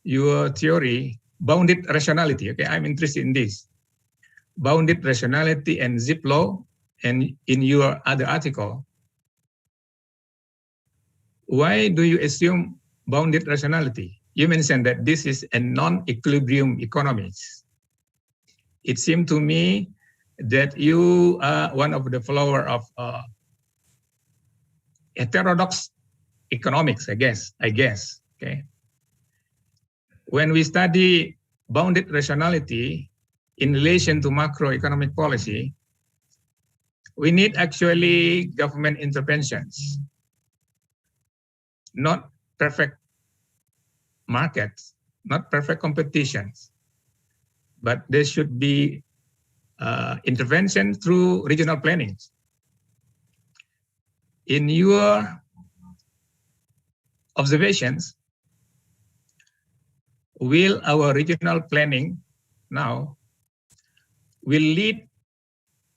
your theory, bounded rationality, okay, I'm interested in this. Bounded rationality and zip law, and in your other article, why do you assume bounded rationality? You mentioned that this is a non-equilibrium economies. It seemed to me that you are one of the follower of heterodox economics, I guess, okay? When we study bounded rationality in relation to macroeconomic policy, we need actually government interventions, not perfect markets, not perfect competitions, but there should be intervention through regional planning. In your observations, will our regional planning now will lead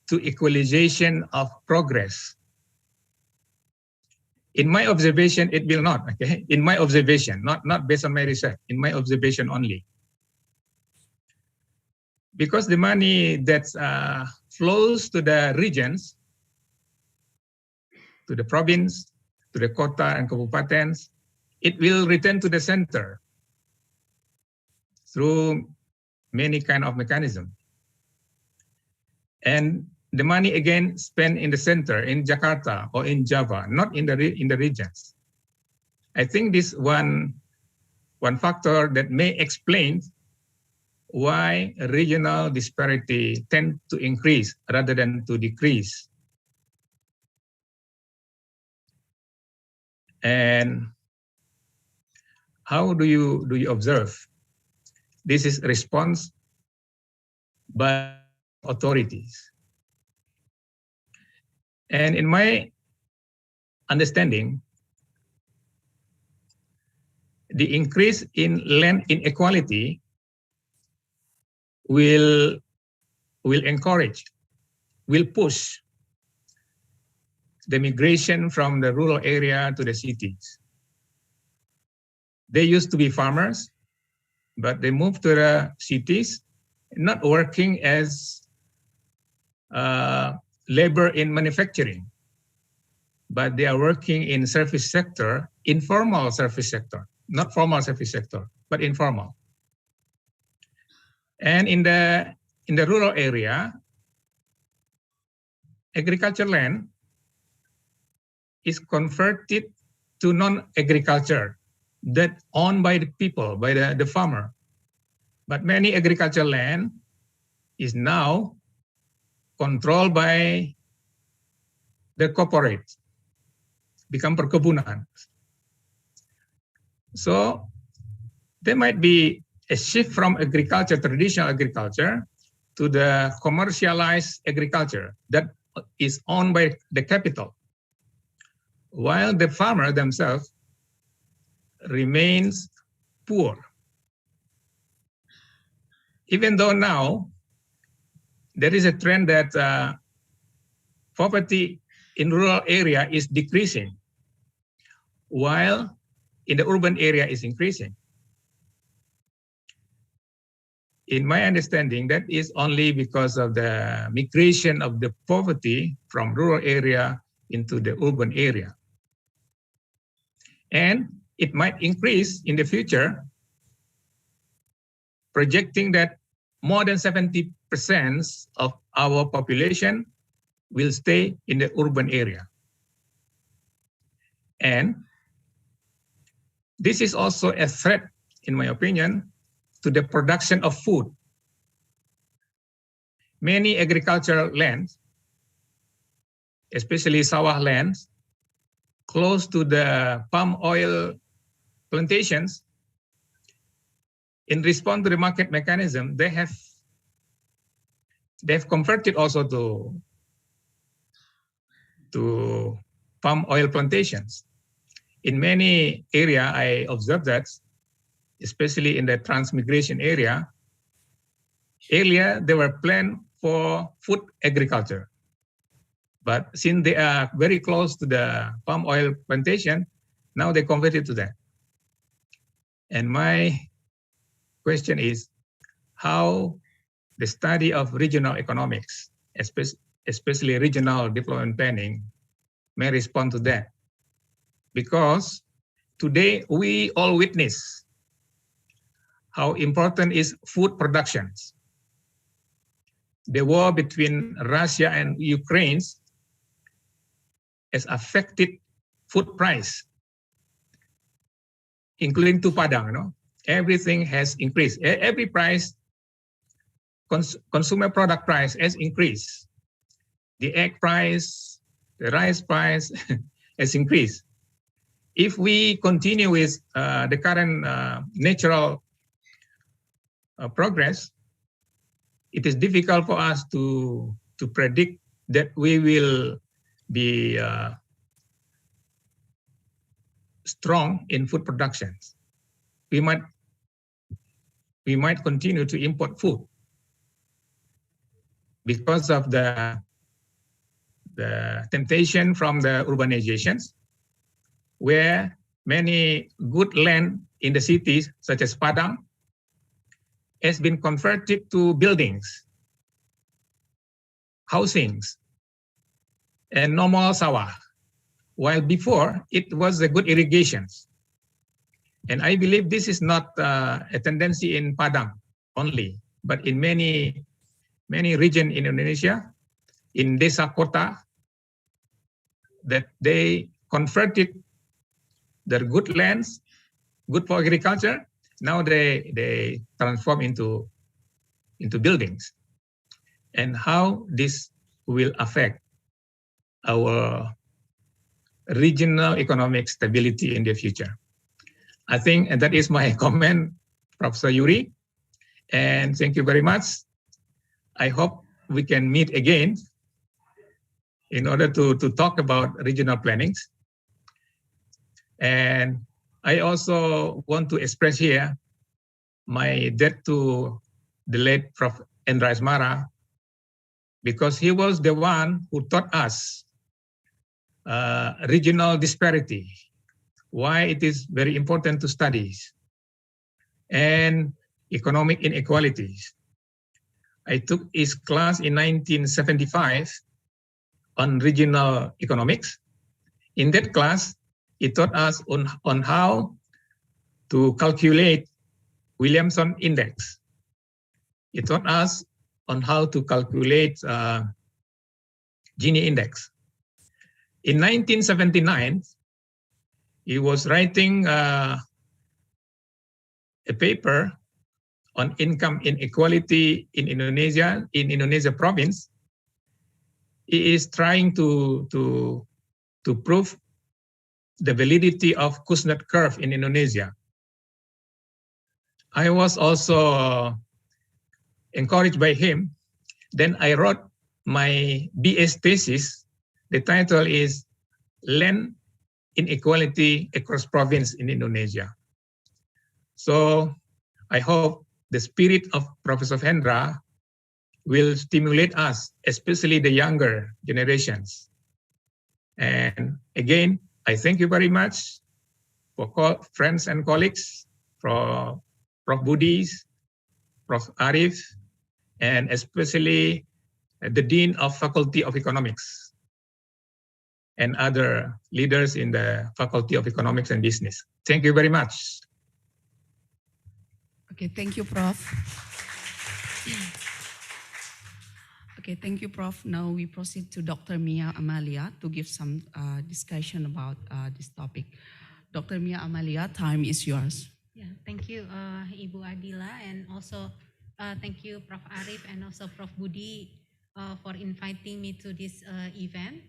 to equalization of progress? In my observation, it will not, okay? In my observation, not based on my research, in my observation only. Because the money that flows to the regions, to the province, to the kota and kabupatens, it will return to the center through many kind of mechanisms. And the money again spent in the center, in Jakarta or in Java, not in the regions. I think this one factor that may explain why regional disparity tend to increase rather than to decrease. And how do you observe? This is response by authorities. And in my understanding, the increase in land inequality will encourage, will push the migration from the rural area to the cities. They used to be farmers, but they moved to the cities, not working as labor in manufacturing, but they are working in service sector, informal service sector, not formal service sector, but informal. And in the rural area, agriculture land is converted to non-agriculture that owned by the people, by the farmer. But many agricultural land is now controlled by the corporate, become perkebunan. So there might be a shift from agriculture, traditional agriculture, to the commercialized agriculture that is owned by the capital, while the farmer themselves remains poor. Even though now there is a trend that poverty in rural area is decreasing, while in the urban area is increasing. In my understanding, that is only because of the migration of the poverty from rural area into the urban area. And it might increase in the future, projecting that more than 70% of our population will stay in the urban area. And this is also a threat, in my opinion, to the production of food. Many agricultural lands, especially sawah lands, close to the palm oil plantations, in response to the market mechanism, they've converted also to palm oil plantations. In many areas, I observed that, especially in the transmigration area, earlier they were planned for food agriculture. But since they are very close to the palm oil plantation, now they converted to that. And my question is how the study of regional economics, especially regional development planning, may respond to that. Because today we all witness how important is food productions. The war between Russia and Ukraine has affected food price, including to Padang. You know? Everything has increased. Every price, consumer product price has increased. The egg price, the rice price has increased. If we continue with the current natural progress, it is difficult for us to predict that we will be strong in food production. We might continue to import food because of the temptation from the urbanizations, where many good land in the cities, such as Padang, has been converted to buildings, housings, and normal sawah, while before it was a good irrigations. And I believe this is not a tendency in Padang only, but in many regions in Indonesia, in desa kota, that they converted their good lands, good for agriculture. Now they transform into buildings, and how this will affect our regional economic stability in the future. I think and that is my comment, Professor Yuri, and thank you very much. I hope we can meet again in order to talk about regional plannings. And I also want to express here my debt to the late Prof. Hendra Esmara, because he was the one who taught us regional disparity, why it is very important to study, and economic inequalities. I took his class in 1975 on regional economics. In that class, he taught us on how to calculate Williamson index. He taught us on how to calculate Gini index. In 1979, he was writing a paper on income inequality in Indonesia province. He is trying to prove the validity of Kuznets curve in Indonesia. I was also encouraged by him. Then I wrote my BS thesis. The title is Land Inequality Across Province in Indonesia. So I hope the spirit of Professor Hendra will stimulate us, especially the younger generations. And again, I thank you very much for friends and colleagues, for Prof. Budis, Prof. Arif, and especially the Dean of Faculty of Economics and other leaders in the Faculty of Economics and Business. Thank you very much. Okay, thank you, Prof. Okay, thank you, Prof. Now we proceed to Dr. Mia Amalia to give some discussion about this topic. Dr. Mia Amalia, time is yours. Yeah, thank you, Ibu Adila, and also thank you, Prof. Arif, and also Prof. Budi for inviting me to this event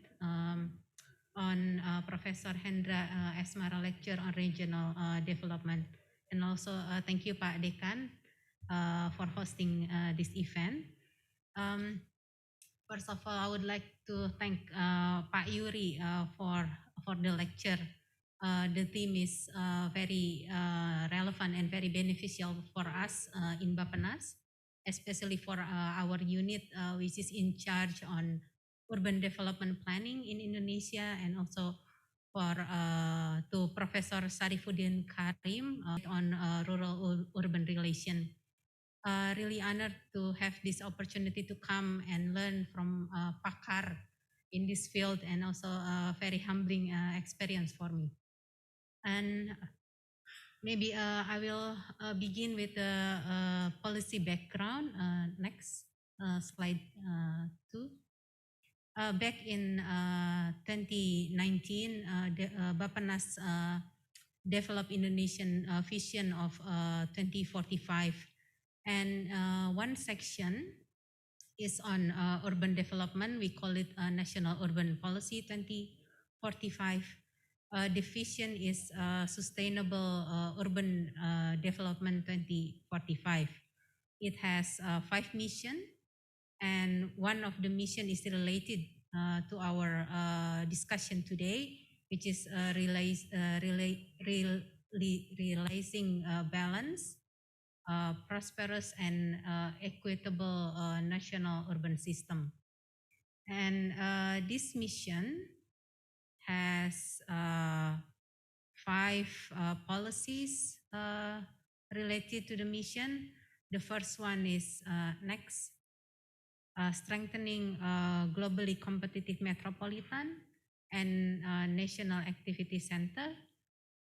on Professor Hendra Esmara lecture on regional development. And also thank you, Pak Dekan, for hosting this event. First of all, I would like to thank Pak Yuri for the lecture. The theme is very relevant and very beneficial for us in Bappenas, especially for our unit which is in charge on urban development planning in Indonesia, and also for to Professor Sarifuddin Karim on rural-urban relation. Really honored to have this opportunity to come and learn from pakar in this field, and also a very humbling experience for me. And maybe I will begin with the policy background. Next slide 2. Back in 2019, Bappenas developed Indonesian vision of 2045. And one section is on urban development. We call it National Urban Policy 2045. The vision is Sustainable Urban Development 2045. It has 5 missions, and one of the mission is related to our discussion today, which is realizing balance, prosperous and equitable national urban system. And this mission has 5 policies related to the mission. The first one is next, strengthening globally competitive metropolitan and national activity center.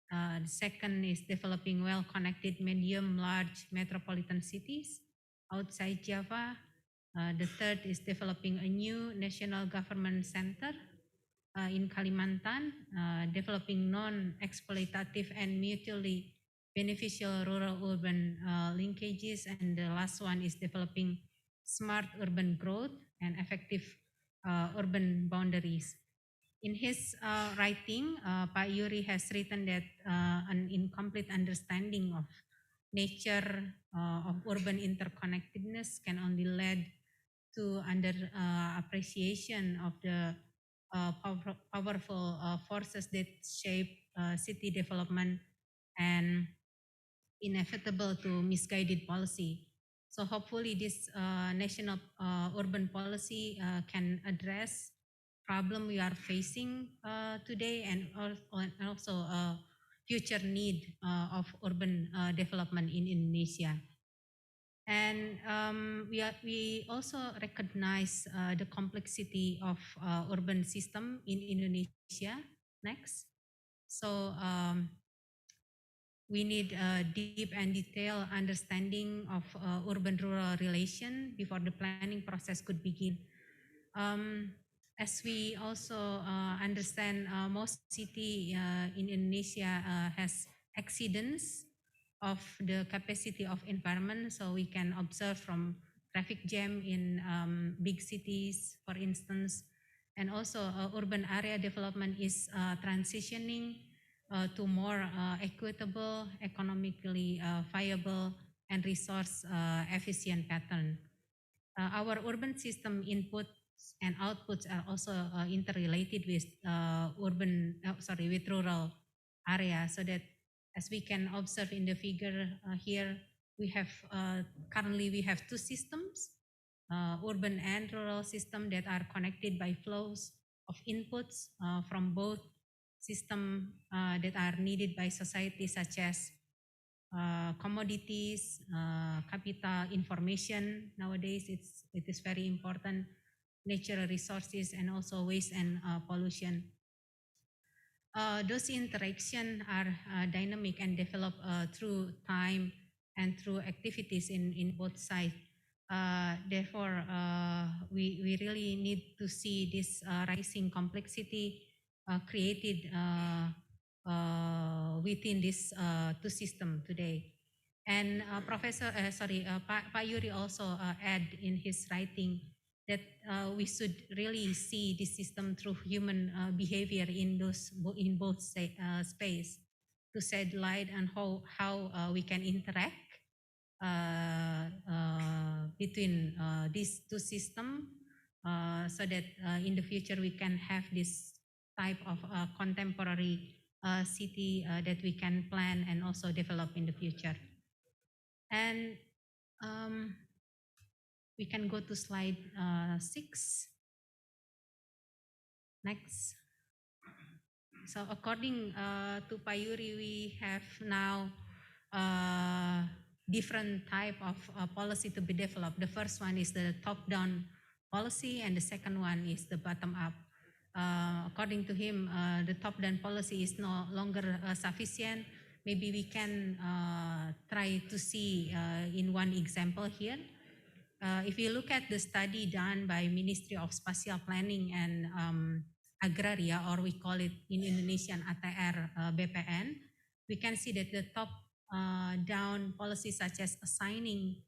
The second is developing well-connected medium-large metropolitan cities outside Java. The third is developing a new national government center in Kalimantan, developing non-exploitative and mutually beneficial rural-urban linkages. And the last one is developing smart urban growth and effective urban boundaries. In his writing, Pak Yuri has written that an incomplete understanding of nature of urban interconnectedness can only lead to under appreciation of the powerful forces that shape city development and inevitable to misguided policy. So hopefully this national urban policy can address problem we are facing today, and also future need of urban development in Indonesia. And we also recognize the complexity of urban system in Indonesia. Next. So we need a deep and detailed understanding of urban-rural relation before the planning process could begin. as we also understand, most city in Indonesia has exceedance of the capacity of environment. So we can observe from traffic jam in big cities, for instance, and also urban area development is transitioning to more equitable, economically viable, and resource efficient pattern. Our urban system inputs and outputs are also interrelated with with rural area, so that as we can observe in the figure here, we have currently we have two systems, urban and rural system, that are connected by flows of inputs from both system that are needed by society, such as commodities, capital, information. Nowadays, it is very important. Natural resources and also waste and pollution. Those interactions are dynamic and develop through time and through activities in both sides. Therefore, we really need to see this rising complexity created within this two system today. And Pak Yuri also add in his writing that we should really see this system through human behavior in both space, to shed light on how we can interact between these two systems, so that in the future we can have this type of contemporary city that we can plan and also develop in the future. And we can go to slide 6. Next. So according to Payuri, we have now different type of policy to be developed. The first one is the top-down policy, and the second one is the bottom-up. According to him, the top-down policy is no longer sufficient. Maybe we can try to see in one example here. If you look at the study done by Ministry of Spatial Planning and Agraria, or we call it in Indonesian ATR BPN, we can see that the top-down policies, such as assigning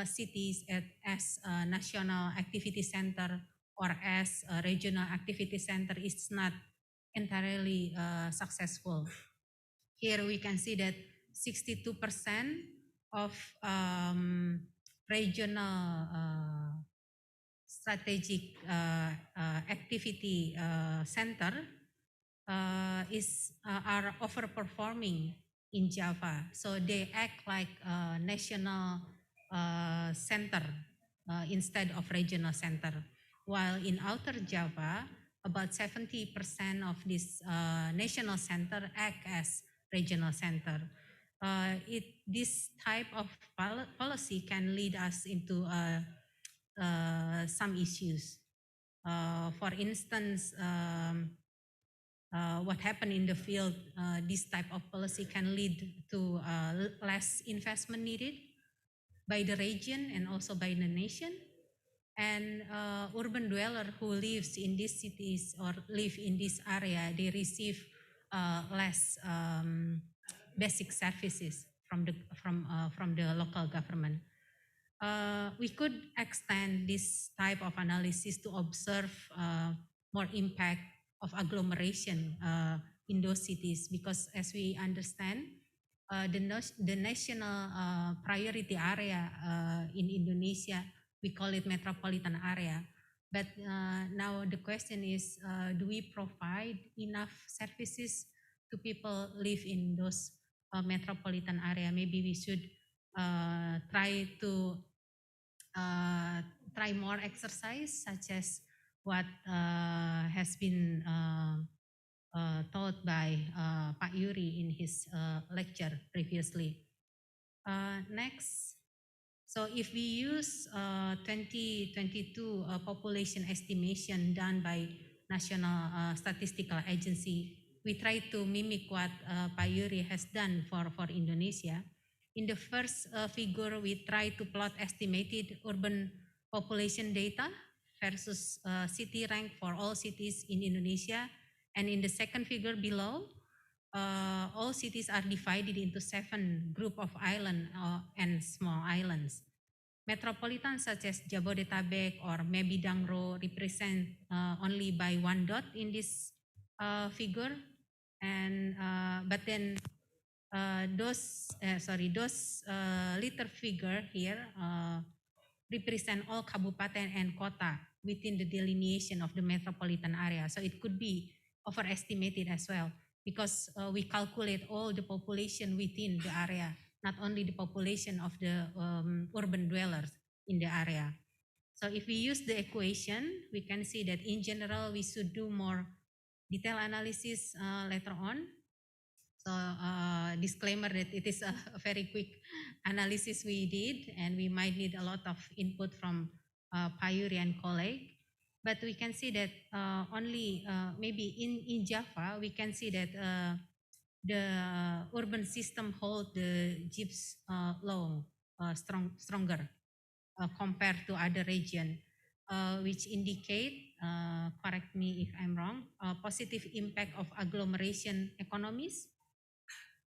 cities as a national activity center or as a regional activity center, is not entirely successful. Here we can see that 62% of regional strategic activity center are overperforming in Java. So they act like a national center instead of regional center. While in Outer Java, about 70% of this national center act as regional center. This type of policy can lead us into some issues. For instance, what happened in the field, this type of policy can lead to less investment needed by the region and also by the nation. And urban dweller who lives in these cities or live in this area, they receive less basic services from the local government. We could extend this type of analysis to observe more impact of agglomeration in those cities, because as we understand, the national priority area in Indonesia, we call it metropolitan area. But now the question is, do we provide enough services to people live in those metropolitan area? Maybe we should try more exercise, such as what has been taught by Pak Yuri in his lecture previously. Next. So if we use 2022 population estimation done by National Statistical Agency, we try to mimic what Pak Yuri has done for Indonesia. In the first figure, we try to plot estimated urban population data versus city rank for all cities in Indonesia. And in the second figure below, all cities are divided into 7 group of island and small islands. Metropolitan such as Jabodetabek or Mebidangro represent only by 1 dot in this figure, and but then those little figure here represent all kabupaten and kota within the delineation of the metropolitan area. So it could be overestimated as well, because we calculate all the population within the area, not only the population of the urban dwellers in the area. So if we use the equation, we can see that in general, we should do more detailed analysis later on. So disclaimer that it is a very quick analysis we did, and we might need a lot of input from Payuri and colleague. But we can see that only maybe in Java, we can see that the urban system hold the GIPS law stronger compared to other region, which indicate, correct me if I'm wrong, positive impact of agglomeration economies,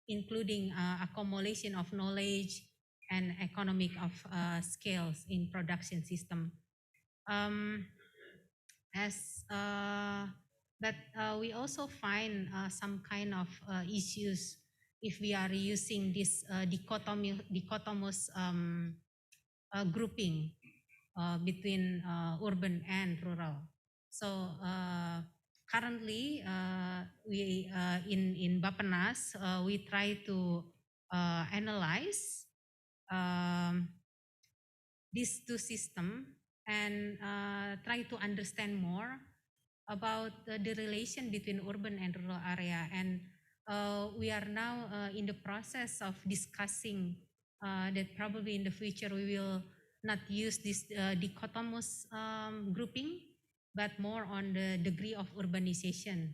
including accumulation of knowledge and economic of scales in production system. But we also find some kind of issues if we are using this dichotomous grouping between urban and rural. So currently, we in Bappenas, we try to analyze these two systems and try to understand more about the relation between urban and rural area. And we are now in the process of discussing that probably in the future we will not use this dichotomous grouping, but more on the degree of urbanization.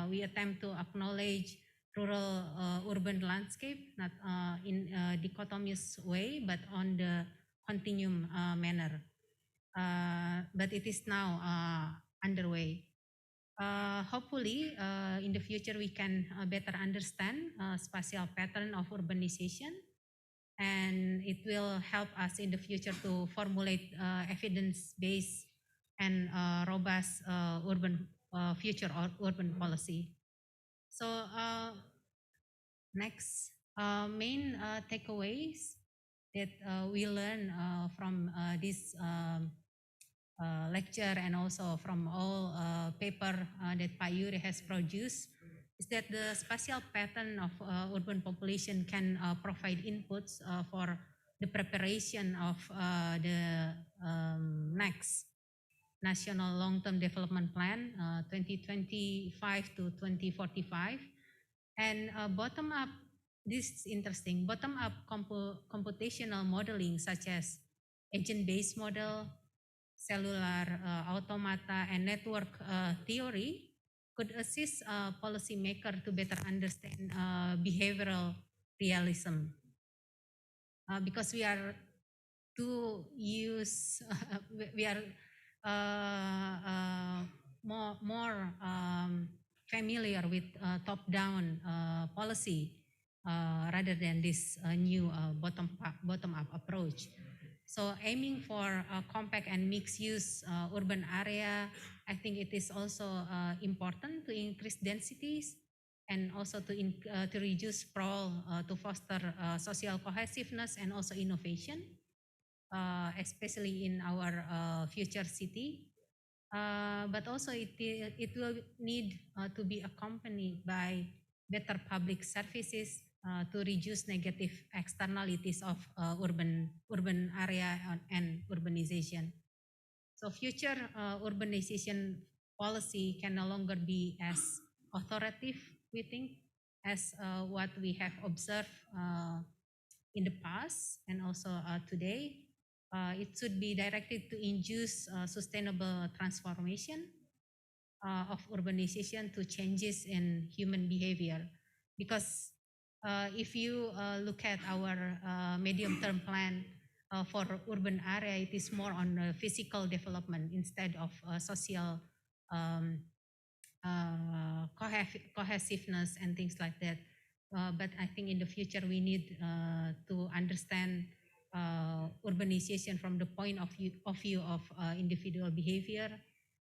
We attempt to acknowledge rural urban landscape, not in a dichotomous way, but on the continuum manner. But it is now underway. Hopefully, in the future, we can better understand spatial pattern of urbanization, and it will help us in the future to formulate evidence-based and robust future urban policy. So next, main takeaways that we learn from this lecture and also from all paper that Payuri has produced is that the spatial pattern of urban population can provide inputs for the preparation of the next National Long-Term Development Plan 2025 to 2045. And bottom-up, this is interesting, bottom-up computational modeling such as agent-based model, cellular automata, and network theory could assist policymakers to better understand behavioral realism. Because we are more familiar with top-down policy rather than this new bottom-up approach. So aiming for a compact and mixed-use urban area, I think it is also important to increase densities and also to reduce sprawl, to foster social cohesiveness and also innovation, especially in our future city. But also it will need to be accompanied by better public services to reduce negative externalities of urban area and urbanization. So future urbanization policy can no longer be as authoritative, we think, as what we have observed in the past and also today. It should be directed to induce sustainable transformation of urbanization to changes in human behavior. Because if you look at our medium-term plan, for urban area, it is more on physical development instead of social um, cohesiveness and things like that. But I think in the future we need to understand urbanization from the point of view of individual behavior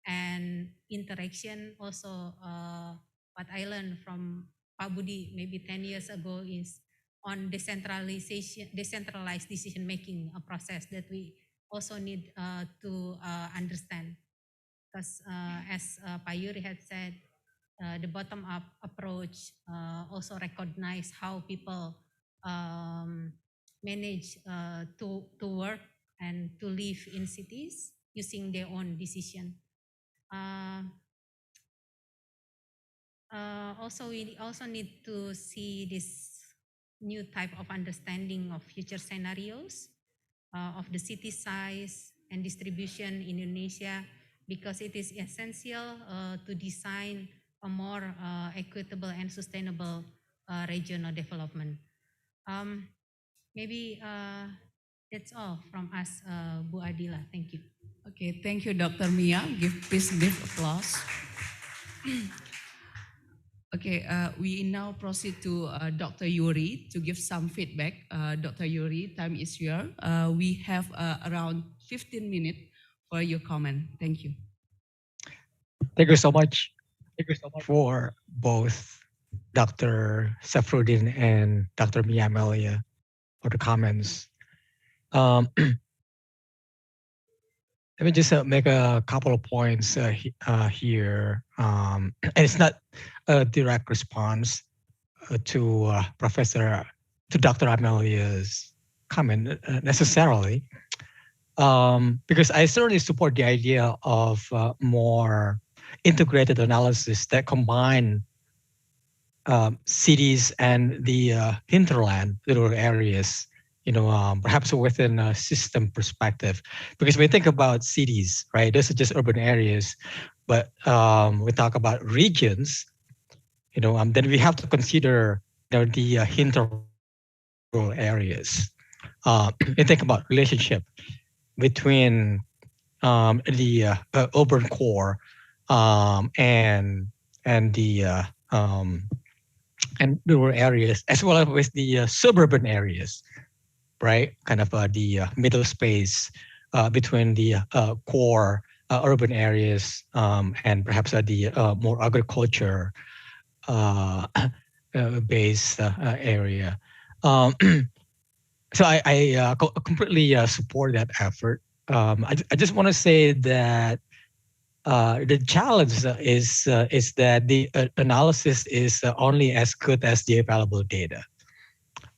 and interaction. Also, what I learned from Pak Budi maybe 10 years ago is on decentralized decision making process that we also need to understand. Because as Pak Yuri had said, the bottom-up approach also recognize how people manage to work and to live in cities using their own decision. Also, we also need to see this new type of understanding of future scenarios of the city size and distribution in Indonesia, because it is essential to design a more equitable and sustainable regional development. Maybe that's all from us, Bu Adila. Thank you. Okay, thank you, Dr. Mia. Please give applause. Okay, we now proceed to Dr. Yuri to give some feedback. Dr. Yuri, time is yours. We have around 15 minutes for your comment. Thank you. Thank you so much for both Dr. Safruddin and Dr. Mia Amelia for the comments. Let me just make a couple of points here. And it's not a direct response to Dr. Amelia's comment necessarily, because I certainly support the idea of more integrated analysis that combine cities and the hinterland, little areas, perhaps within a system perspective. Because when we think about cities, right, those are just urban areas, but we talk about regions, then we have to consider the hinterland areas. And think about relationship between the urban core and the and rural areas, as well as with the suburban areas, right? Kind of the middle space between the core urban areas and perhaps the more agriculture based area. So I completely support that effort. I just want to say that the challenge is that the analysis is only as good as the available data.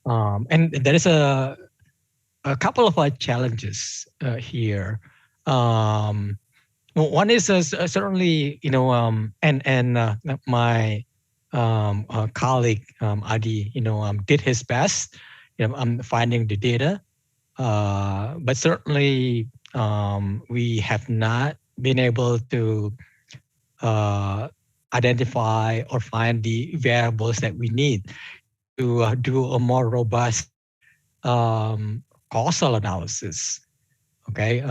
And there is a couple of challenges here. One is certainly, and my colleague Adi, did his best, finding the data, but certainly we have not been able to identify or find the variables that we need to do a more robust causal analysis. Okay,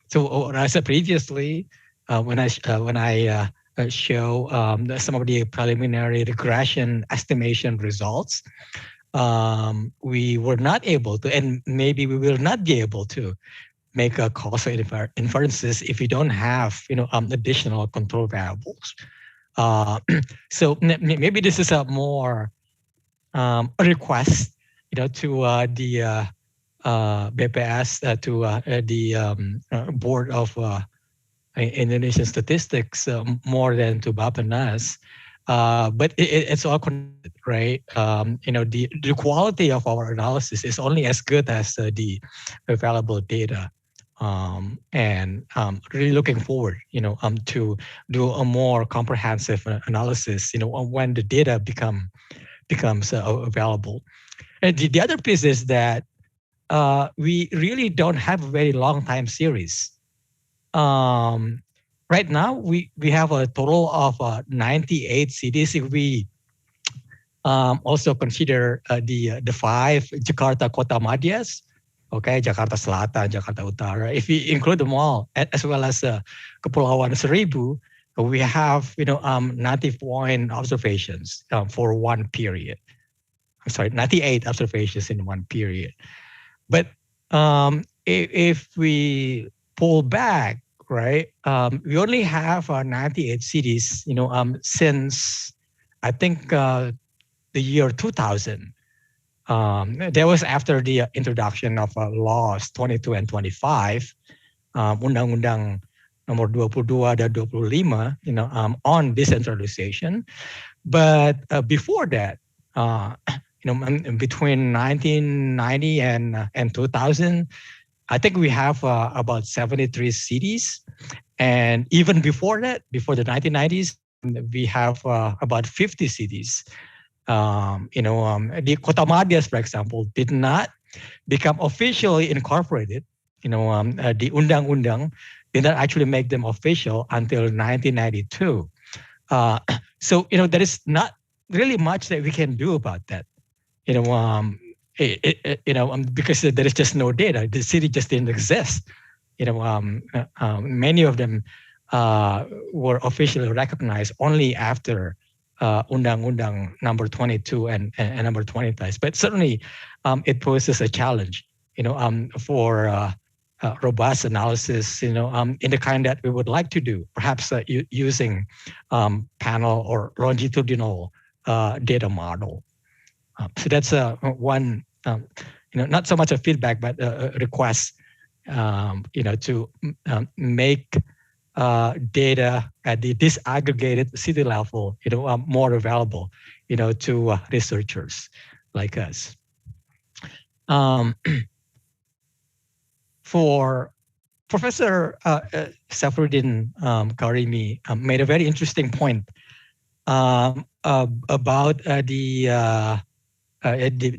so what I said previously, when I show some of the preliminary regression estimation results, we were not able to, and maybe we will not be able to, make a causal inferences if we don't have additional control variables. So maybe this is a more a request to the BPS, to the Board of Indonesian Statistics, more than to Bappenas. But it's all connected, right? The quality of our analysis is only as good as the available data. And really looking forward, to do a more comprehensive analysis, when the data becomes available. And the other piece is that we really don't have a very long time series. Right now, we have a total of 98 cities. If we also consider the 5 Jakarta Kota Madhyas, okay, Jakarta Selatan, Jakarta Utara. If we include them all, as well as Kepulauan Seribu, we have 90 point observations for one period. I'm sorry, 98 observations in one period. But if we pull back, right, we only have 98 cities, since I think the year 2000. That was after the introduction of laws 22 and 25, Undang-Undang nomor 22 dan 25, on decentralization. But before that, between 1990 and 2000, I think we have about 73 cities. And even before that, before the 1990s, we have about 50 cities. The Kota Madias, for example, did not become officially incorporated. The Undang-Undang did not actually make them official until 1992. So there is not really much that we can do about that. Because there is just no data. The city just didn't exist. Many of them were officially recognized only after Undang-Undang number 22 and number 25. But certainly it poses a challenge, for robust analysis, in the kind that we would like to do, perhaps using panel or longitudinal data model. So that's one, not so much a feedback, but a request, to make data at the disaggregated city level, more available, to researchers like us. For Professor Safruddin Karimi made a very interesting point about the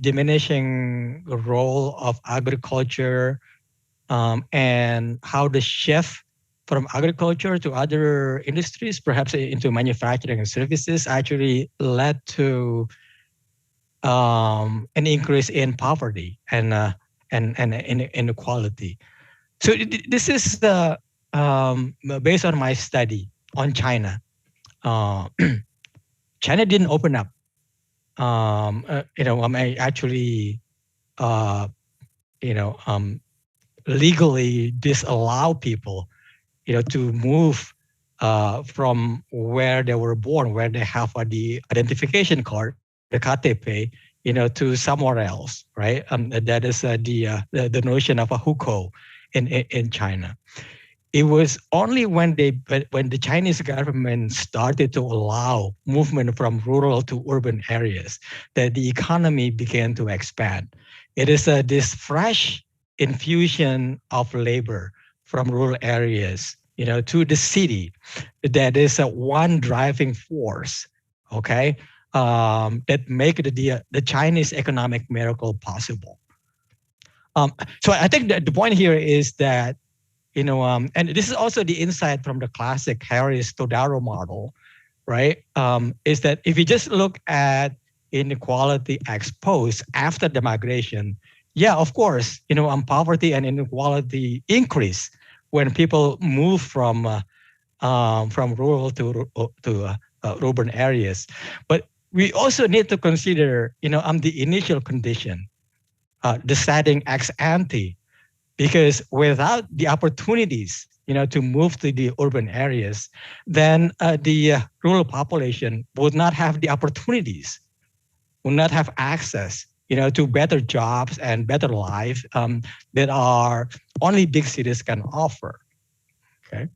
diminishing role of agriculture, and how the shift from agriculture to other industries, perhaps into manufacturing and services, actually led to an increase in poverty and inequality. So this is based on my study on China. China didn't open up. I actually, legally disallow people, to move from where they were born, where they have the identification card, the KTP, to somewhere else, right? That is the notion of a hukou in China. It was only when the Chinese government started to allow movement from rural to urban areas that the economy began to expand. It is this fresh infusion of labor from rural areas, to the city that is one driving force, okay, that make the Chinese economic miracle possible. So I think that the point here is that, and this is also the insight from the classic Harris-Todaro model, right? Is that if you just look at inequality exposed after the migration, yeah, of course, poverty and inequality increase when people move from rural to urban areas. But we also need to consider, the initial condition, the setting ex ante, because without the opportunities, to move to the urban areas, then the rural population would not have the opportunities, would not have access, to better jobs and better life that are only big cities can offer. Okay,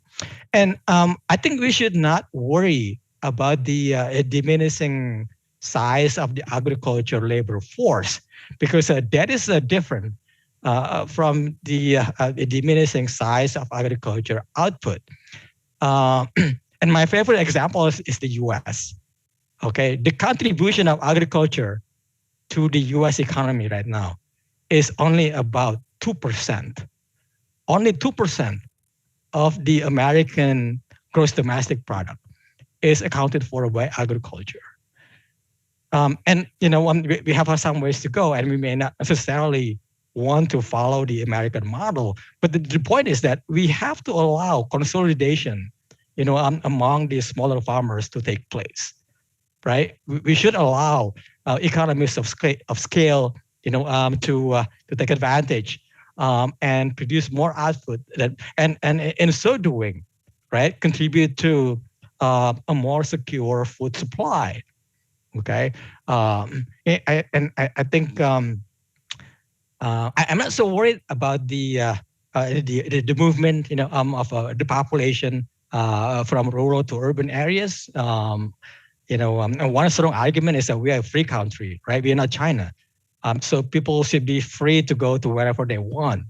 and I think we should not worry about the diminishing size of the agriculture labor force, because that is different from the diminishing size of agriculture output. And my favorite example is the US. Okay, the contribution of agriculture to the US economy right now is only about 2%. Only 2% of the American gross domestic product is accounted for by agriculture. And we have some ways to go, and we may not necessarily want to follow the American model. But the point is that we have to allow consolidation, among these smaller farmers to take place, right? We should allow economies of scale, to take advantage and produce more output, and in so doing, right, contribute to a more secure food supply. Okay, I think I'm not so worried about the movement, of the population from rural to urban areas. And one strong argument is that we are a free country, right? We are not China. So people should be free to go to wherever they want.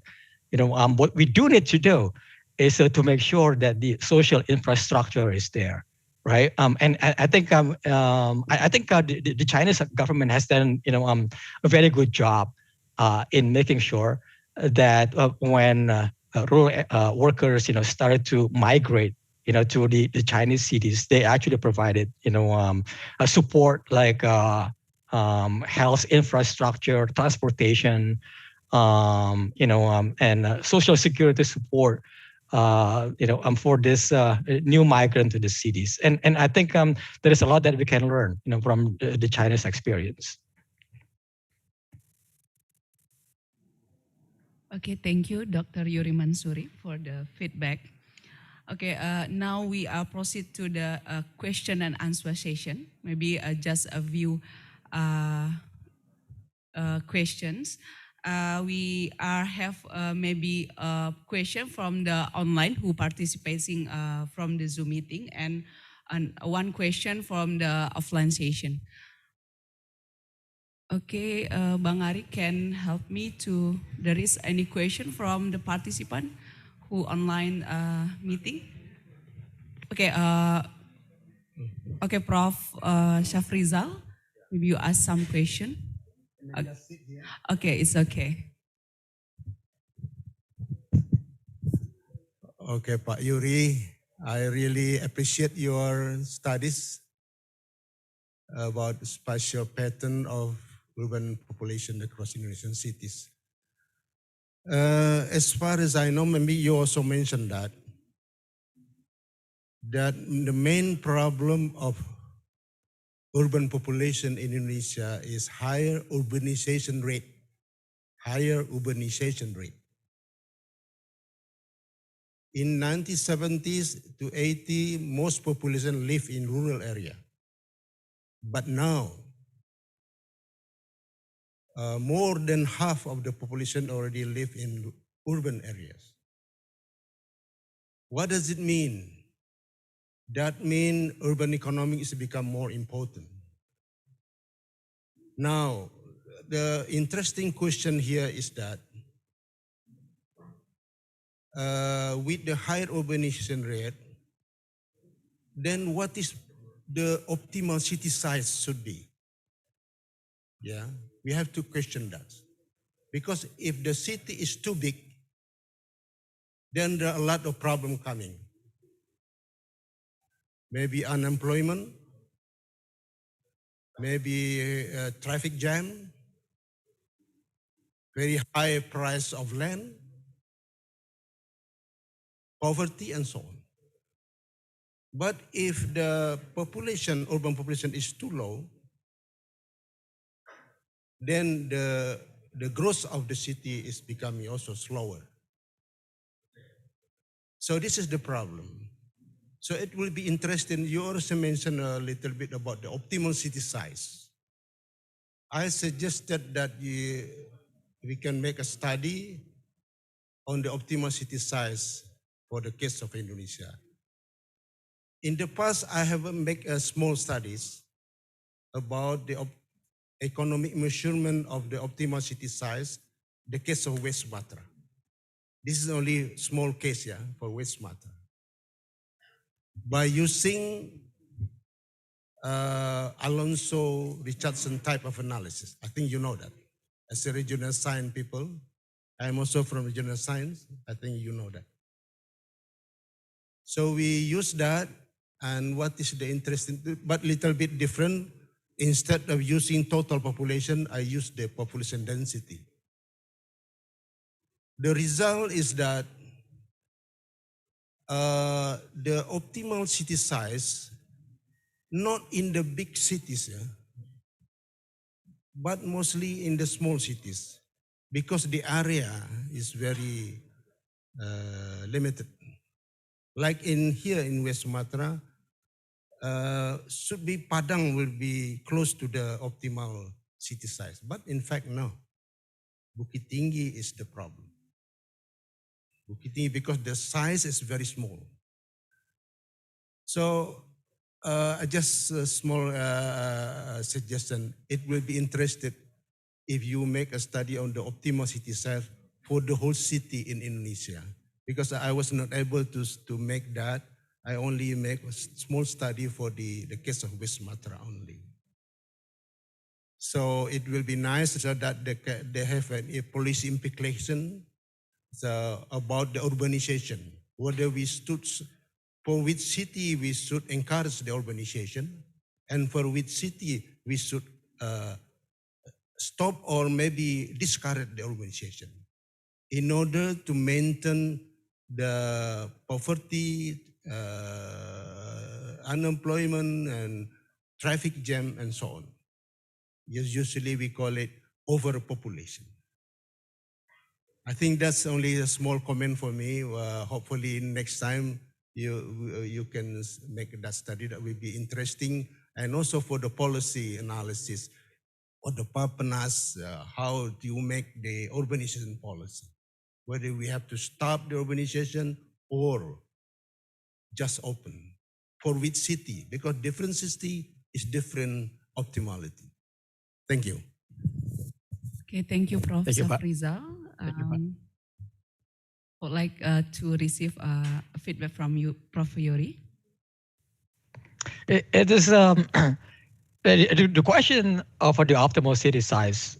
What we do need to do is to make sure that the social infrastructure is there, right? And I think the Chinese government has done, a very good job in making sure that when rural workers, started to migrate, to the Chinese cities, they actually provided, a support like health infrastructure, transportation, and social security support, for this new migrant to the cities. And I think there is a lot that we can learn, from the Chinese experience. Okay, thank you, Dr. Yuri Mansuri, for the feedback. Okay, now we proceed to the question and answer session. Maybe just a few questions. We have maybe a question from the online who participating from the Zoom meeting, and one question from the offline session. Okay, Bang Ari can help me to, there is any question from the participant who online meeting? Okay, okay, Prof. Shafrizal, maybe you ask some question. Okay, it's okay. Okay, Pak Yuri, I really appreciate your studies about the spatial pattern of urban population across Indonesian cities. As far as I know, maybe you also mentioned that the main problem of urban population in Indonesia is higher urbanization rate. In 1970s to 80, most population live in rural area. But now, more than half of the population already live in urban areas. What does it mean? That means urban economics has become more important. Now, the interesting question here is that with the higher urbanization rate, then what is the optimal city size should be? Yeah, we have to question that. Because if the city is too big, then there are a lot of problems coming. Maybe unemployment, maybe traffic jam, very high price of land, poverty, and so on. But if the population, urban population is too low, then the growth of the city is becoming also slower. So this is the problem. So it will be interesting. You also mentioned a little bit about the optimal city size. I suggested that we can make a study on the optimal city size for the case of Indonesia. In the past, I have made small studies about the economic measurement of the optimal city size, the case of West Sumatra. This is only small case, yeah, for West Sumatra. By using Alonso Richardson type of analysis, I think you know that. As a regional science people, I'm also from regional science, I think you know that. So we use that, and what is the interesting, but little bit different. Instead of using total population, I use the population density. The result is that the optimal city size, not in the big cities, yeah, but mostly in the small cities, because the area is very limited. Like in here in West Sumatra, should be Padang will be close to the optimal city size, but in fact no. Bukit Tinggi is the problem. Bukit Tinggi because the size is very small. So just a small suggestion. It will be interested if you make a study on the optimal city size for the whole city in Indonesia. Because I was not able to make that. I only make a small study for the case of West Sumatra only. So it will be nice so that they have a policy implication about the urbanization, whether we stood for which city we should encourage the urbanization, and for which city we should stop or maybe discourage the urbanization in order to maintain the poverty, unemployment, and traffic jam, and so on. Usually we call it overpopulation. I think that's only a small comment for me. Hopefully next time you can make that study. That will be interesting. And also for the policy analysis or the purpose, how do you make the urbanization policy? Whether we have to stop the urbanization or just open. For which city? Because different city is different optimality. Thank you. Okay, thank you, Prof. Thank you, Pak. Safrizal. Would like to receive feedback from you, Prof. Yuri. It is the question of the optimal city size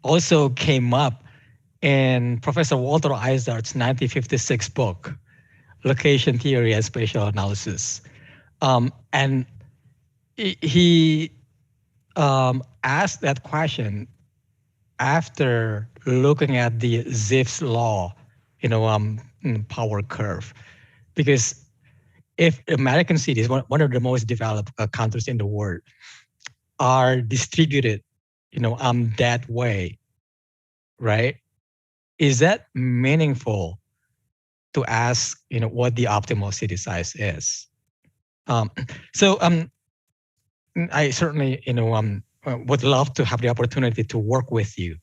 also came up in Professor Walter Izard's 1956 book, Location Theory and Spatial Analysis. And he asked that question after looking at the Zipf's law, power curve, because if American cities, one of the most developed countries in the world, are distributed, that way, right? Is that meaningful to ask, what the optimal city size is? So I certainly, would love to have the opportunity to work with you,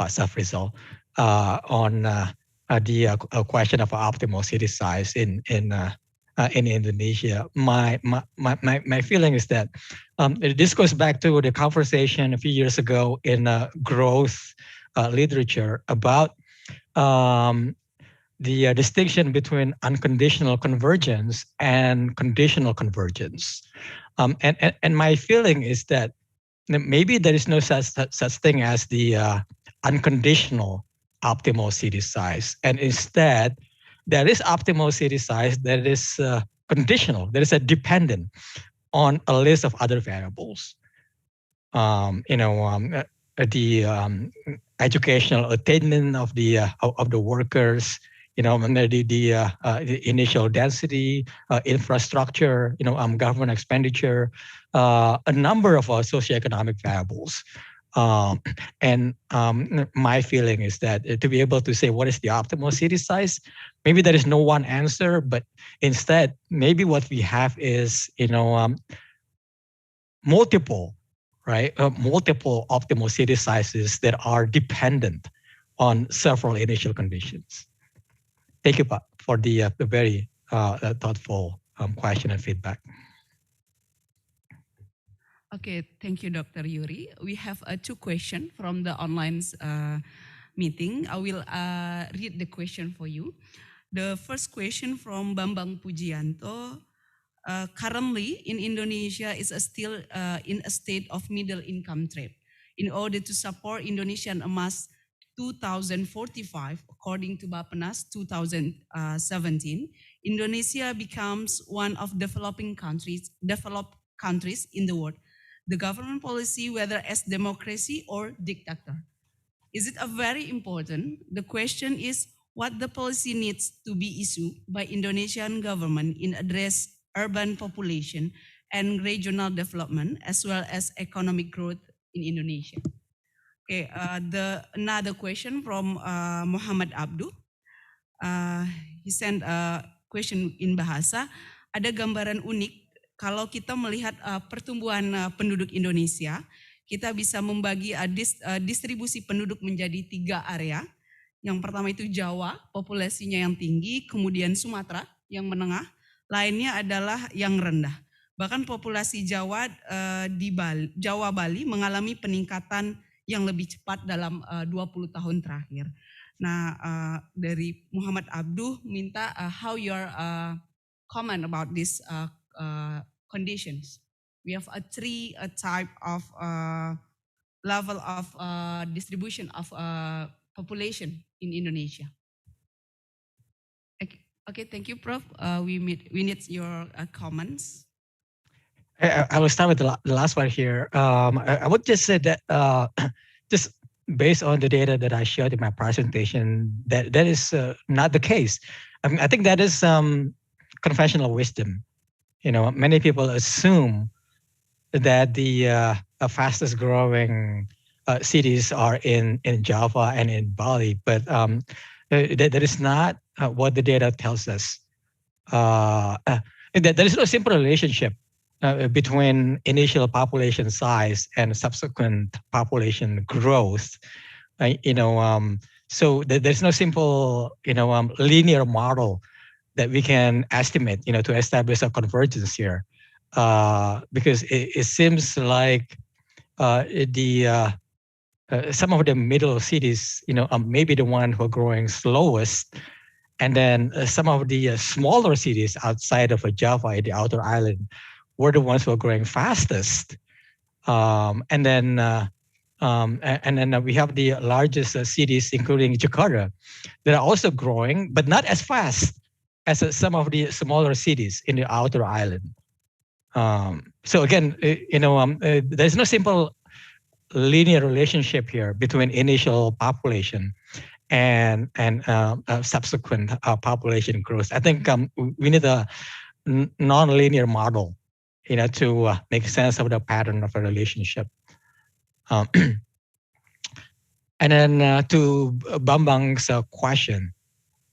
Safrizal, on the question of optimal city size in Indonesia. My feeling is that this goes back to the conversation a few years ago in growth literature about the distinction between unconditional convergence and conditional convergence. And my feeling is that maybe there is no such thing as the unconditional optimal city size. And instead, there is optimal city size that is conditional, that is dependent on a list of other variables. The educational attainment of the workers, the initial density, infrastructure, government expenditure, a number of socioeconomic variables. And my feeling is that to be able to say what is the optimal city size, maybe there is no one answer, but instead, maybe what we have is, multiple, right? Multiple optimal city sizes that are dependent on several initial conditions. Thank you, Pak, for the very thoughtful question and feedback. Okay, thank you, Dr. Yuri. We have two questions from the online meeting. I will read the question for you. The first question from Bambang Pujianto. Currently in Indonesia is still in a state of middle income trap. In order to support Indonesian amass 2045, according to Bappenas 2017, Indonesia becomes one of developed countries in the world. The government policy, whether as democracy or dictator. Is it a very important? The question is what the policy needs to be issued by Indonesian government in address urban population and regional development as well as economic growth in Indonesia. Okay, another question from Muhammad Abdu. He sent a question in bahasa. Ada gambaran unik kalau kita melihat pertumbuhan penduduk Indonesia, kita bisa membagi distribusi penduduk menjadi 3 area. Yang pertama itu Jawa, populasinya yang tinggi, kemudian Sumatera yang menengah, lainnya adalah yang rendah. Bahkan populasi Jawa di Jawa Bali mengalami peningkatan yang lebih cepat dalam 20 tahun terakhir. Nah, dari Muhammad Abduh minta how your comment about these conditions. We have three type of level of distribution of population in Indonesia. Okay, thank you, Prof. We need your comments. I will start with the last one here. I would just say that just based on the data that I showed in my presentation, that is not the case. I mean, I think that is conventional wisdom. You know, many people assume that the fastest growing cities are in Java and in Bali, but that is not what the data tells us. There is no simple relationship between initial population size and subsequent population growth. So there's no simple, linear model that we can estimate, to establish a convergence here, because it seems like some of the middle cities, maybe the one who are growing slowest, and then some of the smaller cities outside of Java in the outer island were the ones who are growing fastest. And then we have the largest cities, including Jakarta, that are also growing, but not as fast as some of the smaller cities in the outer island. So again, there's no simple linear relationship here between initial population and subsequent population growth. I think we need a non-linear model, to make sense of the pattern of a relationship. And then to Bambang's question,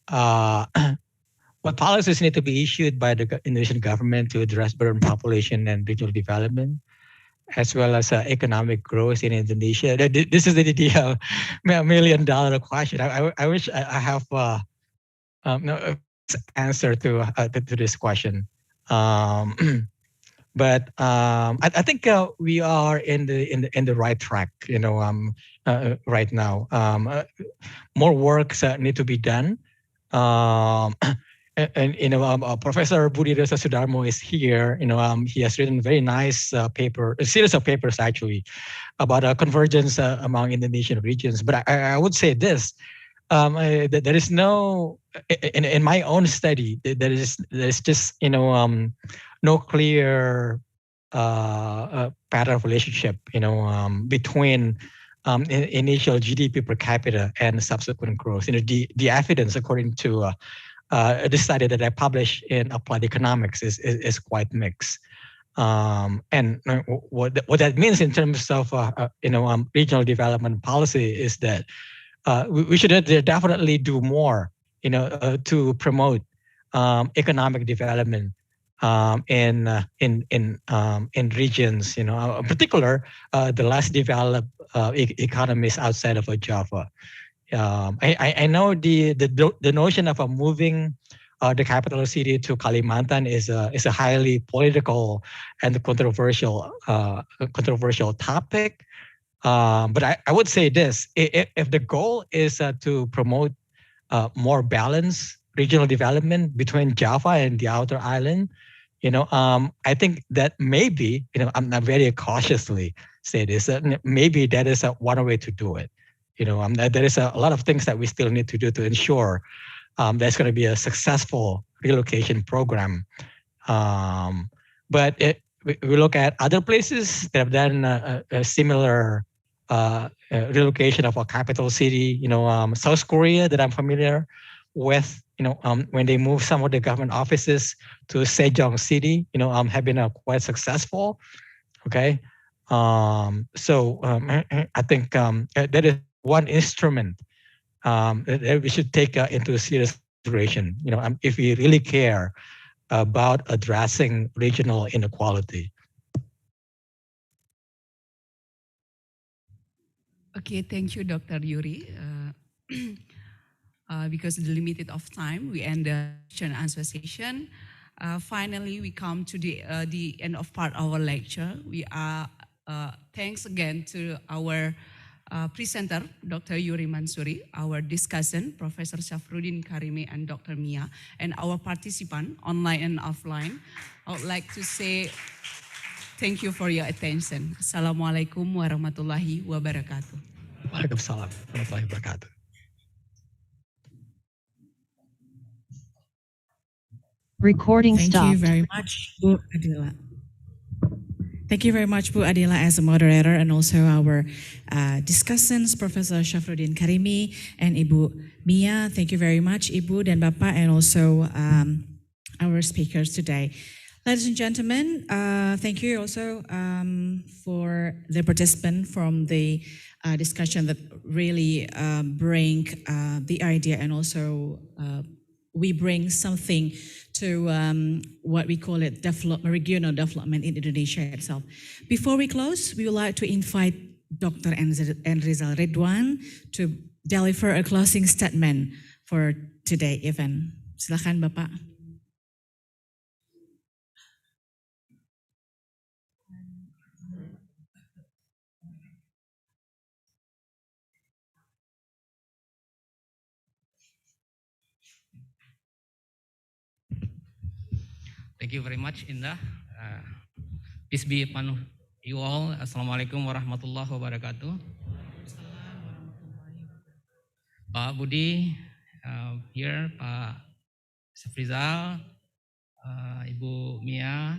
what policies need to be issued by the Indonesian government to address urban population and regional development, as well as economic growth in Indonesia? This is the $1 million question. I wish I have no answer to this question. But I think we are in the right track, right now. More work need to be done. Professor Budi Reza Sudarmo is here. He has written a very nice paper, a series of papers actually, about convergence among Indonesian regions. But I would say this: there is no, in my own study, there is just no clear pattern of relationship, between initial GDP per capita and subsequent growth. The evidence, according to the study that I published in Applied Economics, is quite mixed. And what that means in terms of regional development policy is that we should definitely do more, to promote economic development in regions, in particular the less developed economies outside of Java. I know the notion of moving the capital city to Kalimantan is a highly political and controversial topic. But I would say this: if the goal is to promote more balanced regional development between Java and the outer island, I think that maybe, I'm not very cautiously say this, maybe that is one way to do it. There is a lot of things that we still need to do to ensure there's going to be a successful relocation program. But we look at other places that have done a similar relocation of a capital city. South Korea that I'm familiar with. When they move some of the government offices to Sejong City, have been quite successful. Okay, I think that is one instrument that we should take into serious consideration. If we really care about addressing regional inequality. Okay, thank you, Dr. Yuri. Because of the limited of time, we end the question and answer session. Finally, we come to the end of part of our lecture. We are thanks again to our presenter, Dr. Yuri Mansuri, our discussant, Professor Syafruddin Karimi and Dr. Mia, and our participant, online and offline. I would like to say thank you for your attention. Assalamualaikum warahmatullahi wabarakatuh. Waalaikumsalam warahmatullahi wabarakatuh. Recording Thank stopped. you very much, Bu Adila. Thank you very much, Bu Adila, as a moderator, and also our discussants, Professor Syafruddin Karimi and Ibu Mia. Thank you very much, Ibu dan Bapak, and also our speakers today. Ladies and gentlemen, thank you also for the participant from the discussion that really bring the idea, and also we bring something to what we call it regional development in Indonesia itself. Before we close, we would like to invite Dr. Enrizal Ridwan to deliver a closing statement for today's event. Silakan, Bapak. Thank you very much, Indra. Peace be upon you all. Assalamualaikum warahmatullahi wabarakatuh. Pak Budi, here, Pak Syafrizal, Ibu Mia,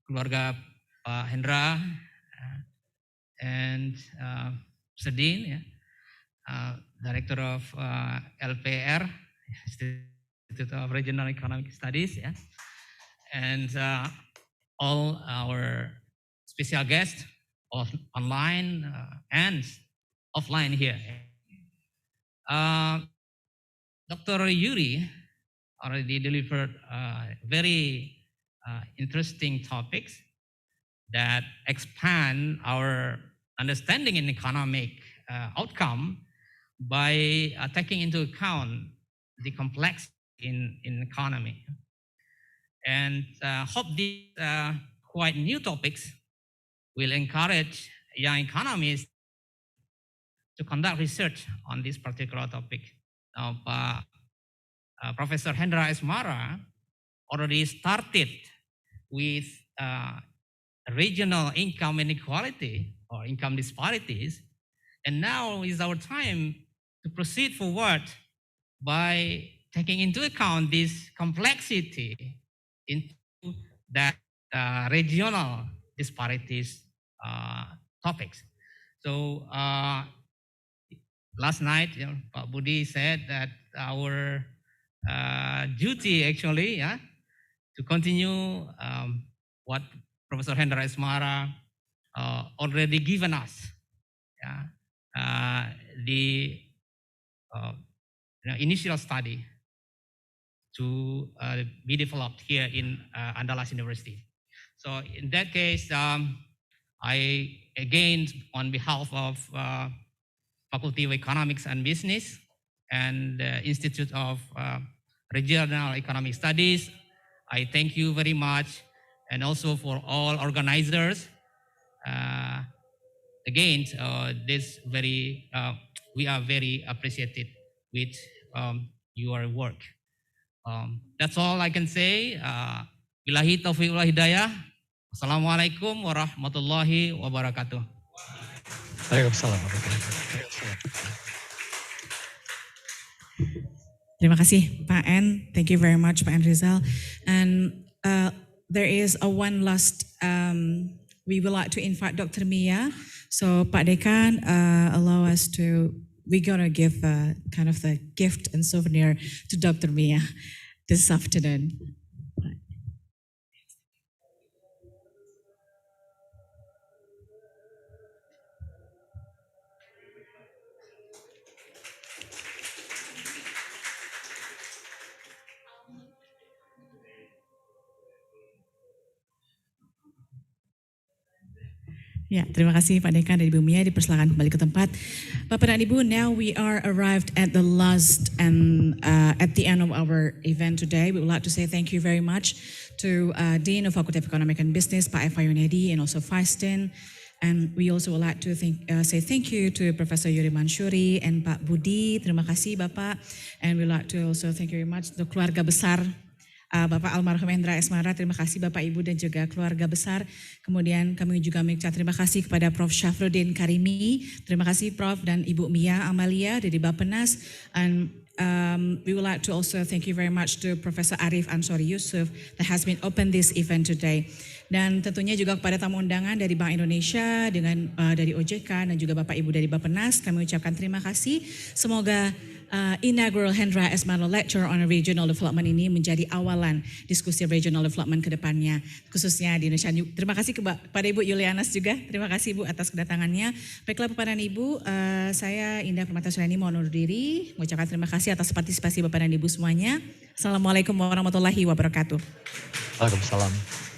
keluarga Pak Hendra, and Sedin, Director of LPR, Institute of Regional Economic Studies, and all our special guests online and offline here. Dr. Yuri already delivered very interesting topics that expand our understanding in economic outcome by taking into account the complexity in economy. And hope these quite new topics will encourage young economists to conduct research on this particular topic. Professor Hendra Esmara already started with regional income inequality or income disparities, and now is our time to proceed forward by taking into account this complexity into that regional disparities topics. So last night, Pak Budi said that our duty actually, to continue what Professor Hendra Esmara already given us, the initial study to be developed here in Andalas University. So in that case, I again, on behalf of Faculty of Economics and Business and Institute of Regional Economic Studies, I thank you very much, and also for all organizers. Again, we are very appreciated with your work. That's all I can say. Billahi taufiq wal hidayah. Assalamualaikum warahmatullahi wabarakatuh. Waalaikumsalam. Terima kasih, Pak En. Thank you very much, Pak En Rizal. And there is a one last we would like to invite Dr. Mia. So Pak Dekan, allow us to, we're gonna give kind of the gift and souvenir to Dr. Mia this afternoon. Ya, terima kasih Pak Dekan dan Ibu Mia, dipersilakan kembali ke tempat. Bapak dan Ibu, now we are arrived at the last and at the end of our event today. We would like to say thank you very much to Dean of Faculty of Economic and Business, Pak Eva Yunedi, and also Vice Dean. And we also would like to say thank you to Professor Yuri Mansyuri and Pak Budi. Terima kasih Bapak. And we would like to also thank you very much to keluarga besar Bapak almarhum Hendra Esmara, terima kasih Bapak Ibu dan juga keluarga besar. Kemudian kami juga mengucapkan terima kasih kepada Prof. Syafruddin Karimi, terima kasih Prof. dan Ibu Mia Amalia dari Bappenas. And we would like to also thank you very much to Professor Arif Ansori Yusuf that has been open this event today. Dan tentunya juga kepada tamu undangan dari Bank Indonesia, dengan dari OJK dan juga Bapak Ibu dari Bappenas, kami ucapkan terima kasih. Semoga Inaugural Hendra Esmara Lecture on Regional Development ini menjadi awalan diskusi regional development ke depannya, khususnya di Indonesia. Terima kasih kepada Ibu Yulianas juga, terima kasih Bu atas kedatangannya. Baiklah Bapak dan Ibu, saya Indah Permatasuriani mohon undur diri, mengucapkan terima kasih atas partisipasi Bapak dan Ibu semuanya. Assalamualaikum warahmatullahi wabarakatuh. Waalaikumsalam.